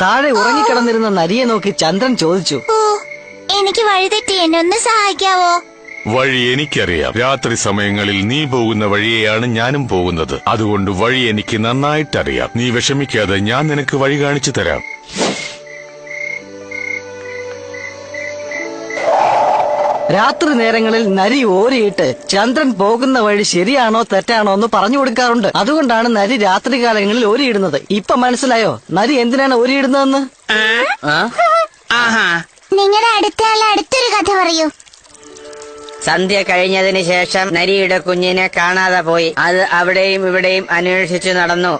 താഴെ ഉറങ്ങിക്കിടന്നിരുന്ന നരിയെ നോക്കി ചന്ദ്രൻ ചോദിച്ചു, എനിക്ക് വഴിതെറ്റി, എന്നെ ഒന്ന് സഹായിക്കാവോ? വഴി എനിക്കറിയാം. രാത്രി സമയങ്ങളിൽ നീ പോകുന്ന വഴിയെയാണ് ഞാനും പോകുന്നത്. അതുകൊണ്ട് വഴി എനിക്ക് നന്നായിട്ടറിയാം. നീ വിഷമിക്കാതെ, ഞാൻ നിനക്ക് വഴി കാണിച്ചു തരാം. രാത്രി നേരങ്ങളിൽ നരി ഓരിയിട്ട് ചന്ദ്രൻ പോകുന്ന വഴി ശരിയാണോ തെറ്റാണോ എന്ന് പറഞ്ഞു കൊടുക്കാറുണ്ട്. അതുകൊണ്ടാണ് നരി രാത്രികാലങ്ങളിൽ ഓരിയിടുന്നത്. ഇപ്പൊ മനസ്സിലായോ നരി എന്തിനാണ് ഓരിയിടുന്നതെന്ന്? നിങ്ങളുടെ അടുത്ത ആൾ അടുത്തൊരു കഥ പറയൂ. സന്ധ്യ കഴിഞ്ഞതിന് ശേഷം നരിയുടെ കുഞ്ഞിനെ കാണാതെ പോയി. അത് അവിടെയും ഇവിടെയും അന്വേഷിച്ചു നടന്നു.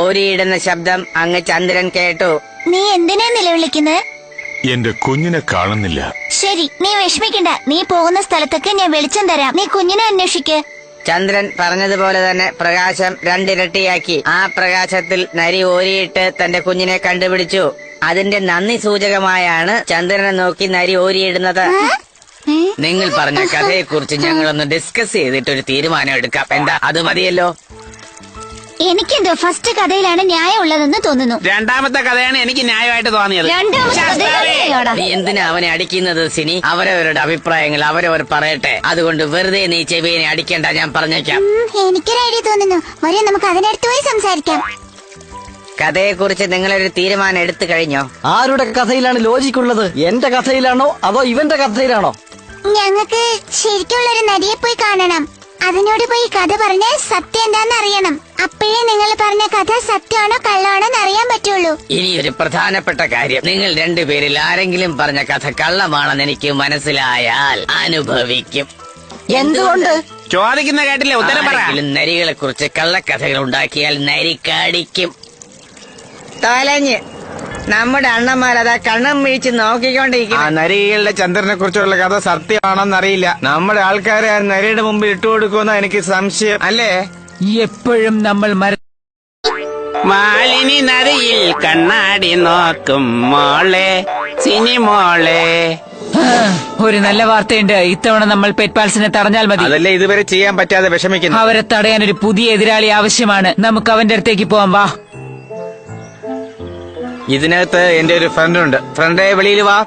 ഓരിയിടുന്ന ശബ്ദം അങ്ങ് ചന്ദ്രൻ കേട്ടു. നീ എന്തിനാ നിലവിളിക്കുന്നത്? എന്റെ കുഞ്ഞിനെ കാണുന്നില്ല. ശരി, നീ വിഷമിക്കണ്ട. നീ പോകുന്ന സ്ഥലത്തൊക്കെ ഞാൻ വെളിച്ചം തരാം. നീ കുഞ്ഞിനെ അന്വേഷിക്ക്. ചന്ദ്രൻ പറഞ്ഞതുപോലെ തന്നെ പ്രകാശം രണ്ടിരട്ടിയാക്കി. ആ പ്രകാശത്തിൽ നരി ഓരിയിട്ട് തന്റെ കുഞ്ഞിനെ കണ്ടുപിടിച്ചു. അതിന്റെ നന്ദി സൂചകമായാണ് ചന്ദ്രനെ നോക്കി നരി ഓരിയിടുന്നത്. നിങ്ങൾ പറഞ്ഞ കഥയെക്കുറിച്ച് ഞങ്ങളൊന്ന് ഡിസ്കസ് ചെയ്തിട്ട് ഒരു തീരുമാനം എടുക്കാം. എന്താ, അത് മതിയല്ലോ? എനിക്കെന്തോ ഫസ്റ്റ് കഥയിലാണ് ന്യായം ഉള്ളതെന്ന് തോന്നുന്നു. രണ്ടാമത്തെ കഥയാണ് എനിക്ക് ന്യായമായിട്ട് തോന്നിയത്. നീ എന്തിനാ അവനെ അടിക്കുന്നത് സിനി? അവരവരുടെ അഭിപ്രായങ്ങൾ അവരവർ പറയട്ടെ. അതുകൊണ്ട് വെറുതെ നീ ചെവിയെ അടിക്കേണ്ട, ഞാൻ പറഞ്ഞേക്കാം. എനിക്കൊരു ഐഡിയ തോന്നുന്നു. വരെ നമുക്ക് അതിനടുത്ത് പോയി സംസാരിക്കാം. കഥയെക്കുറിച്ച് നിങ്ങളൊരു തീരുമാനം എടുത്തു കഴിഞ്ഞോ? ആരുടെ കഥയിലാണ് ലോജിക് ഉള്ളത്? എന്റെ കഥയിലാണോ അതോ ഇവന്റെ കഥയിലാണോ? ഞങ്ങൾക്ക് ശരിക്കുള്ളൊരു നരിയെ പോയി കാണണം. അതിനോട് പോയി കഥ പറഞ്ഞ് സത്യം എന്താന്ന് അറിയണം. അപ്പോഴേ നിങ്ങൾ പറഞ്ഞ കഥ സത്യമാണോ കള്ളാണോ എന്ന് അറിയാൻ പറ്റുള്ളൂ. ഇനി ഒരു പ്രധാനപ്പെട്ട കാര്യം, നിങ്ങൾ രണ്ടുപേരിൽ ആരെങ്കിലും പറഞ്ഞ കഥ കള്ളമാണെന്ന് എനിക്ക് മനസ്സിലായാൽ അനുഭവിക്കും. എന്തുകൊണ്ട്? ചോദിക്കുന്ന കേട്ടില്ലേ, ഉത്തരം പറ. നരികളെ കുറിച്ച് കള്ളക്കഥകൾ ഉണ്ടാക്കിയാൽ നരി കടിക്കും. തലഞ്ഞ് നമ്മുടെ അണ്ണന്മാരതാ കണ്ണം വീഴ്ച നോക്കിക്കൊണ്ടിരിക്കും. നരികളുടെ ചന്ദ്രനെ കുറിച്ചുള്ള കഥ സത്യമാണെന്നറിയില്ല. നമ്മുടെ ആൾക്കാരെ ആ നരിയുടെ മുമ്പിൽ ഇട്ടുകൊടുക്കുമെന്ന എനിക്ക് സംശയം, അല്ലേ? എപ്പോഴും നമ്മൾ മാലിനി നദിയിൽ കണ്ണാടി നോക്കും മോളെ സിനിമോളെ. ഒരു നല്ല വാർത്തയുണ്ട്. ഇത്തവണ നമ്മൾ പെറ്റ്പാൽസിനെ തടഞ്ഞാൽ മതി. അതല്ലേ ഇതുവരെ ചെയ്യാൻ പറ്റാതെ വിഷമിക്കുന്നു. അവരെ തടയാൻ ഒരു പുതിയ എതിരാളി ആവശ്യമാണ്. നമുക്ക് അവന്റെ അടുത്തേക്ക് പോവാം. വാ. ഇതിനകത്ത് എന്റെ ഒരു ഫ്രണ്ട് ഉണ്ട്. ഫ്രണ്ടേ, വെളിയിൽ വാ.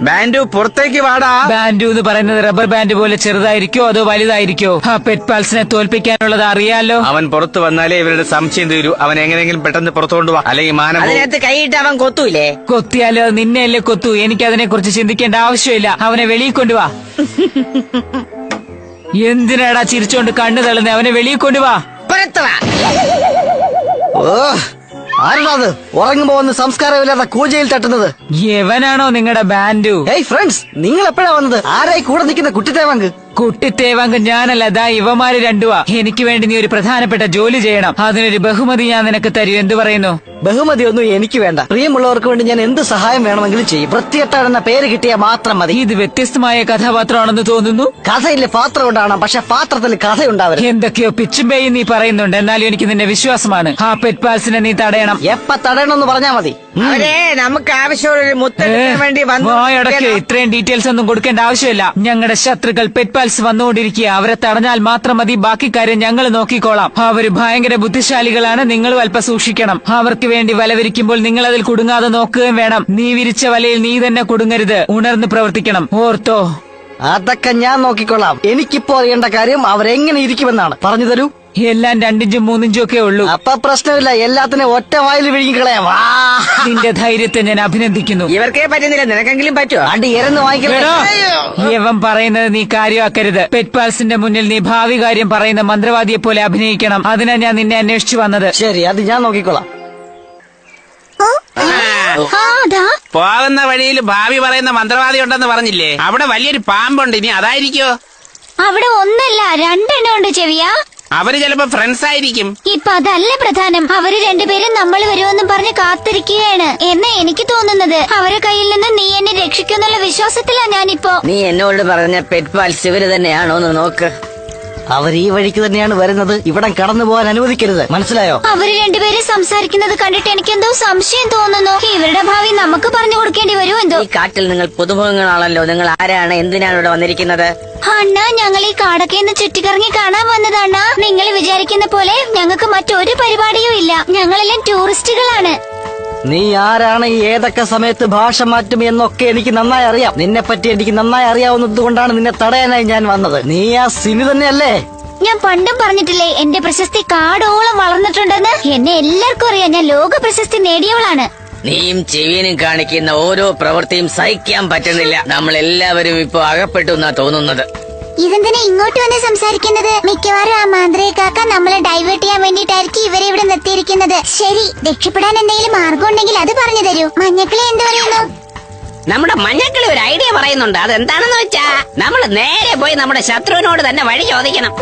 ബാൻഡു, പുറത്തേക്ക് വാടാ. ബാൻഡു എന്ന് പറയുന്നത് റബ്ബർ ബാൻഡ് പോലെ ചെറുതായിരിക്കോ അതോ വലുതായിരിക്കോ? ആ പെറ്റ്പാൽസിനെ തോൽപ്പിക്കാനുള്ളത് അറിയാലോ. അവൻ പുറത്തു വന്നാലേ ഇവരുടെ സംശയം തീരൂ. അവൻ എങ്ങനെയെങ്കിലും പെട്ടെന്ന് പുറത്തു കൊണ്ടുപോവാ, അല്ലെങ്കിൽ മാനം പോകും. അതിനകത്ത് കൈയിട്ട് അവൻ കൊത്തൂലേ? കൊത്തിയാലോ നിന്നെയല്ലേ കൊത്തു. എനിക്ക് അതിനെ കുറിച്ച് ചിന്തിക്കേണ്ട ആവശ്യമില്ല. അവനെ വെളിയിൽ കൊണ്ടുവാ. എന്തിനാടാ ചിരിച്ചോണ്ട് കണ്ണു തള്ളുന്നേ? അവനെ വെളിയിൽ കൊണ്ടുവാ. ആരാണത് ഉറങ്ങുമ്പോ വന്ന് സംസ്കാരമില്ലാത്ത കൂജയിൽ തട്ടുന്നത്? എവനാണോ നിങ്ങളുടെ ബാൻഡു? ഏയ് ഫ്രണ്ട്സ്, നിങ്ങൾ എപ്പോഴാ വന്നത്? ആരായി കൂടെ നിൽക്കുന്ന കുട്ടിത്തേവാങ്ക്? കുട്ടിത്തേവാങ്ക് ഞാനല്ല, ദാ ഇവമാര് രണ്ടുവാ. എനിക്ക് വേണ്ടി നീ ഒരു പ്രധാനപ്പെട്ട ജോലി ചെയ്യണം. അതിനൊരു ബഹുമതി ഞാൻ നിനക്ക് തരും. എന്തു പറയുന്നു? ബഹുമതി ഒന്നും എനിക്ക് വേണ്ട. പ്രിയമുള്ളവർക്ക് വേണ്ടി ഞാൻ എന്ത് സഹായം വേണമെങ്കിലും ചെയ്യും. വൃത്തികെട്ടാണെന്ന പേര് കിട്ടിയാൽ മാത്രം മതി. ഇത് വ്യത്യസ്തമായ കഥാപാത്രമാണെന്ന് തോന്നുന്നു. കഥയില് പാത്രം ഉണ്ടാവണം, പക്ഷെ പാത്രത്തിൽ കഥയുണ്ടാവരുത്. എന്തൊക്കെയോ പിച്ചുമ്പേയും നീ പറയുന്നുണ്ട്. എന്നാലും എനിക്ക് നിന്നെ വിശ്വാസമാണ്. ആ പെറ്റ്പാൽസിനെ നീ തടയണം. എപ്പ തടയണമെന്ന് പറഞ്ഞാ മതി. അവരെ നമുക്ക് ആവശ്യമുള്ളൊരു മുത്തെടുക്കാൻ വേണ്ടി വന്നു. ഇത്രയും ഡീറ്റെയിൽസ് ഒന്നും കൊടുക്കേണ്ട ആവശ്യമില്ല. ഞങ്ങളുടെ ശത്രുക്കൾ പെറ്റ്പാൽസ് വന്നുകൊണ്ടിരിക്കുക. അവരെ തടഞ്ഞാൽ മാത്രം മതി. ബാക്കി കാര്യം ഞങ്ങൾ നോക്കിക്കോളാം. അവര് ഭയങ്കര ബുദ്ധിശാലികളാണ്. നിങ്ങളും അല്പം സൂക്ഷിക്കണം. അവർക്ക് വേണ്ടി വല വിരിക്കുമ്പോൾ നിങ്ങൾ അതിൽ കുടുങ്ങാതെ നോക്കുകയും വേണം. നീ വിരിച്ച വലയിൽ നീ തന്നെ കുടുങ്ങരുത്. ഉണർന്ന് പ്രവർത്തിക്കണം. ഓർത്തോ? അതൊക്കെ ഞാൻ നോക്കിക്കൊള്ളാം. എനിക്കിപ്പോ അറിയേണ്ട കാര്യം അവരെങ്ങനെ ഇരിക്കുമെന്നാണ്. പറഞ്ഞു തരൂ. എല്ലാം 2 ഇഞ്ചും 3 ഇഞ്ചും ഒക്കെ ഉള്ളൂ. അപ്പൊ പ്രശ്നമില്ല. എല്ലാത്തിനും ഒറ്റ വായിൽ വിഴുങ്ങിക്കളയാം. നിന്റെ ധൈര്യത്തെ ഞാൻ അഭിനന്ദിക്കുന്നു. ഇവർക്കേ പറ്റുന്നില്ല, നിനക്കെങ്കിലും പറ്റുമോ? അടി ഇരന്ന് വാങ്ങിക്കണോ? യവൻ പറയുന്നത് നീ കാര്യമാക്കരുത്. പെറ്റ്പാൽസിന്റെ മുന്നിൽ നീ ഭാവി കാര്യം പറയുന്ന മന്ത്രവാദിയെ പോലെ അഭിനയിക്കണം. അതിനാ ഞാൻ നിന്നെ അന്വേഷിച്ചു വന്നത്. ശരി, അത് ഞാൻ നോക്കിക്കോളാം. പോകുന്ന വഴിയിൽ ഭാവി പറയുന്ന മന്ത്രവാദി ഉണ്ടെന്ന് പറഞ്ഞില്ലേ? അവിടെ വലിയൊരു പാമ്പുണ്ട്. ഇനി അതായിരിക്കോ? അവിടെ ഒന്നല്ല 2 എണ്ണം ഉണ്ട് ചെവിയാ. അവര് ചിലപ്പോ ഫ്രണ്ട്സ് ആയിരിക്കും. ഇപ്പൊ അതല്ല പ്രധാനം. അവര് രണ്ടുപേരും നമ്മൾ വരുമെന്ന് പറഞ്ഞ് കാത്തിരിക്കുകയാണ് എന്നാ എനിക്ക് തോന്നുന്നത്. അവരെ കയ്യിൽ നിന്ന് നീ എന്നെ രക്ഷിക്കുന്നുള്ള വിശ്വാസത്തിലാ ഞാനിപ്പോ. നീ എന്നോട് പറഞ്ഞ പെറ്റ്പാൽസ് ഇവര് തന്നെയാണോന്ന് നോക്ക്. അവർ ഈ വഴിക്ക് തന്നെയാണ് വരുന്നത്. ഇവിടം കടന്നു പോകാൻ അനുവദിക്കരുത്. മനസ്സിലായോ? അവര് രണ്ടുപേരും സംസാരിക്കുന്നത് കണ്ടിട്ട് എനിക്കെന്തോ സംശയം തോന്നുന്നു. ഇവരുടെ ഭാവി നമുക്ക് പറഞ്ഞു കൊടുക്കേണ്ടി വരുമോ എന്തോ. ഈ കാട്ടിൽ നിങ്ങൾ പുതുമുഖങ്ങളാണല്ലോ. നിങ്ങൾ ആരാണ്? എന്തിനാണ് ഇവിടെ വന്നിരിക്കുന്നത്? അണ്ണാ, ഞങ്ങൾ ഈ കാടൊക്കെ ഒന്ന് ചുറ്റിക്കറങ്ങി കാണാൻ വന്നതാണ്ണാ. നിങ്ങൾ വിചാരിക്കുന്ന പോലെ ഞങ്ങൾക്ക് മറ്റൊരു പരിപാടിയും ഇല്ല. ഞങ്ങളെല്ലാം ടൂറിസ്റ്റുകളാണ്. നീ ആരാണ്? ഏതൊക്കെ സമയത്ത് ഭാഷ മാറ്റും എന്നൊക്കെ എനിക്ക് നന്നായി അറിയാം. നിന്നെ പറ്റി എനിക്ക് നന്നായി അറിയാവുന്നത് കൊണ്ടാണ് നിന്നെ തടയാനായി ഞാൻ വന്നത്. നീ ആ സിനി തന്നെയല്ലേ? ഞാൻ പണ്ടും പറഞ്ഞിട്ടില്ലേ എന്റെ പ്രശസ്തി കാടോളം വളർന്നിട്ടുണ്ടെന്ന്. എന്നെ എല്ലാവർക്കും അറിയാം. ഞാൻ ലോക പ്രശസ്തി നേടിയവളാണ്. നീയും ചെവിയനും കാണിക്കുന്ന ഓരോ പ്രവൃത്തിയും സഹിക്കാൻ പറ്റുന്നില്ല. നമ്മൾ എല്ലാവരും ഇപ്പൊ അകപ്പെട്ടു എന്നാ തോന്നുന്നത്. ഇതെന്തിനാ ഇങ്ങോട്ട് വന്ന് സംസാരിക്കുന്നത്? മിക്കവാറും ആ മാന്ത്രികാക്ക നമ്മളെ ഡൈവേർട്ട് ചെയ്യാൻ വേണ്ടിട്ടായിരിക്കും ഇവരെ ഇവിടെ നിർത്തിയിരിക്കുന്നത്. ശരി, രക്ഷപ്പെടാൻ എന്തെങ്കിലും മാർഗം ഉണ്ടെങ്കിൽ അത് പറഞ്ഞു തരൂ. മഞ്ഞക്കിളി എന്ത് പറയുന്നു? നമ്മുടെ മഞ്ഞക്കിളി ഒരു ഐഡിയ പറയുന്നുണ്ട്. അതെന്താണെന്ന് വെച്ചാ നമ്മൾ നേരെ പോയി നമ്മുടെ ശത്രുവിനോട് തന്നെ വഴി ചോദിക്കണം.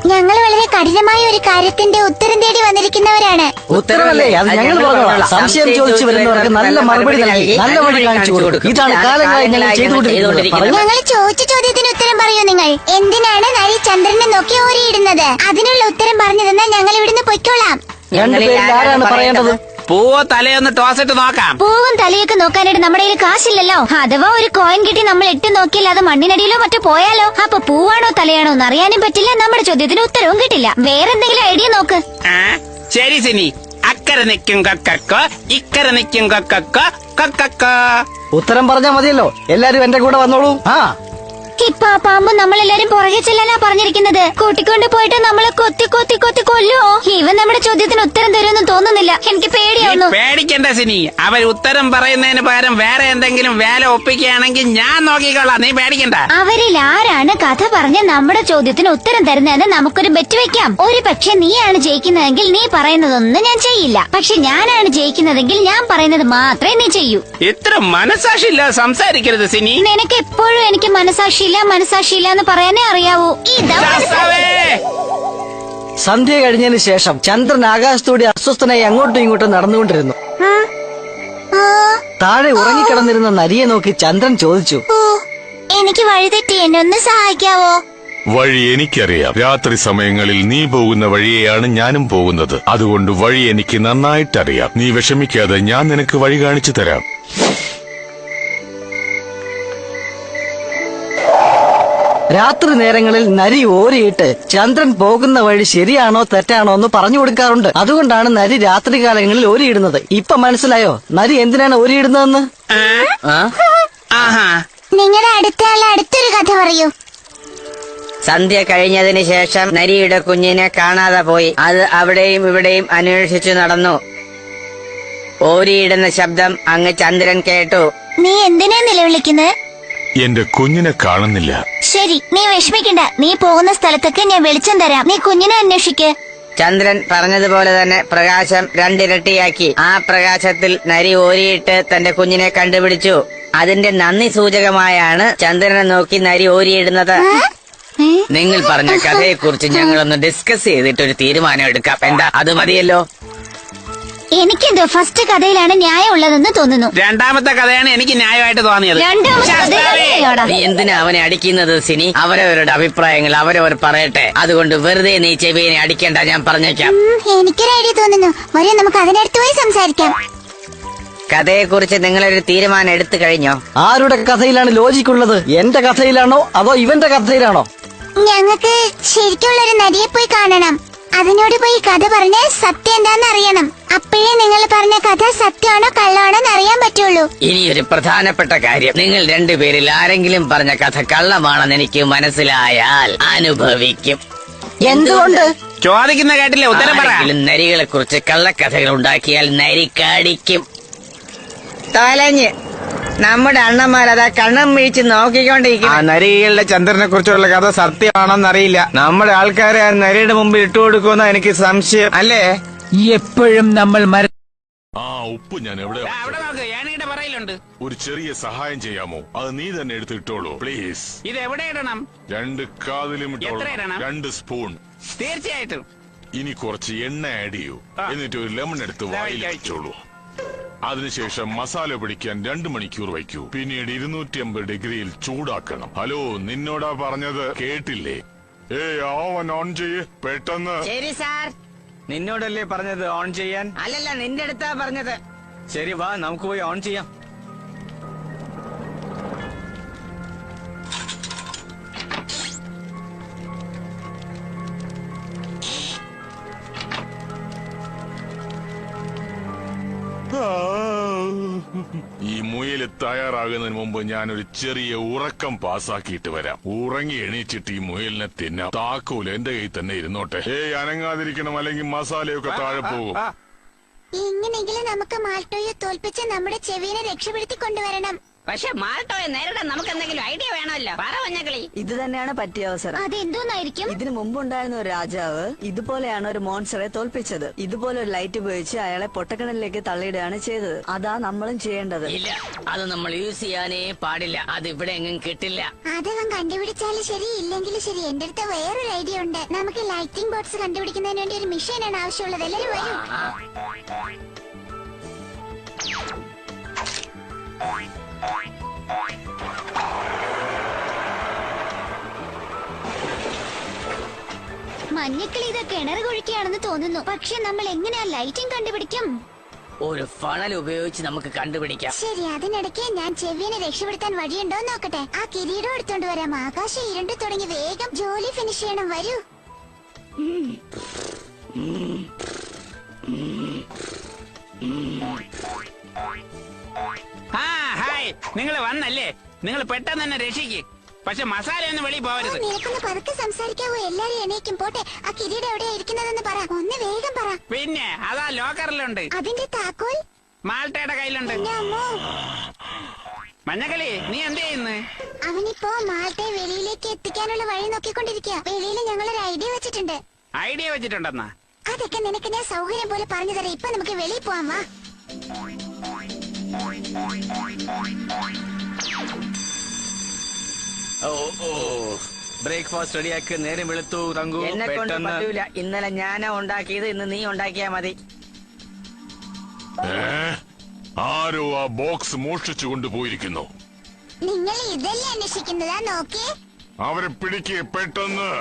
ഞങ്ങൾ വളരെ കഠിനമായ ഒരു കാര്യത്തിന്റെ ഉത്തരം തേടി വന്നിരിക്കുന്നവരാണ്. ഉത്തരവല്ലേ അത് ഞങ്ങൾ പറഞ്ഞോളാം. സംശയം ചോദിച്ചു വരുന്നവർക്ക് നല്ല മറുപടി നൽകി നല്ല വഴി കാണിച്ചു കൊടുക്കും. ഇതാണ് കാലങ്ങളായി ഞങ്ങൾ ചെയ്തുകൊണ്ടിരിക്കുന്നത്. ഞങ്ങൾ ചോദിച്ച ചോദ്യത്തിന് ഉത്തരം പറയൂ. നിങ്ങൾ എന്തിനാണ് നരി ചന്ദ്രനെ നോക്കി ഓരിയിടുന്നത്? അതിനുള്ള ഉത്തരം പറഞ്ഞു തന്നാൽ ഞങ്ങൾ ഇവിടുന്ന് പൊയ്ക്കോളാം. രണ്ടുപേരിൽ ആരാണ് പറയേണ്ടത്? പൂവോ തലയൊന്ന് ടോസിട്ട് നോക്കാം. പൂവും തലയൊക്കെ നോക്കാനായിട്ട് നമ്മുടെ കയ്യിൽ കാശില്ലല്ലോ. അഥവാ ഒരു കോയിൻ കിട്ടി നമ്മൾ ഇട്ട് നോക്കിയാൽ അത് മണ്ണിനടിയിലോ മറ്റോ പോയാലോ? അപ്പൊ പൂവാണോ തലയാണോ എന്ന് അറിയാനും പറ്റില്ല, നമ്മുടെ ചോദ്യത്തിന് ഉത്തരവും കിട്ടില്ല. വേറെന്തെങ്കിലും ഐഡിയ നോക്ക്. ശരി സിനി, അക്കരെ നിൽക്കും കൊക്കക്കോ, ഇക്കരെ നിൽക്കും കൊക്കക്കോ, കൊക്കക്കോ. ഉത്തരം പറഞ്ഞാ മതിയല്ലോ. എല്ലാരും എന്റെ കൂടെ വന്നോളൂ. ഇപ്പൊ ആ പാമ്പ് നമ്മളെല്ലാരും പുറകെ ചെല്ലാനാ പറഞ്ഞിരിക്കുന്നത്. കൂട്ടിക്കൊണ്ട് പോയിട്ട് നമ്മളെ കൊത്തി കൊത്തി കൊത്തി കൊല്ലുവോ? ഇവൻ നമ്മുടെ ചോദ്യത്തിന് ഉത്തരം തരുമെന്ന് തോന്നുന്നില്ല. എനിക്ക് പേടിയാവുന്നു. പേടിക്കണ്ട സിനി, അവർ ഉത്തരം പറയുന്നതിന് പകരം വേറെ എന്തെങ്കിലും വേല ഒപ്പിക്കുകയാണെങ്കിൽ ഞാൻ നോക്കിക്കോളാം. നീ പേടിക്കണ്ട. അവരിൽ ആരാണ് കഥ പറഞ്ഞ് നമ്മുടെ ചോദ്യത്തിന് ഉത്തരം തരുന്നതെന്ന് നമുക്കൊരു ബെറ്റ് വെക്കാം. ഒരു പക്ഷെ നീയാണ് ജയിക്കുന്നതെങ്കിൽ നീ പറയുന്നതൊന്നും ഞാൻ ചെയ്യില്ല. പക്ഷെ ഞാനാണ് ജയിക്കുന്നതെങ്കിൽ ഞാൻ പറയുന്നത് മാത്രമേ നീ ചെയ്യൂ. ഇത്ര മനസാക്ഷിയില്ലാതെ സംസാരിക്കരുത് സിനി. നിനക്ക് എപ്പോഴും എനിക്ക് മനസാക്ഷിയില്ല എന്ന് പറയാനേ അറിയാവൂ. സന്ധ്യ കഴിഞ്ഞതിന് ശേഷം ചന്ദ്രൻ ആകാശത്തോടെ അസ്വസ്ഥനായി അങ്ങോട്ടും ഇങ്ങോട്ടും നടന്നുകൊണ്ടിരുന്നു. താഴെ ഉറങ്ങിക്കിടന്നിരുന്ന നരിയെ നോക്കി ചന്ദ്രൻ ചോദിച്ചു, എനിക്ക് വഴിതെറ്റി, എന്നെ ഒന്ന് സഹായിക്കാവോ? വഴി എനിക്കറിയാം. രാത്രി സമയങ്ങളിൽ നീ പോകുന്ന വഴിയെയാണ് ഞാനും പോകുന്നത്. അതുകൊണ്ട് വഴി എനിക്ക് നന്നായിട്ടറിയാം. നീ വിഷമിക്കാതെ, ഞാൻ നിനക്ക് വഴി കാണിച്ചു തരാം. രാത്രി നേരങ്ങളിൽ നരി ഓരിയിട്ട് ചന്ദ്രൻ പോകുന്ന വഴി ശരിയാണോ തെറ്റാണോ എന്ന് പറഞ്ഞു കൊടുക്കാറുണ്ട്. അതുകൊണ്ടാണ് നരി രാത്രികാലങ്ങളിൽ ഓരിയിടുന്നത്. ഇപ്പൊ മനസ്സിലായോ നരി എന്തിനാണ് ഓരിയിടുന്നതെന്ന്? നിങ്ങളുടെ അടുത്തൊരു കഥ പറയൂ. സന്ധ്യ കഴിഞ്ഞതിന് ശേഷം നരിയുടെ കുഞ്ഞിനെ കാണാതെ പോയി. അത് അവിടെയും ഇവിടെയും അന്വേഷിച്ചു നടന്നു. ഓരിയിടുന്ന ശബ്ദം അങ്ങ് ചന്ദ്രൻ കേട്ടു. നീ എന്തിനാ നിലവിളിക്കുന്നത്? എന്റെ കുഞ്ഞിനെ കാണുന്നില്ല. ശരി, നീ വിഷമിക്കണ്ട. നീ പോകുന്ന സ്ഥലത്തൊക്കെ ഞാൻ വെളിച്ചം തരാം. നീ കുഞ്ഞിനെ അന്വേഷിക്ക്. ചന്ദ്രൻ പറഞ്ഞതുപോലെ തന്നെ പ്രകാശം രണ്ടിരട്ടിയാക്കി. ആ പ്രകാശത്തിൽ നരി ഓരിയിട്ട് തന്റെ കുഞ്ഞിനെ കണ്ടുപിടിച്ചു. അതിന്റെ നന്ദി സൂചകമായാണ് ചന്ദ്രനെ നോക്കി നരി ഓരിയിടുന്നത്. നിങ്ങൾ പറഞ്ഞ കഥയെക്കുറിച്ച് ഞങ്ങളൊന്ന് ഡിസ്കസ് ചെയ്തിട്ട് ഒരു തീരുമാനം എടുക്കാം. എന്താ, അത് മതിയല്ലോ? എനിക്കെന്തോ ഫസ്റ്റ് കഥയിലാണ് ന്യായം ഉള്ളതെന്ന് തോന്നുന്നു. രണ്ടാമത്തെ കഥയാണ് എനിക്ക് ന്യായമായിട്ട് തോന്നിയത്. നീ എന്തിനാ അവനെ അടിക്കുന്നത് സിനി? അവരവരുടെ അഭിപ്രായങ്ങൾ അവരവർ പറയട്ടെ. അതുകൊണ്ട് വെറുതെ നീ ചെവിയെ അടിക്കണ്ട, ഞാൻ പറഞ്ഞേക്കാം. എനിക്കൊരു ഐഡിയ തോന്നുന്നു. വരെ നമുക്ക് അതിനടുത്ത് പോയി സംസാരിക്കാം. കഥയെക്കുറിച്ച് നിങ്ങളൊരു തീരുമാനം എടുത്തു കഴിഞ്ഞോ? ആരുടെ കഥയിലാണ് ലോജിക് ഉള്ളത്? എന്റെ കഥയിലാണോ അതോ ഇവന്റെ കഥയിലാണോ? ഞങ്ങൾക്ക് ശരിക്കുള്ളൊരു നരിയെ പോയി കാണണം. അതിനോട് പോയി കഥ പറഞ്ഞ് സത്യം എന്താന്ന് അറിയണം. അപ്പോഴേ നിങ്ങൾ പറഞ്ഞ കഥ സത്യമാണോ കള്ളമാണോ എന്ന് അറിയാൻ പറ്റുള്ളൂ. ഇനി ഒരു പ്രധാനപ്പെട്ട കാര്യം, നിങ്ങൾ രണ്ടുപേരിൽ ആരെങ്കിലും പറഞ്ഞ കഥ കള്ളമാണെന്ന് എനിക്ക് മനസ്സിലായാൽ അനുഭവിക്കും. എന്തുകൊണ്ട്? ചോദിക്കുന്ന കേട്ടില്ലേ, ഉത്തരം പറ. നരികളെ കുറിച്ച് കള്ളക്കഥകൾ ഉണ്ടാക്കിയാൽ നരി കടിക്കും. തലഞ്ഞ് നമ്മുടെ അണ്ണന്മാരതാ കണ്ണം വീഴ്ച നോക്കിക്കൊണ്ടിരിക്കും. നരികളുടെ ചന്ദ്രനെ കുറിച്ചുള്ള കഥ സത്യമാണെന്നറിയില്ല. നമ്മുടെ ആൾക്കാരെ ആ നരിയുടെ മുമ്പിൽ ഇട്ടുകൊടുക്കുമെന്ന എനിക്ക് സംശയം, അല്ലേ? എപ്പോഴും നമ്മൾ ഉപ്പ് ഞാൻ എവിടെ ഒരു ചെറിയ സഹായം ചെയ്യാമോ? അത് നീ തന്നെ എടുത്തിട്ടോളൂ പ്ലീസ്. ഇത് എവിടെ ഇടണം? 2 കാതിലും ഇട്ടോളൂ. 2 സ്പൂൺ. തീർച്ചയായിട്ടും. ഇനി കുറച്ച് എണ്ണ ആഡ് ചെയ്യൂ. എന്നിട്ട് ഒരു ലെമൺ എടുത്ത് വായിൽ വെച്ചോളൂ. അതിനുശേഷം മസാല പിടിക്കാൻ 2 മണിക്കൂർ വയ്ക്കൂ. പിന്നീട് 250 ഡിഗ്രിയിൽ ചൂടാക്കണം. ഹലോ, നിന്നോടാ പറഞ്ഞത്, കേട്ടില്ലേ? ഓവൻ ഓൺ ചെയ്യ് പെട്ടെന്ന്. ശരി സാർ. നിന്നോടല്ലേ പറഞ്ഞത് ഓൺ ചെയ്യാൻ? അല്ലല്ല, നിന്റെ അടുത്താ പറഞ്ഞത്. ശരി, വാ നമുക്ക് പോയി ഓൺ ചെയ്യാം. ഈ മുയല് തയ്യാറാകുന്നതിന് മുമ്പ് ഞാനൊരു ചെറിയ ഉറക്കം പാസാക്കിയിട്ട് വരാം. ഉറങ്ങി എണീച്ചിട്ട് ഈ മുയലിനെ തിന്നാം. താക്കോല് എന്റെ കയ്യിൽ തന്നെ ഇരുന്നോട്ടെ. അനങ്ങാതിരിക്കണം, അല്ലെങ്കിൽ മസാലയൊക്കെ താഴെ പോകും. എങ്ങനെയെങ്കിലും നമുക്ക് മാൾട്ടോയെ തോൽപ്പിച്ച് നമ്മുടെ ചെവിനെ രക്ഷപ്പെടുത്തി കൊണ്ടുവരണം. പക്ഷെ മാൾട്ടോയെ നേരിടാൻ നമുക്ക് എന്തെങ്കിലും ഐഡിയ വേണമല്ലോ. പറ മഞ്ഞക്കിളി. ഇത് തന്നെയാണ് പറ്റിയ അവസരം. അതെന്തോന്നായിരിക്കും? ഇതിനു മുമ്പുണ്ടായിരുന്ന ഒരു രാജാവ് ഇതുപോലെയാണ് ഒരു മോൺസ്റ്ററെ തോൽപ്പിച്ചത്. ഇതുപോലെ ഒരു ലൈറ്റ് ഉപയോഗിച്ച് അയാളെ പൊട്ടക്കിണലിലേക്ക് തള്ളിയിടുകയാണ് ചെയ്തത്. അതാ നമ്മളും ചെയ്യേണ്ടത്. ഇല്ല, അത് നമ്മൾ യൂസ് ചെയ്യാനേ പാടില്ല. അത് ഇവിടെ എങ്ങും കിട്ടില്ല. അതവൻ കണ്ടുപിടിച്ചാലും ശരി ഇല്ലെങ്കിലും ശരി, എന്റെ അടുത്ത് വേറൊരു ഐഡിയ ഉണ്ട്. നമുക്ക് ലൈറ്റിംഗ് ബോർഡ്സ് കണ്ടുപിടിക്കുന്നതിന് വേണ്ടി ഒരു മിഷനാണ് ആവശ്യമുള്ളത്. എല്ലാവരും വരും. മഞ്ഞക്കിളി ഇത് കിണർ കുഴിക്കുകയാണെന്ന് തോന്നുന്നു. പക്ഷെ നമ്മൾ എങ്ങനെയാ ലൈറ്റിംഗ് കണ്ടുപിടിക്കും? ഒരു ഫണൽ ഉപയോഗിച്ച് നമുക്ക് കണ്ടുപിടിക്കാം. ശരി, അതിനിടയ്ക്ക് ഞാൻ ചെവിനെ രക്ഷപ്പെടുത്താൻ വഴിയുണ്ടോ നോക്കട്ടെ. ആ കിരീടം എടുത്തോണ്ട് വരാം. ആകാശം ഇരുണ്ടു തുടങ്ങി. വേഗം ജോലി ഫിനിഷ് ചെയ്യണം. വരൂ. ഹായ്, നിങ്ങൾ വന്നല്ലേ? നിങ്ങൾ പെട്ടെന്ന് തന്നെ രക്ഷിക്ക്. പക്ഷെ മസാല ഒന്നും വെളി പോവരുത്. നിനക്കൊന്ന് പതുക്കെ സംസാരിക്കാവോ? എല്ലാരും എണീക്കും. പോട്ടെ, ആ കിരീടം എവിടെയാ ഇരിക്കുന്നതെന്ന് പറ. ഒന്ന് വേഗം പറ. പിന്നെ അതാ ലോക്കറിലുണ്ട്. അതിന്റെ താക്കോൽ മാൾട്ടയുടെ കയ്യിലുണ്ട്. മഞ്ഞക്കളി, നീ എന്ത് ചെയ്യുന്നു? അവനിപ്പോ മാൾട്ടയെ വെളിയിലേക്ക് എത്തിക്കാനുള്ള വഴി നോക്കിക്കൊണ്ടിരിക്കുക. വെളിയിൽ ഞങ്ങളൊരു ഐഡിയ വെച്ചിട്ടുണ്ട്. ഐഡിയ വെച്ചിട്ടുണ്ടെന്നാ? അതൊക്കെ നിനക്ക് ഞാൻ സൗകര്യം പോലെ പറഞ്ഞു തരാം. ഇപ്പൊ നമുക്ക് വെളിയിൽ പോവാം. വാ. ബ്രേക്ക്ഫാസ്റ്റ് റെഡിയാക്കി. നേരം വെളുത്തു തങ്കു. എന്നെ കൊണ്ട് പെട്ടെന്ന്. പറ്റൂല. ഇന്നലെ ഞാനാ ഉണ്ടാക്കിയത്, ഇന്ന് നീ ഉണ്ടാക്കിയാ മതി. ആരോ ആ ബോക്സ് മോഷ്ടിച്ചു കൊണ്ടുപോയിരിക്കുന്നു. നിങ്ങൾ ഇതല്ലേ അന്വേഷിക്കുന്നതാ? നോക്കേ, അവരെ പിടിക്ക് പെട്ടെന്ന്.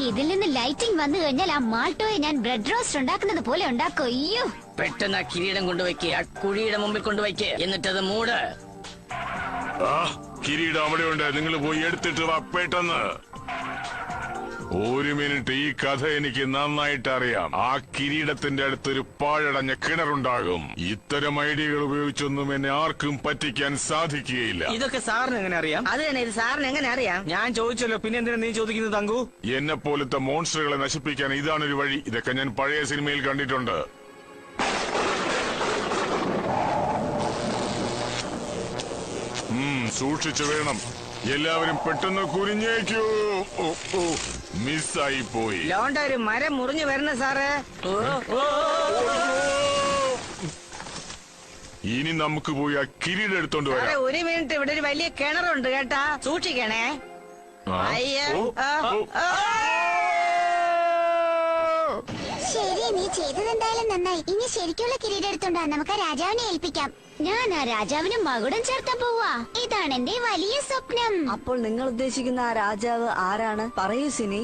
ഇതിൽ നിന്ന് ലൈറ്റിംഗ് വന്നു കഴിഞ്ഞാൽ ആ മാൾട്ടോയെ ഞാൻ ബ്രെഡ് റോസ്റ്റ് ഉണ്ടാക്കുന്നത് പോലെ ഉണ്ടാക്കും. അയ്യോ, പെട്ടെന്ന് ആ കിരീടം കൊണ്ടുവയ്ക്ക്. ആ കുഴിയുടെ മുമ്പിൽ കൊണ്ടുവയ്ക്ക്. എന്നിട്ടത് മൂട്. ആ കിരീടം അവിടെയുണ്ട്. നിങ്ങൾ പോയി എടുത്തിട്ട് വാ പെട്ടെന്ന്. ഒരു മിനിറ്റ്. ഈ കഥ എനിക്ക് നന്നായിട്ട് അറിയാം. ആ കിരീടത്തിന്റെ അടുത്തൊരു പാഴടഞ്ഞ കിണറുണ്ടാകും. ഇത്തരം ഐഡിയകൾ ഉപയോഗിച്ചൊന്നും എന്നെ ആർക്കും പറ്റിക്കാൻ സാധിക്കുകയില്ല. ഇതൊക്കെ സാറിന് എങ്ങനെ അറിയാം? അത് തന്നെ, ഇത് സാറിന് എങ്ങനെ അറിയാം? ഞാൻ ചോദിച്ചല്ലോ, പിന്നെ എന്തിനാ നീ ചോദിക്കുന്നത് തങ്കു? എന്നെ പോലത്തെ മോൺസ്റ്ററുകളെ നശിപ്പിക്കാൻ ഇതാണൊരു വഴി. ഇതൊക്കെ ഞാൻ പഴയ സിനിമയിൽ കണ്ടിട്ടുണ്ട്. സൂക്ഷിച്ചു വേണം. എല്ലാവരും പെട്ടെന്ന് കുനിഞ്ഞേക്കൂ. മിസ്സായി പോയി. ലോണ്ട ഒരു മരം മുറിഞ്ഞു വരണ സാറ്. ഇനി നമുക്ക് പോയി ആ കിരീടം എടുത്തോണ്ട് സാറേ, വരാം. ഒരു മിനിറ്റ്. ഇവിടെ ഒരു വലിയ കിണറുണ്ട് കേട്ടാ, സൂക്ഷിക്കണേ. അയ്യോ. ശരി, നീ ചെയ്തത് എന്തായാലും നന്നായി. ഇനി ശരിക്കുള്ള കിരീടം എടുത്തോണ്ടാ നമുക്ക് രാജാവിനെ ഏൽപ്പിക്കാം. ഞാൻ ആ രാജാവിന് മകുടം ചേർത്താൻ പോവാ. ഇതാണ് എന്റെ വലിയ സ്വപ്നം. അപ്പോൾ നിങ്ങൾ ഉദ്ദേശിക്കുന്ന ആ രാജാവ് ആരാണ്? പറയൂ സിനി.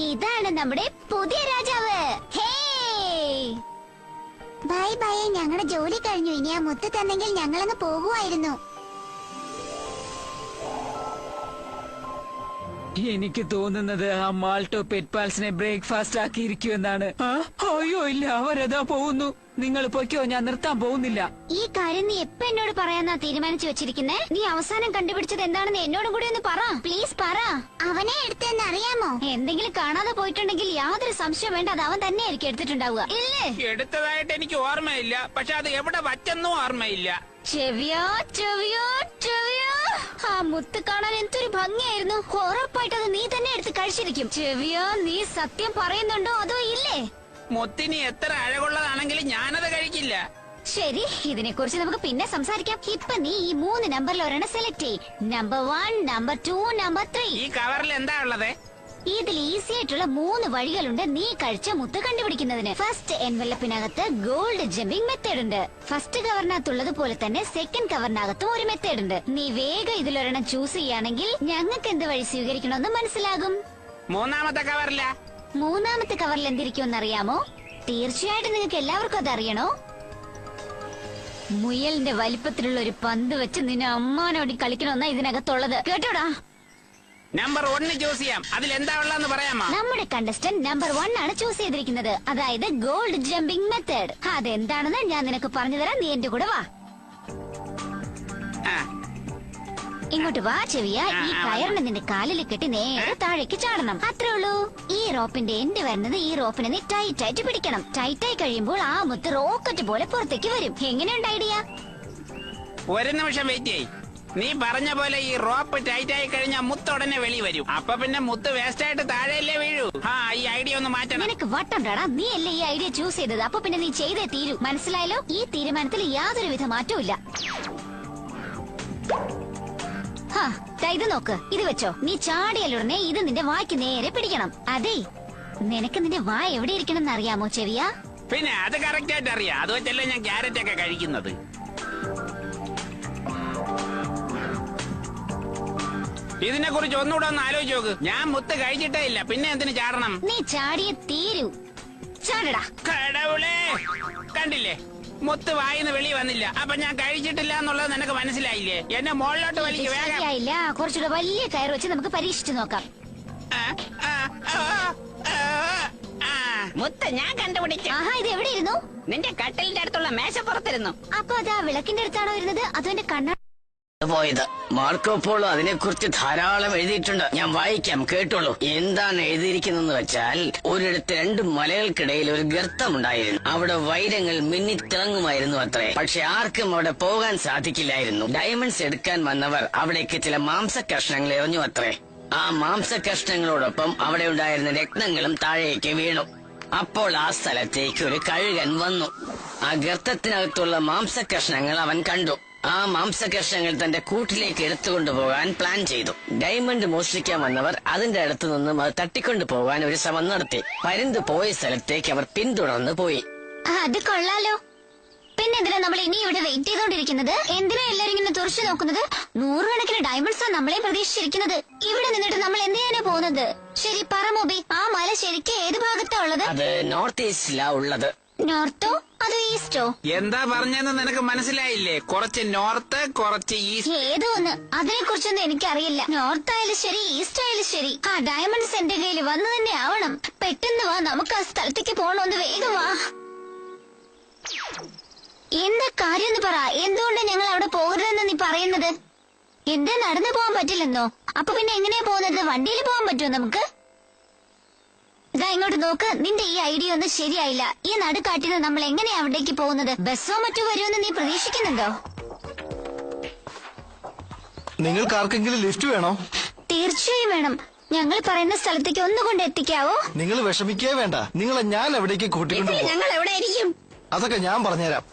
ഇതാണ് നമ്മുടെ പുതിയ രാജാവ്. ഹേ, ബൈ ബൈ. ഞങ്ങളുടെ ജോലി കഴിഞ്ഞു. ഇനി ആ മുത്ത് തന്നെങ്കിൽ ഞങ്ങളങ്ങ് പോകുമായിരുന്നു. എനിക്ക് തോന്നുന്നത് ആ മാൾട്ടോ പെറ്റ്പാൽസിനെ ബ്രേക്ക്ഫാസ്റ്റ് ആക്കിയിരിക്കുമെന്നാണ്. അയ്യോ ഇല്ല, അവരതാ പോകുന്നു. നിങ്ങൾ പൊയ്ക്കോ, ഞാൻ നിർത്താൻ പോകുന്നില്ല. ഈ കാര്യം നീ എപ്പ എന്നോട് പറയാന്നാ തീരുമാനിച്ചു വെച്ചിരിക്കുന്നേ? നീ അവസാനം കണ്ടുപിടിച്ചത് എന്താണെന്ന് എന്നോടും കൂടി ഒന്ന് പറ. പ്ലീസ് പറ. അവനെ എടുത്തെന്ന് അറിയാമോ? എന്തെങ്കിലും കാണാതെ പോയിട്ടുണ്ടെങ്കിൽ യാതൊരു സംശയം വേണ്ട, അത് അവൻ തന്നെയായിരിക്കും എടുത്തിട്ടുണ്ടാവുക. ഇല്ലേ? എടുത്തതായിട്ട് എനിക്ക് ഓർമ്മയില്ല. പക്ഷെ അത് എവിടെ വച്ചെന്നും ഓർമ്മയില്ല. ചെവിയോ ചെവിയോ ചെവിയോ, ആ മുത്ത് കാണാൻ എന്തൊരു ഭംഗിയായിരുന്നു. ഉറപ്പായിട്ടത് നീ തന്നെ എടുത്ത് കഴിച്ചിരിക്കും. ചെവിയോ, നീ സത്യം പറയുന്നുണ്ടോ അതോ ഇല്ലേ? മുത്തിന് എത്ര അഴകുള്ളതാണെങ്കിലും ഞാനത് കഴിക്കില്ല. ശരി, ഇതിനെ കുറിച്ച് നമുക്ക് പിന്നെ സംസാരിക്കാം. ഇപ്പൊ നീ ഈ 3 നമ്പറിൽ ഒരെണ്ണം സെലക്ട് ചെയ്. Number 1, number 2, number 3. ഈ കവറിൽ എന്താ ഉള്ളത്? ഇതിൽ ഈസി ആയിട്ടുള്ള 3 വഴികളുണ്ട് നീ കഴിച്ച മുത്ത് കണ്ടുപിടിക്കുന്നതിന്. ഫസ്റ്റ് എൻവലപ്പിനകത്ത് ഗോൾഡ് ജമ്പിംഗ് മെത്തേഡ് ഉണ്ട്. ഫസ്റ്റ് കവറിനകത്തുള്ളത് പോലെ തന്നെ സെക്കൻഡ് കവറിനകത്തും ഒരു മെത്തേഡ് ഉണ്ട്. നീ വേഗം ഇതിലൊരെണ്ണം ചൂസ് ചെയ്യുകയാണെങ്കിൽ ഞങ്ങൾക്ക് എന്ത് വഴി സ്വീകരിക്കണമെന്ന് മനസ്സിലാകും. മൂന്നാമത്തെ കവറില. മൂന്നാമത്തെ കവറിൽ എന്തിരിക്കുമെന്ന് അറിയാമോ? തീർച്ചയായിട്ടും നിങ്ങൾക്ക് എല്ലാവർക്കും അത് അറിയണോ? മുയലിന്റെ വലിപ്പത്തിലുള്ള ഒരു പന്ത് വെച്ച് നിന്നെ അമ്മാനോടി കളിക്കണമെന്നാ ഇതിനകത്തുള്ളത്. കേട്ടോടാ? നമ്പർ 1 ചൂസ് ചെയ്യാം. അതിൽ എന്താ ഉള്ളതെന്ന് പറയാമോ? നമ്മുടെ കണ്ടസ്റ്റന്റ് നമ്പർ 1 ആണ് ചൂസ് ചെയ്തിരിക്കുന്നത്. അതായത് ഗോൾഡ് ജമ്പിംഗ് മെത്തേഡ്. അതെന്താണെന്ന് ഞാൻ നിനക്ക് പറഞ്ഞു തരാം. നീ എന്റെ കൂടെ വാ. ഇങ്ങോട്ട് വാ ചെവിയ. ഈ കയറിനെ നിന്റെ കാലിൽ കെട്ടി നേരെ താഴേക്ക് ചാടണം. അത്രേ ഉള്ളൂ. ഈ റോപ്പിന്റെ എൻഡ് വരുന്നത് ഈ റോപ്പിനെ നീ ടൈറ്റായിട്ട് പിടിക്കണം. ടൈറ്റായി കഴിയുമ്പോൾ ആ മുത്ത് റോക്കറ്റ് പോലെ പുറത്തേക്ക് വരും. എങ്ങനെയുണ്ട് ഐഡിയ? ഒരു നിമിഷം വെയിറ്റ് ചെയ്. നീ പറഞ്ഞ പോലെ ഈ റോപ്പ് ടൈറ്റ് ആയി കഴിഞ്ഞാൽ മുത്ത് ഉടനെ വെളി വരും. അപ്പൊ പിന്നെ മുത്ത് വേസ്റ്റ് ആയിട്ട് താഴെയല്ലേ വീഴൂ. ഈ ഐഡിയ ഒന്ന് മാറ്റണം. നിനക്ക് വട്ടുണ്ടാടാ. നീ അല്ലേ ഈ ഐഡിയ ചൂസ് ചെയ്തത്. അപ്പൊ പിന്നെ നീ ചെയ്തേ തീരൂ. മനസ്സിലായല്ലോ? ഈ തീരുമാനത്തിൽ യാതൊരുവിധ മാറ്റവും ഇല്ല. ഇത് നോക്ക്. ഇത് വെച്ചോ. നീ ചാടിയാലുടനെ ഇത് നിന്റെ വായ്ക്ക് നേരെ പിടിക്കണം. അതെ, നിനക്ക് നിന്റെ വായ എവിടെ ഇരിക്കണം എന്ന് അറിയാമോ ചെവിയ? പിന്നെ അത് കറക്റ്റ് ആയിട്ട് അറിയാം. അത് വെച്ചല്ലേ ഞാൻ ക്യാരറ്റ് ഒക്കെ കഴിക്കുന്നത്. ഇതിനെ കുറിച്ച് ഒന്നുകൂടെ ഒന്ന് ആലോചിച്ച് നോക്ക്. ഞാൻ മുത്ത് കഴിച്ചിട്ടേ ഇല്ല, പിന്നെ എന്തിനു ചാടണം? നീ ചാടിയ തീരൂ. ചാടടാ. കടവുളേ, കണ്ടില്ലേ മുത്ത് വായിന്ന് വെളി വന്നില്ല. അപ്പൊ ഞാൻ കഴിച്ചിട്ടില്ല എന്നുള്ളത് നിനക്ക് മനസ്സിലായില്ലേ? എന്നെ മുകളിലോട്ട് വലിക്ക് വേഗം. ശരിയായില്ല. കുറച്ചുകൂടെ വലിയ കയർ വെച്ച് നമുക്ക് പരീക്ഷിച്ചു നോക്കാം. മുത്ത് ഞാൻ കണ്ടുപിടിച്ചു. ഇത് എവിടെ ഇരുന്നു? നിന്റെ കട്ടിലിന്റെ അടുത്തുള്ള മേശപ്പുറത്തിരുന്നു. അപ്പൊ അത് ആ വിളക്കിന്റെ അടുത്താണോ ഇരുന്നത്? അതോ എന്റെ കണ്ണ പോയത്? മാർക്കോ പോളോ അതിനെക്കുറിച്ച് ധാരാളം എഴുതിയിട്ടുണ്ട്. ഞാൻ വായിക്കാം, കേട്ടോളൂ. എന്താണ് എഴുതിയിരിക്കുന്നതെന്ന് വെച്ചാൽ, ഒരിടത്ത് 2 മലകൾക്കിടയിൽ ഒരു ഗർത്തമുണ്ടായിരുന്നു. അവിടെ വൈരങ്ങൾ മിന്നിത്തിളങ്ങുമായിരുന്നു അത്രേ. പക്ഷെ ആർക്കും അവിടെ പോകാൻ സാധിക്കില്ലായിരുന്നു. ഡയമണ്ട്സ് എടുക്കാൻ വന്നവർ അവിടേക്ക് ചില മാംസകഷ്ണങ്ങൾ എറിഞ്ഞു അത്രേ. ആ മാംസകഷ്ണങ്ങളോടൊപ്പം അവിടെ ഉണ്ടായിരുന്ന രത്നങ്ങളും താഴേക്ക് വീണു. അപ്പോൾ ആ സ്ഥലത്തേക്ക് ഒരു കഴുകൻ വന്നു. ആ ഗർത്തത്തിനകത്തുള്ള മാംസകഷ്ണങ്ങൾ അവൻ കണ്ടു. ആ മാംസകഷ്ണങ്ങൾ തന്റെ കൂട്ടിലേക്ക് എടുത്തുകൊണ്ടുപോകാൻ പ്ലാൻ ചെയ്തു. ഡയമണ്ട് മോഷ്ടിക്കാൻ വന്നവർ അതിന്റെ അടുത്ത് നിന്നും അത് തട്ടിക്കൊണ്ടു പോകാൻ ഒരു ശ്രമം നടത്തി. പരുന്ത് പോയ സ്ഥലത്തേക്ക് അവർ പിന്തുടർന്നു പോയി. അത് കൊള്ളാലോ. പിന്നെ എന്തിനാ നമ്മൾ ഇനി ഇവിടെ വെയിറ്റ് ചെയ്തോണ്ടിരിക്കുന്നത്? എന്തിനാ എല്ലാരും ഇങ്ങനെ തുറച്ചു നോക്കുന്നത്? 100 കണക്കിന് ഡയമണ്ട്സാ നമ്മളെ പ്രതീക്ഷിച്ചിരിക്കുന്നത്. ഇവിടെ നിന്നിട്ട് നമ്മൾ എന്ത് ചെയ്യാനാ പോകുന്നത്? ശരി പറ മോബി, ആ മല ശരിക്കും ഏത് ഭാഗത്താ ഉള്ളത്? അത് നോർത്ത് ഈസ്റ്റിലാ ഉള്ളത്. നോർത്തോ അതോ ഈസ്റ്റോ? എന്താ പറഞ്ഞെന്ന് നിനക്ക് മനസ്സിലായില്ലേ? കുറച്ച് നോർത്ത്, കുറച്ച് ഈസ്റ്റ്. ഏതോ ഒന്ന്. അതിനെ കുറിച്ചൊന്നും എനിക്കറിയില്ല. നോർത്ത് ആയാലും ശരി, ഈസ്റ്റ് ആയാലും ശരി, ആ ഡയമണ്ട്സ് എന്റെ കയ്യിൽ വന്നു തന്നെ ആവണം. പെട്ടെന്ന് വാ, നമുക്ക് ആ സ്ഥലത്തേക്ക് പോകണമെന്ന്. വേഗം വാ. എന്താ കാര്യം എന്ന് പറ. എന്തുകൊണ്ട് ഞങ്ങൾ അവിടെ പോകരുതെന്ന് നീ പറയുന്നത്? എന്താ നടന്നു പോകാൻ പറ്റില്ലെന്നോ? അപ്പൊ പിന്നെ എങ്ങനെയാ പോകുന്നത്? വണ്ടിയിൽ പോകാൻ പറ്റുമോ നമുക്ക്? ഇതാ ഇങ്ങോട്ട് നോക്ക്. നിന്റെ ഈ ഐഡിയ ഒന്നും ശരിയായില്ല. ഈ നടുക്കാട്ടിന് നമ്മൾ എങ്ങനെയാ അവിടേക്ക് പോകുന്നത്? ബസ്സോ മറ്റോ വരുമെന്ന് നീ പ്രതീക്ഷിക്കുന്നുണ്ടോ? നിങ്ങൾക്ക് ആർക്കെങ്കിലും ലിഫ്റ്റ് വേണോ? തീർച്ചയായും വേണം. ഞങ്ങൾ പറയുന്ന സ്ഥലത്തേക്ക് ഒന്നുകൊണ്ട് എത്തിക്കാവോ? നിങ്ങൾ വിഷമിക്കേ വേണ്ട. നിങ്ങളെ ഞാൻ എവിടേക്ക് കൂട്ടിക്കൊണ്ടുപോകും. ഞങ്ങൾ എവിടെ ആയിരിക്കും? അതൊക്കെ ഞാൻ പറഞ്ഞുതരാം.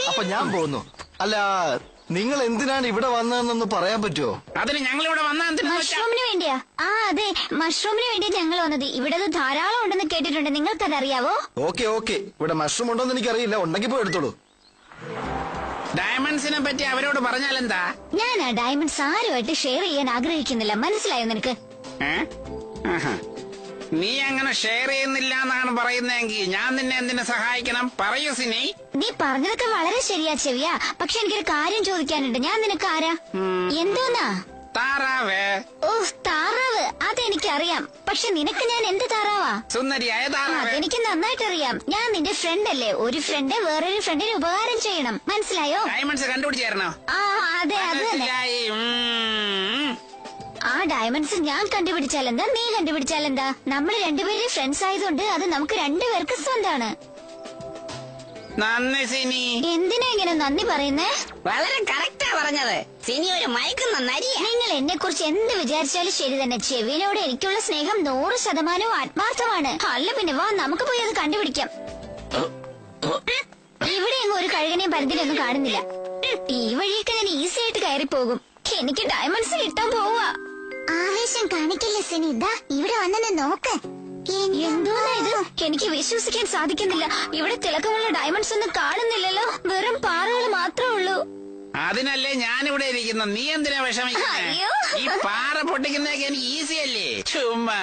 അപ്പൊ ഞാൻ പോകുന്നു. അല്ല, നിങ്ങൾ എന്തിനാണ് ഇവിടെ വന്നതെന്നൊന്ന് പറയാൻ പറ്റുമോ? അതിന് ഞങ്ങൾ ഇവിടെ വന്ന മഷ്റൂമിന് വേണ്ടിയാ? അതെ, മഷ്റൂമിന് വേണ്ടി ഞങ്ങൾ വന്നത്. ഇവിടെ അത് ധാരാളം ഉണ്ടെന്ന് കേട്ടിട്ടുണ്ട്. നിങ്ങൾക്കത് അറിയാവോ? ഓക്കെ ഇവിടെ മഷ്റൂം ഉണ്ടോന്ന് എനിക്കറിയില്ല. ഉണ്ടെങ്കിൽ പോയി എടുത്തോളൂ. ഡയമണ്ട്സിനെ പറ്റി അവരോട് പറഞ്ഞാലെന്താ? ഞാൻ ആ ഡയമണ്ട്സ് ആരുമായിട്ട് ഷെയർ ചെയ്യാൻ ആഗ്രഹിക്കുന്നില്ല. മനസ്സിലായോ നിനക്ക്? നീ അങ്ങനെ ഷെയർ ചെയ്യുന്നില്ല എന്നാണ് പറയുന്നതെങ്കിൽ ഞാൻ നിന്നെ എന്തിനു സഹായിക്കണം? പറയൂ സിനി. നീ പറഞ്ഞതൊക്കെ വളരെ ശരിയാ ചെവിയ. പക്ഷെ എനിക്കൊരു കാര്യം ചോദിക്കാനുണ്ട്. ഞാൻ നിനക്ക് ആരാ? എന്തോന്നാ? താറാവ്. ഓ, താറാവ്. അതെനിക്കറിയാം. പക്ഷെ നിനക്ക് ഞാൻ എന്ത് താറാവാ? സുന്ദരിയായ താറാവ്. എനിക്ക് നന്നായിട്ട് അറിയാം. ഞാൻ നിന്റെ ഫ്രണ്ട് അല്ലേ. ഒരു ഫ്രണ്ട് വേറൊരു ഫ്രണ്ടിന് ഉപകാരം ചെയ്യണം. മനസ്സിലായോ? ഡയമണ്ട്സ് കണ്ടുപിടിച്ചേരണോ? അതെ, അത് തന്നെ. ആ ഡയമണ്ട്സ് ഞാൻ കണ്ടുപിടിച്ചാലെന്താ, നീ കണ്ടുപിടിച്ചാലെന്താ? നമ്മൾ രണ്ടുപേരും ഫ്രണ്ട്സ് ആയതുകൊണ്ട് അത് നമുക്ക് രണ്ടുപേർക്ക് സ്വന്തമാണ്. നന്ദി സിനി. എന്തിനാ ഇങ്ങനെ നന്ദി പറയുന്നേ? വളരെ കറക്റ്റാ പറഞ്ഞത്. സിനി ഒരു മയക്കുന്ന നരിയ. നിങ്ങൾ എന്നെ കുറിച്ച് എന്ത് വിചാരിച്ചാലും ശരി തന്നെ. ചെവിനോട് എനിക്കുള്ള സ്നേഹം 100% ആത്മാർത്ഥമാണ്. അല്ല പിന്നെ വാ, നമുക്ക് പോയി അത് കണ്ടുപിടിക്കാം. ഇവിടെ എങ്ങും ഒരു കഴുകനെയും പരുന്തിനൊന്നും കാണുന്നില്ല. ഈ വഴിയൊക്കെ ഞാൻ ഈസി ആയിട്ട് കയറിപ്പോകും. എനിക്ക് ഡയമണ്ട്സ് കിട്ടാൻ പോവാ. ആവേശം കാണിക്കില്ല സിനി. ഇതാ ഇവിടെ വന്നെ നോക്ക്. എന്തോന്നാ ഇത്? എനിക്ക് വിശ്വസിക്കാൻ സാധിക്കുന്നില്ല. ഇവിടെ തിളക്കമുള്ള ഡയമണ്ട്സ് ഒന്നും കാണുന്നില്ലല്ലോ. വെറും പാറകൾ മാത്രമേ ഉള്ളൂ. അതിനല്ലേ ഞാനിവിടെ ഇരിക്കുന്നു. നീ എന്തിനാ വിഷമിക്കുന്നേ? ഈ പാറ പൊട്ടിക്കുന്നതൊക്കെ എനിക്ക് ഈസി അല്ലേ? ചുമ്മാ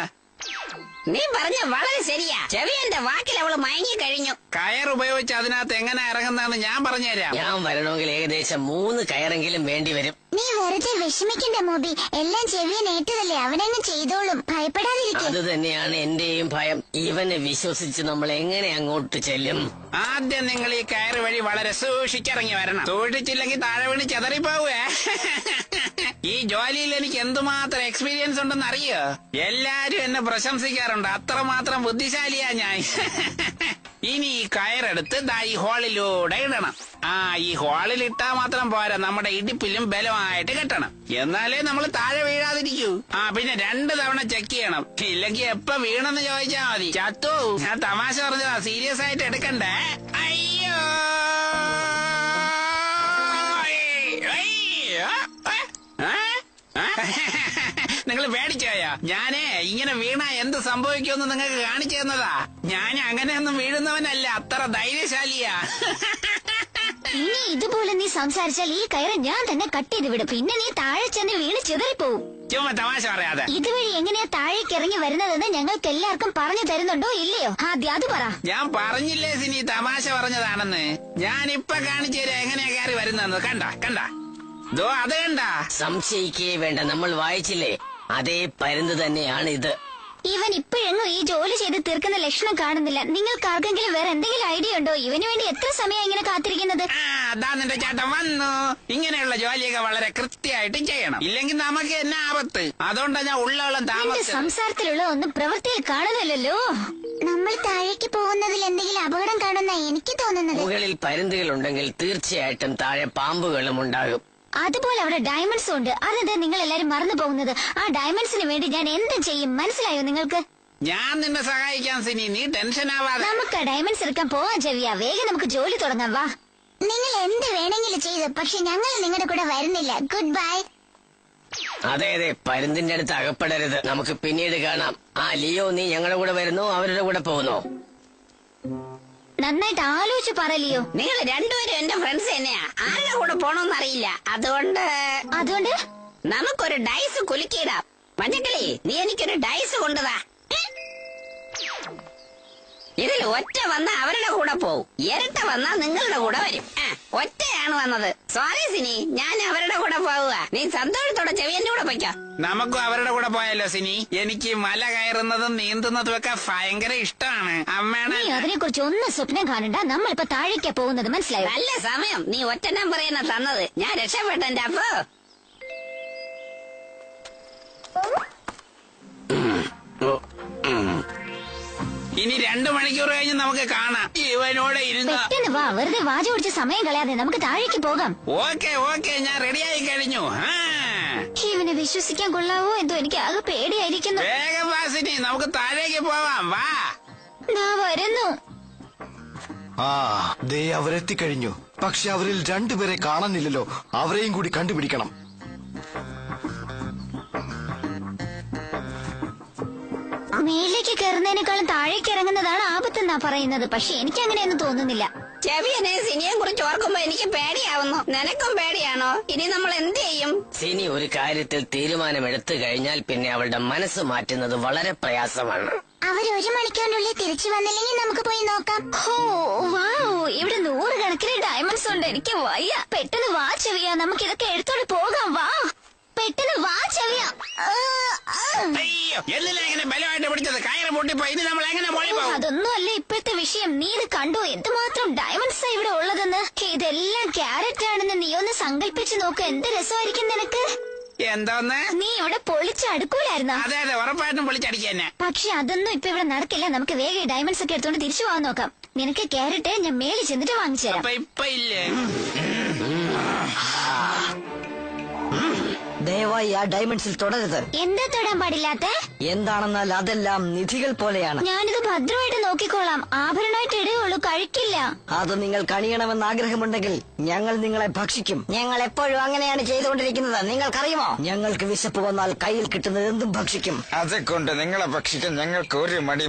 നീ പറഞ്ഞ വളരെ ശരിയാ. ചെവിയന്റെ വാക്കിൽ അവള് മയങ്ങി കഴിഞ്ഞു. കയർ ഉപയോഗിച്ച് അതിനകത്ത് എങ്ങനെ ഇറങ്ങുന്നതെന്ന് ഞാൻ പറഞ്ഞുതരാം. ഞാൻ വരണമെങ്കിൽ ഏകദേശം 3 കയറെങ്കിലും വേണ്ടി വരും. നീ വെറുതെ വിഷമിക്കണ്ട മോബി, എല്ലാം ചെവിയൻ ഏറ്റതല്ലേ, അവനങ്ങ് ചെയ്തോളും, ഭയപ്പെടാതിരിക്കും. അത് തന്നെയാണ് എന്റെയും ഭയം. ഇവനെ വിശ്വസിച്ച് നമ്മൾ എങ്ങനെ അങ്ങോട്ട് ചെല്ലും? ആദ്യം നിങ്ങൾ ഈ കയറ് വഴി വളരെ സൂക്ഷിച്ചിറങ്ങി വരണം. സൂക്ഷിച്ചില്ലെങ്കിൽ താഴെ വീണ് ചെതറിപ്പോവേ. ഈ ജോലിയിൽ എനിക്ക് എന്തുമാത്രം എക്സ്പീരിയൻസ് ഉണ്ടെന്ന് അറിയോ? എല്ലാരും എന്നെ പ്രശംസിക്കാറുണ്ട്, അത്രമാത്രം ബുദ്ധിശാലിയാ ഞാൻ. ഇനി ഈ കയറെടുത്ത് ഈ ഹോളിലൂടെ ഇടണം. ഈ ഹോളിൽ ഇട്ടാ മാത്രം പോരാ, നമ്മുടെ ഇടുപ്പിലും ബലമായിട്ട് കെട്ടണം. എന്നാലേ നമ്മൾ താഴെ വീഴാതിരിക്കൂ. പിന്നെ 2 തവണ ചെക്ക് ചെയ്യണം. ഇല്ലെങ്കിൽ എപ്പ വീണെന്ന് ചോദിച്ചാ മതി. ചത്തു. ഞാൻ തമാശ പറഞ്ഞതാ, സീരിയസ് ആയിട്ട് എടുക്കണ്ടേ. അയ്യോ നിങ്ങൾ പേടിച്ചോയോ? ഞാനേ ഇങ്ങനെ വീണാ എന്ത് സംഭവിക്കുമെന്ന് നിങ്ങൾക്ക് കാണിച്ചു തന്നതാ. ഞാൻ അങ്ങനെയൊന്നും വീഴുന്നവനല്ല, അത്ര ധൈര്യശാലിയാ. ഇനി ഇതുപോലെ നീ സംസാരിച്ചാൽ ഈ കയറ് ഞാൻ തന്നെ കട്ട് ചെയ്ത് വിടും. പിന്നെ നീ താഴെ ചെന്ന് വീണ് ചിതറിപ്പോവും. ചുമ്മാ തമാശ പറയാതെ. ഇതുവഴി എങ്ങനെയാ താഴേക്ക് ഇറങ്ങി വരുന്നതെന്ന് ഞങ്ങൾക്ക് എല്ലാവർക്കും പറഞ്ഞു തരുന്നുണ്ടോ ഇല്ലയോ? ആദ്യം അത് പറ. ഞാൻ പറഞ്ഞില്ലേ സിനി, തമാശ പറഞ്ഞതാണെന്ന്. ഞാനിപ്പൊ കാണിച്ചു തരാം എങ്ങനെയാ കയറി വരുന്നതെന്ന്. കണ്ട ദോ അത് കണ്ട. സംശയിക്കേ വേണ്ട, നമ്മൾ വായിച്ചില്ലേ, അതേ പരുന്ത് തന്നെയാണ് ഇത്. ഇവൻ ഇപ്പോഴെങ്ങും ഈ ജോലി ചെയ്ത് തീർക്കുന്ന ലക്ഷണം കാണുന്നില്ല. നിങ്ങൾക്ക് ആർക്കെങ്കിലും വേറെ എന്തെങ്കിലും ഐഡിയ ഉണ്ടോ? ഇവന് വേണ്ടി എത്ര സമയം ഇങ്ങനെ കാത്തിരിക്കുന്നത്? അതാ നിന്റെ ചേട്ടൻ വന്നു. ഇങ്ങനെയുള്ള ജോലിയൊക്കെ വളരെ കൃത്യമായിട്ട് ചെയ്യണം, ഇല്ലെങ്കിൽ നമുക്ക് എന്നെ ആപത്ത്. അതുകൊണ്ടാ ഞാൻ ഉള്ളോളം താമസം. സംസാരത്തിലുള്ള ഒന്നും പ്രവൃത്തിയിൽ കാണുന്നില്ലല്ലോ. നമ്മൾ താഴേക്ക് പോകുന്നതിൽ എന്തെങ്കിലും അപകടം കാണുന്ന എനിക്ക് തോന്നുന്നത്. മുകളിൽ പരുന്തുകൾ ഉണ്ടെങ്കിൽ തീർച്ചയായിട്ടും താഴെ പാമ്പുകളും ഉണ്ടാകും. അതുപോലെ അവിടെ ഡയമണ്ട്സും ഉണ്ട്. അതെന്താ നിങ്ങൾ എല്ലാരും മറന്നു പോകുന്നത്? ആ ഡയമണ്ട്സിന് വേണ്ടി ഞാൻ എന്ത് ചെയ്യും, മനസ്സിലായോ നിങ്ങൾക്ക്? ഞാൻ നിന്നെ സഹായിക്കാം സിനി, നീ ടെൻഷൻ ആവാതെ. നമുക്ക് ആ ഡയമണ്ട്സ് എടുക്കാൻ പോവാൻ ചെവിയാ. വേഗം നമുക്ക് ജോലി തുടങ്ങാം, വാ. നിങ്ങൾ എന്ത് വേണമെങ്കിലും ചെയ്തു, പക്ഷെ ഞങ്ങൾ നിങ്ങളുടെ കൂടെ വരുന്നില്ല. Good bye. അതെ, പരുന്തിന്റെ അടുത്ത് അകപ്പെടരുത്. നമുക്ക് പിന്നീട് കാണാം. ലിയോ, നീ ഞങ്ങളുടെ കൂടെ വരുന്നു, അവരുടെ കൂടെ പോകുന്നു? നന്നായിട്ട് ആലോചിച്ച് പറയലിയോ. നിങ്ങൾ രണ്ടുപേരും എന്റെ ഫ്രണ്ട്സ് തന്നെയാ. ആരുടെ കൂടെ പോണോന്നറിയില്ല. അതുകൊണ്ട് നമുക്കൊരു ഡൈസ് കുലുക്കിയിടാം. മഞ്ഞക്കിളി, നീ എനിക്കൊരു ഡൈസ് കൊണ്ടുതാ. ഇതിൽ ഒറ്റ വന്നാ അവരുടെ കൂടെ പോവും, ഇരട്ട വന്നാ നിങ്ങളുടെ കൂടെ വരും. ഒറ്റയാണ് വന്നത്. സോറി സിനി, ഞാൻ അവരുടെ കൂടെ പോവുക. നീ സന്തോഷത്തോടെ ചെവിയന്റെ കൂടെ പൊയ്ക്കോ. നമുക്കും അവരുടെ കൂടെ പോയല്ലോ സിനി. എനിക്ക് മല കയറുന്നതും നീന്തുന്നതും ഒക്കെ ഭയങ്കര ഇഷ്ടമാണ്. നീ അതിനെ കുറിച്ച് ഒന്നും സ്വപ്നം കാണണ്ട. നമ്മളിപ്പോ താഴേക്കാ പോകുന്നത്, മനസ്സിലായോ? നല്ല സമയം. നീ ഒറ്റ നമ്പർ തന്നെ തന്നത്. ഞാൻ രക്ഷപ്പെട്ടെന്റെ അപ്പോ. ഇനി 2 മണിക്കൂർ കഴിഞ്ഞ് നമുക്ക് കാണാം. ഇവനോടെ ഇരുന്ന് പെട്ടെന്ന് വാ, വെറുതെ വാച പിടിച്ച് സമയം കളയാതെ നമുക്ക് താഴേക്ക് പോകാം. ഓക്കെ, ഞാൻ റെഡിയായി കഴിഞ്ഞു. ഇവനെ വിശ്വസിക്കാൻ കൊള്ളാവോ എന്തോ, എനിക്ക് ആകെ പേടിയായിരിക്കുന്നു. വേഗം വാ സിനി, നമുക്ക് താഴേക്ക് പോവാം. വാ. വരുന്നു. ദേ അവരെത്തിക്കഴിഞ്ഞു. പക്ഷെ അവരിൽ 2 പേരെ കാണുന്നില്ലല്ലോ. അവരെയും കൂടി കണ്ടുപിടിക്കണം. മേലേക്ക് കയറുന്നതിനേക്കാളും താഴേക്ക് ഇറങ്ങുന്നതാണ് ആപത്തെന്നാ പറയുന്നത്. പക്ഷെ എനിക്ക് അങ്ങനെയൊന്നും തോന്നുന്നില്ല. ചെവിയനെ സിനിയെ കുറിച്ച് ഓർക്കുമ്പോ എനിക്ക് പേടിയാവുന്നു. നിനക്കും പേടിയാണോ? ഇനി നമ്മൾ എന്ത് ചെയ്യും? സിനി ഒരു കാര്യത്തിൽ തീരുമാനമെടുത്തു കഴിഞ്ഞാൽ പിന്നെ അവളുടെ മനസ്സ് മാറ്റുന്നത് വളരെ പ്രയാസമാണ്. അവർ 1 മണിക്കൂറിനുള്ളിൽ തിരിച്ചു വന്നില്ലെങ്കിൽ നമുക്ക് പോയി നോക്കാം. ഇവിടെ 100 കണക്കിന് ഡയമണ്ട്സ് ഉണ്ട്. എനിക്ക് വയ്യ. പെട്ടെന്ന് വാ ചെവിയാ, നമുക്ക് ഇതൊക്കെ എടുത്തോണ്ട് പോകാം. വാ, പെട്ടെന്ന് വാ ചെവിയാ. അയ്യോ, എന്തിനാ ഇങ്ങനെ ബലമായിട്ട് പിടിച്ചത്? കയറ് പൊട്ടിപ്പോ ഇനി നമ്മൾ എങ്ങനെ പോയി പോകും? അതൊന്നും അല്ല ഇപ്പോഴത്തെ വിഷയം. നീ ഇത് കണ്ടോ, എന്തുമാത്രം ഡയമണ്ട്സാ ഇവിടെ ഉള്ളതെന്ന്. ഇതെല്ലാം ക്യാരറ്റ് ആണെന്ന് നീ ഒന്ന് സങ്കല്പിച്ചു നോക്ക്. എന്ത് രസമായിരിക്കും നിനക്ക്. എന്തോന്ന്? നീ ഇവിടെ പൊളിച്ചടുക്കൂലായിരുന്നോ? അതെ, ഉറപ്പായിട്ടും പൊളിച്ചടിക്കന്നെ. പക്ഷെ അതൊന്നും ഇപ്പൊ ഇവിടെ നടക്കില്ല. നമുക്ക് വേഗം ഡയമണ്ട്സ് ഒക്കെ എടുത്തോണ്ട് തിരിച്ചു പോകാൻ നോക്കാം. നിനക്ക് ക്യാരറ്റ് ഞാൻ മേളിൽ ചെന്നിട്ട് വാങ്ങിച്ചു തരാം. ഇപ്പൊ ഇല്ലേ? ദയവായി ആ ഡയമണ്ട്സിൽ തുടരുത്. എന്താ തൊടാൻ പാടില്ലാത്ത? എന്താണെന്നാൽ അതെല്ലാം നിധികൾ പോലെയാണ്. ഞാനിത് ഭദ്രമായിട്ട് നോക്കിക്കോളാം. ആഭരണമായിട്ട് ഇടുകയുള്ളൂ, കഴിക്കില്ല. അത് നിങ്ങൾ കണിയണമെന്ന് ആഗ്രഹമുണ്ടെങ്കിൽ ഞങ്ങൾ നിങ്ങളെ ഭക്ഷിക്കും. ഞങ്ങൾ എപ്പോഴും അങ്ങനെയാണ് ചെയ്തുകൊണ്ടിരിക്കുന്നത്, നിങ്ങൾക്കറിയുമോ? ഞങ്ങൾക്ക് വിശപ്പ് വന്നാൽ കയ്യിൽ കിട്ടുന്നത് എന്തും ഭക്ഷിക്കും. അതുകൊണ്ട് നിങ്ങളെ ഭക്ഷിക്കാൻ ഞങ്ങൾക്ക് ഒരു മടി